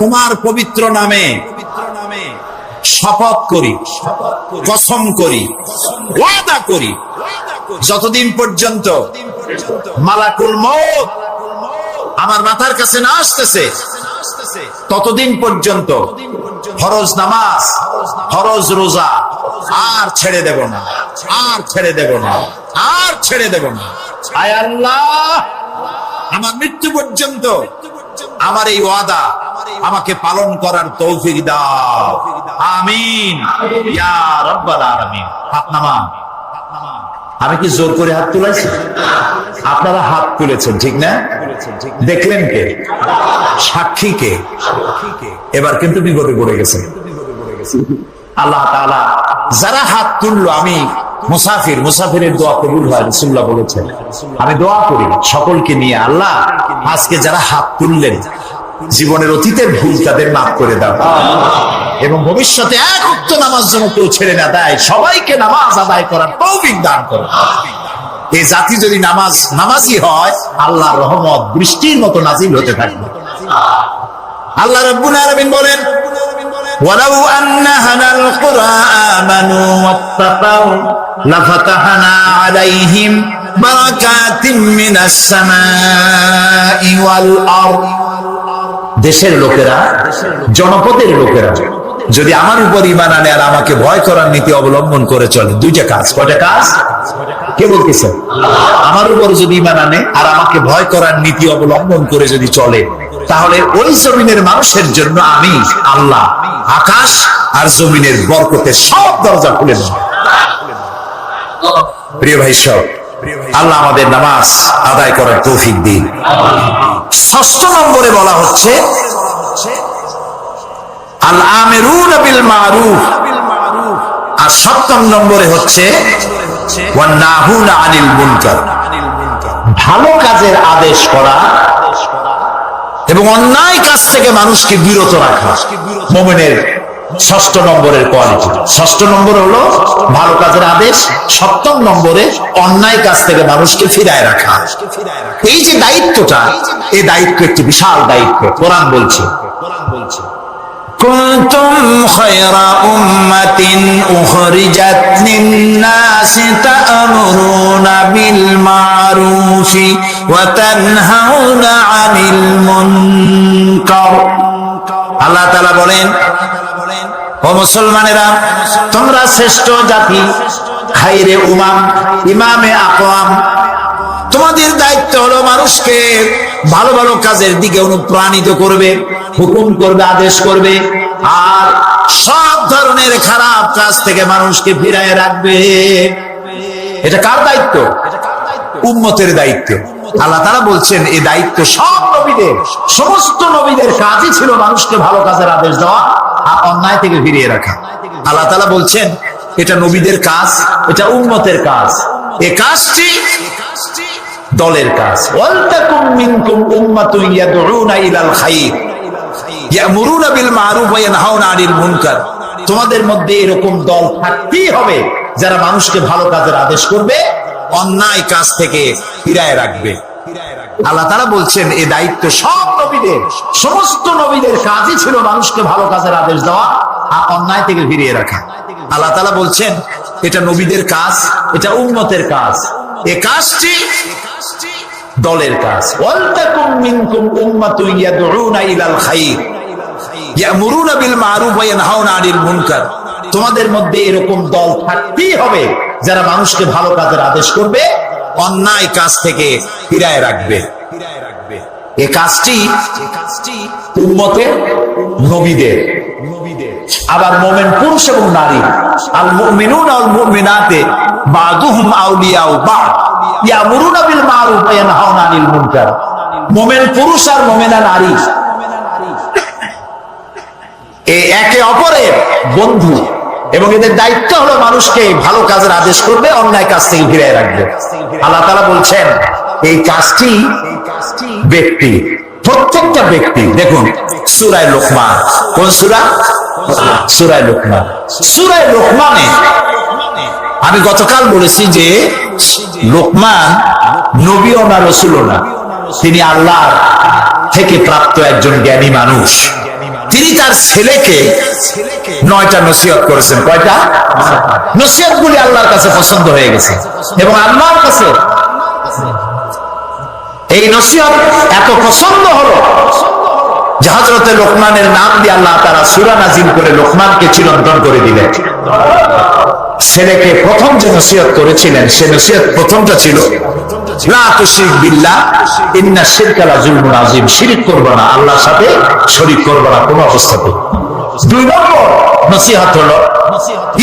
তোমার পবিত্র নামে শপথ করি, কসম করি, ওয়াদা করি, যতদিন পর্যন্ত মালাকুল মউত আমার মাথার কাছে না আসতেছে ততদিন পর্যন্ত ফরজ নামাজ, ফরজ রোজা আর ছেড়ে দেব না, আর ছেড়ে দেব না, আর ছেড়ে দেব না। আয় আল্লাহ, আমার মৃত্যু পর্যন্ত আমার এই ওয়াদা আমাকে পালন করার তৌফিক দাও, আমিন ইয়া রাব্বাল আলামিন। হাত নামান। আমি কি জোর করে হাত তুলেছি? আপনারা হাত তুলেছেন, ঠিক না? দেখলেন কে? সাক্ষী কে? এবার কিন্তু বিপদে পড়ে গেছে। আল্লাহ তাআলা যারা হাত তুললো, আমি মুসাফিরের দোয়া কবুল হয়, রাসূলুল্লাহ বলেছেন। আমি দোয়া করি সকলকে নিয়ে, আল্লাহ আজকে যারা হাত তুললেন, জীবনের অতীতের ভুল তাদের মাফ করে দাও, এবং ভবিষ্যতে এক ওয়াক্ত নামাজ যেন কেউ ছেড়ে না দেয়, সবাইকে নামাজ আদায় করার তৌফিক দান করো। এই জাতি যদি নামাজি হয়, আল্লাহর রহমত বৃষ্টির মতো নাজিল হতে থাকবে। আল্লাহ রাব্বুল আলামিন বলেন, ওয়ালাউ আন্না হানাল কুরআ আমানু ওয়াত্তাকাউ লাফাতাহনা আলাইহিম বারাকাতিম মিনাস সামাই ওয়াল আরদ। দেশের লোকেরা, জনপদের লোকেরা যদি আমার উপর ঈমান আনে আর আমাকে ভয় করার নীতি অবলম্বন করে চলে, দুইটা কাজ। কয়টা কাজ? কে বলতেছে? আমার উপর যদি ঈমান আনে আর আমাকে ভয় করার নীতি অবলম্বন করে যদি চলে, তাহলে ওই জমিনের মানুষের জন্য আমি আল্লাহ আকাশ আর জমিনের বরকতের সব দরজা খুলে দেব। প্রিয় ভাই সব, আল্লাহ আমাদের নামাজ আদায় করার তৌফিক দিন। ৬ষ্ঠ নম্বরে বলা হচ্ছে আল আমিরুনা বিল মারুফ, আর ৭ম নম্বরে হচ্ছে ওয়ান নাহুনা আনিল মুনকার, ভালো কাজের আদেশ করা এবং অন্যায় কাজ থেকে মানুষকে বিরত রাখা মুমিনের ৬ষ্ঠ নম্বরের কোয়ালিটি। ৬ষ্ঠ নম্বর হলো ভালো কাজের আদেশ, ৭ম নম্বরে অন্যায় কাজ থেকে মানুষকে ফিরায় রাখা। এই যে দায়িত্বটা, এই দায়িত্ব একটি বিশাল দায়িত্ব। কোরআন বলছে, কুনতুম খায়রা উম্মাতিন উখরিজাত লিন-নাসি তা'মুরুনা বিল মা'রুফি ওয়া তানহাউনা আনিল মুনকার। আল্লাহ তাআলা বলেন, ও মুসলমানেরা, তোমরা শ্রেষ্ঠ জাতি, খাইরে উমাম, ইমামে আকওয়াম। তোমাদের দায়িত্ব হলো মানুষকে ভালো ভালো কাজের দিকে অনুপ্রাণিত করবে, হুকুম করবে, আদেশ করবে, আর সব ধরনের খারাপ কাজ থেকে মানুষকে ফিরায় রাখবে। এটা কার দায়িত্ব? উম্মতের দায়িত্ব। আল্লাহ তাআলা বলছেন এই দায়িত্ব সব নবীদের, সমস্ত নবীদের কাজই ছিল মানুষকে ভালো কাজের আদেশ দেওয়া আর অন্যায় থেকে ফিরিয়ে রাখা। আল্লাহ তাআলা বলছেন এটা নবীদের কাজ, এটা উম্মতের কাজ। এই কাজটি দলের কাজ। ওয়ালতাকুম মিনকুম উম্মাতুন ইয়াদউনা ইলাল খায়র ইয়ামুরুনা বিল মা'রুফ ওয়া ইয়ানহাউনা আনিল মুনকার। তোমাদের মধ্যে এরকম দল থাকতেই হবে যারা মানুষকে ভালো কাজের আদেশ করবে, অন্যায় কাজ থেকে ফিরায় রাখবে। আল্লাহ তাআলা বলছেন এই দায়িত্ব সব নবীদের, সমস্ত নবীদের কাজই ছিল মানুষকে ভালো কাজের আদেশ দেওয়া আর অন্যায় থেকে ফিরিয়ে রাখা। আল্লাহ তাআলা বলছেন এটা নবীদের কাজ, এটা উম্মতের কাজ। এই কাজটি দলের কাজ। ওয়ালতাকুম মিনকুম উম্মাতুন ইয়াদউনা ইলাল খায়র ইয়ামুরুনা বিল মা'রুফ ওয়া ইয়ানহাউনা আনিল মুনকার। তোমাদের মধ্যে এরকম দল থাকতেই হবে যারা মানুষকে ভালো কাজের আদেশ করবে, অন্যায় কাজ থেকে ফিরায় রাখবে। এই কাজটি উম্মতের নবীদের, আবার মোমেন পুরুষ এবং নারী, আল মুমিনুনা ওয়াল মুমিনাতে বাদুহুম আউলিয়াউ বাদ ইয়ামুরুনা বিল মারুফ ওয়া ইয়ানহাউনা আনিল মুনকার। মোমেন পুরুষ আর মোমেনা নারী এই একে অপরের বন্ধু, এবং এদের দায়িত্ব হলো মানুষকে ভালো কাজের আদেশ করবে, অন্যায় কাজ থেকে ফিরিয়ে রাখবে। আল্লাহ তাআলা বলছেন এই কাজটি ব্যক্তি, প্রত্যেকটা ব্যক্তি। দেখুন সূরা লোকমান, কোন সূরা? সূরা লোকমান। সূরা লোকমানে আমি গতকাল বলেছি যে লোকমান নবীও না, রাসূলও না, তিনি আল্লাহ থেকে প্রাপ্ত একজন জ্ঞানী মানুষ। তিনি তার ছেলেকে 9টা নসিহত করেছেন। কয়টা? নসিহত গুলি আল্লাহর কাছে পছন্দ হয়ে গেছে, এবং আল্লাহর কাছে এই নসিহত এত পছন্দ হলো যে হযরতে লোকমানের নাম দিয়ে আল্লাহ তাআলা সূরা নাযিল করে লোকমানকে চিরন্তন করে দিলেন। ছেলেকে প্রথম যে নসিহত করেছিলেন, সে নসিহত প্রথমটা ছিল লা তুশরিক বিল্লাহ ইন্না শিরকা লাযুলমুন আযীম। শিরক করবে না, আল্লাহর সাথে শরীক করবে না কোনো অবস্থাতে। 2 নম্বর নসিহত হলো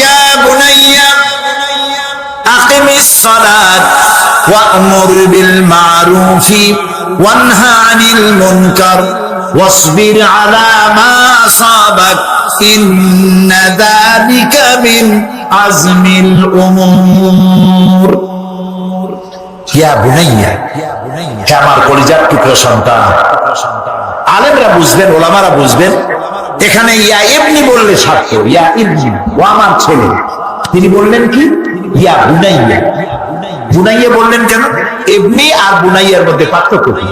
ইয়া বুনাইয়া আকিমিস সালাত ওয়া'মুর বিল মারুফি ওয়ানহা আনিল মুনকার ওয়াসবির আলা মা আসাবাক ইন্না যালিকা মিন আজমিল উমুর। ইয়া বুনাইয়া, হে আমার কলিজার টুকরা সন্তান। আলেমরা বুঝবেন, ওলামারা বুঝবেন, এখানে ইয়া ইবনি বললে সার্থ, ইয়া ইবনি ও আমার ছেলে। তিনি বললেন কি? ইয়া বুনাইয়া। বুনাইয়া বললেন কেন? ইবনি আর বুনাইয়ার মধ্যে পার্থক্য কি?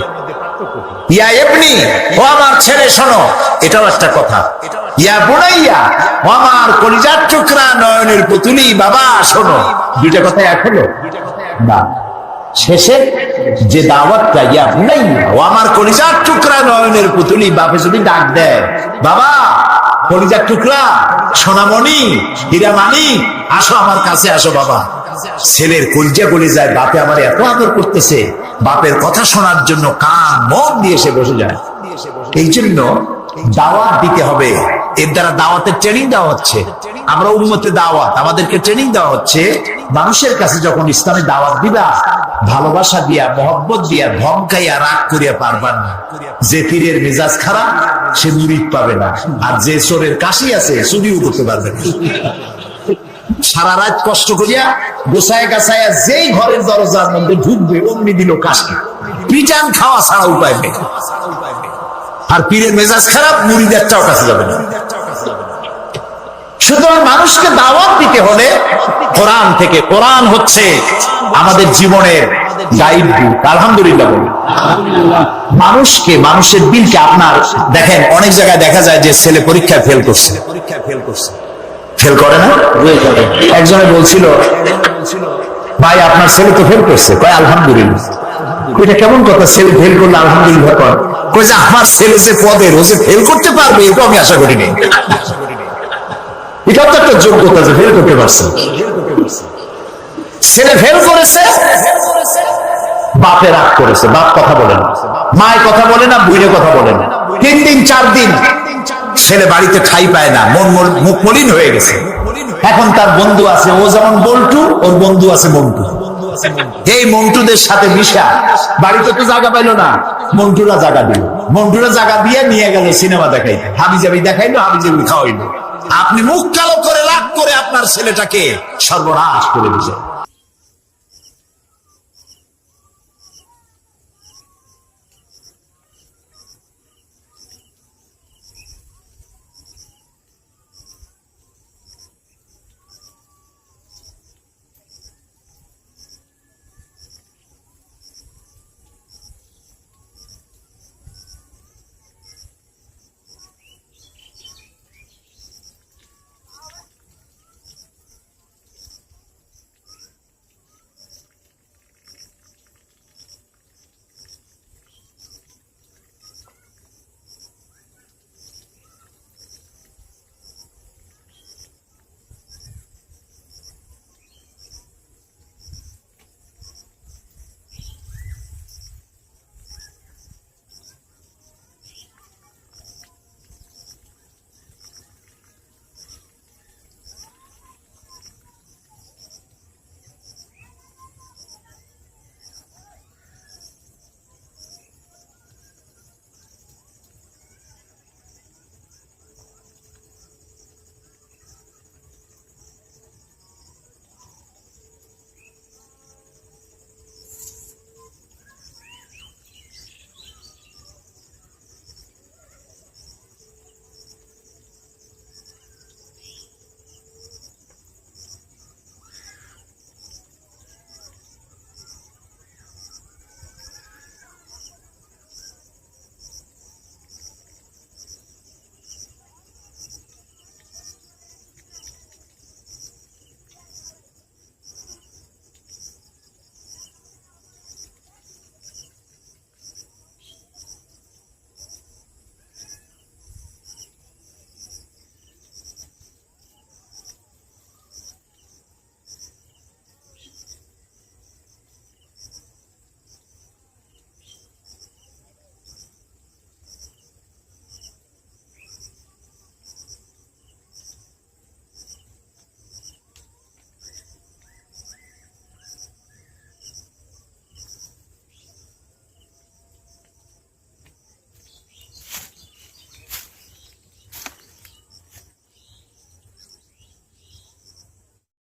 ইয়া ইবনি, ও আমার ছেলে শোনো, এটাও একটা কথা। ইয়া বুনাইয়া, ও আমার কলিজার টুকরা নয়নের পুতুলি বাবা শোনো, দুইটা কথা এক হলো না। শেষে যে দাওয়াতটা ইয়া বুনাইয়া, ও আমার কলিজার টুকরা নয়নের পুতুলি, বাপে যদি ডাক দেয় বাবা কলিজার টুকরা সোনামণি হীরামানি আসো আমার কাছে আসো বাবা, ছেলের কলিজা গলে যায়, বাপে আমার এত আদর করতেছে, বাপের কথা শোনার জন্য কান মন দিয়ে সে বসে যায়। এই জন্য দাওয়াত দিতে হবে, এর দ্বারা দাওয়াতের ট্রেনিং দেওয়া হচ্ছে। আমরা উম্মতে দাওয়াত, আমাদেরকে ট্রেনিং দেওয়া হচ্ছে। মানুষের কাছে যখন ইসলামে দাওয়াত দিবা, ভালোবাসা দিয়া, মহব্বত দিয়া, ধমকাইয়া, রাগ করিয়া পারবা না। যে পীরের মেজাজ খারাপ সে মুরিদ পাবে না, আর যে চোরের কাশি আছে চুরিও করতে পারবে না। সারা রাত কষ্ট করিয়া গোছায় গাছায়া যেই ঘরের দরজার মধ্যে ঢুকবে অমনি দিল কাশি, পিটান খাওয়া ছাড়া উপায় নেই। আর পীরের মেজাজ খারাপ, মুরিদের কাছে যাবে না। সুতরাং মানুষকে দাওয়াত দিতে হলে কোরআন থেকে। কোরআন হচ্ছে আমাদের জীবনের গাইড বুক। আলহামদুলিল্লাহ বলি। মানুষকে, মানুষের দিলকে, আপনার দেখেন অনেক জায়গায় দেখা যায় যে ছেলে পরীক্ষায় ফেল করছে, ফেল করে না। একজনে বলছিল ভাই আপনার ছেলে তো ফেল করছে, কয় আলহামদুলিল্লাহ। এটা কেমন কথা, ছেলে ফেল করলে আলহামদুলিল্লাহ কর? কই যে আমার ছেলে যে পদের, ও যে ফেল করতে পারবে এটা আমি আশা করিনি। এটা তো একটা যোগ্যতা যে ফেল করতে পারছে। ছেলে ফেল করেছে, বাপে রাগ করেছে, বাপ কথা বলে না, মায়ের কথা বলে না, বুড়ে কথা বলে না। 3 দিন 4 দিন ছেলে বাড়িতে ঠাই পায় না, মুখ মলিন হয়ে গেছে। এখন তার বন্ধু আছে, ও যেমন বল্টু, ওর বন্ধু আছে মন্টু। এই মন্টুদের সাথে মিশা বাড়িতে তো জায়গা পাইলো না, মন্টুরা জায়গা দিল, মন্টুরা জায়গা দিয়ে নিয়ে গেল সিনেমা দেখাইতে, হাবিজাবি দেখাইলো, হাবিজাবি খাওয়াইলো। আপনি মুখ কালো করে রাগ করে আপনার ছেলেটাকে সর্বনাশ করে দিয়েছেন।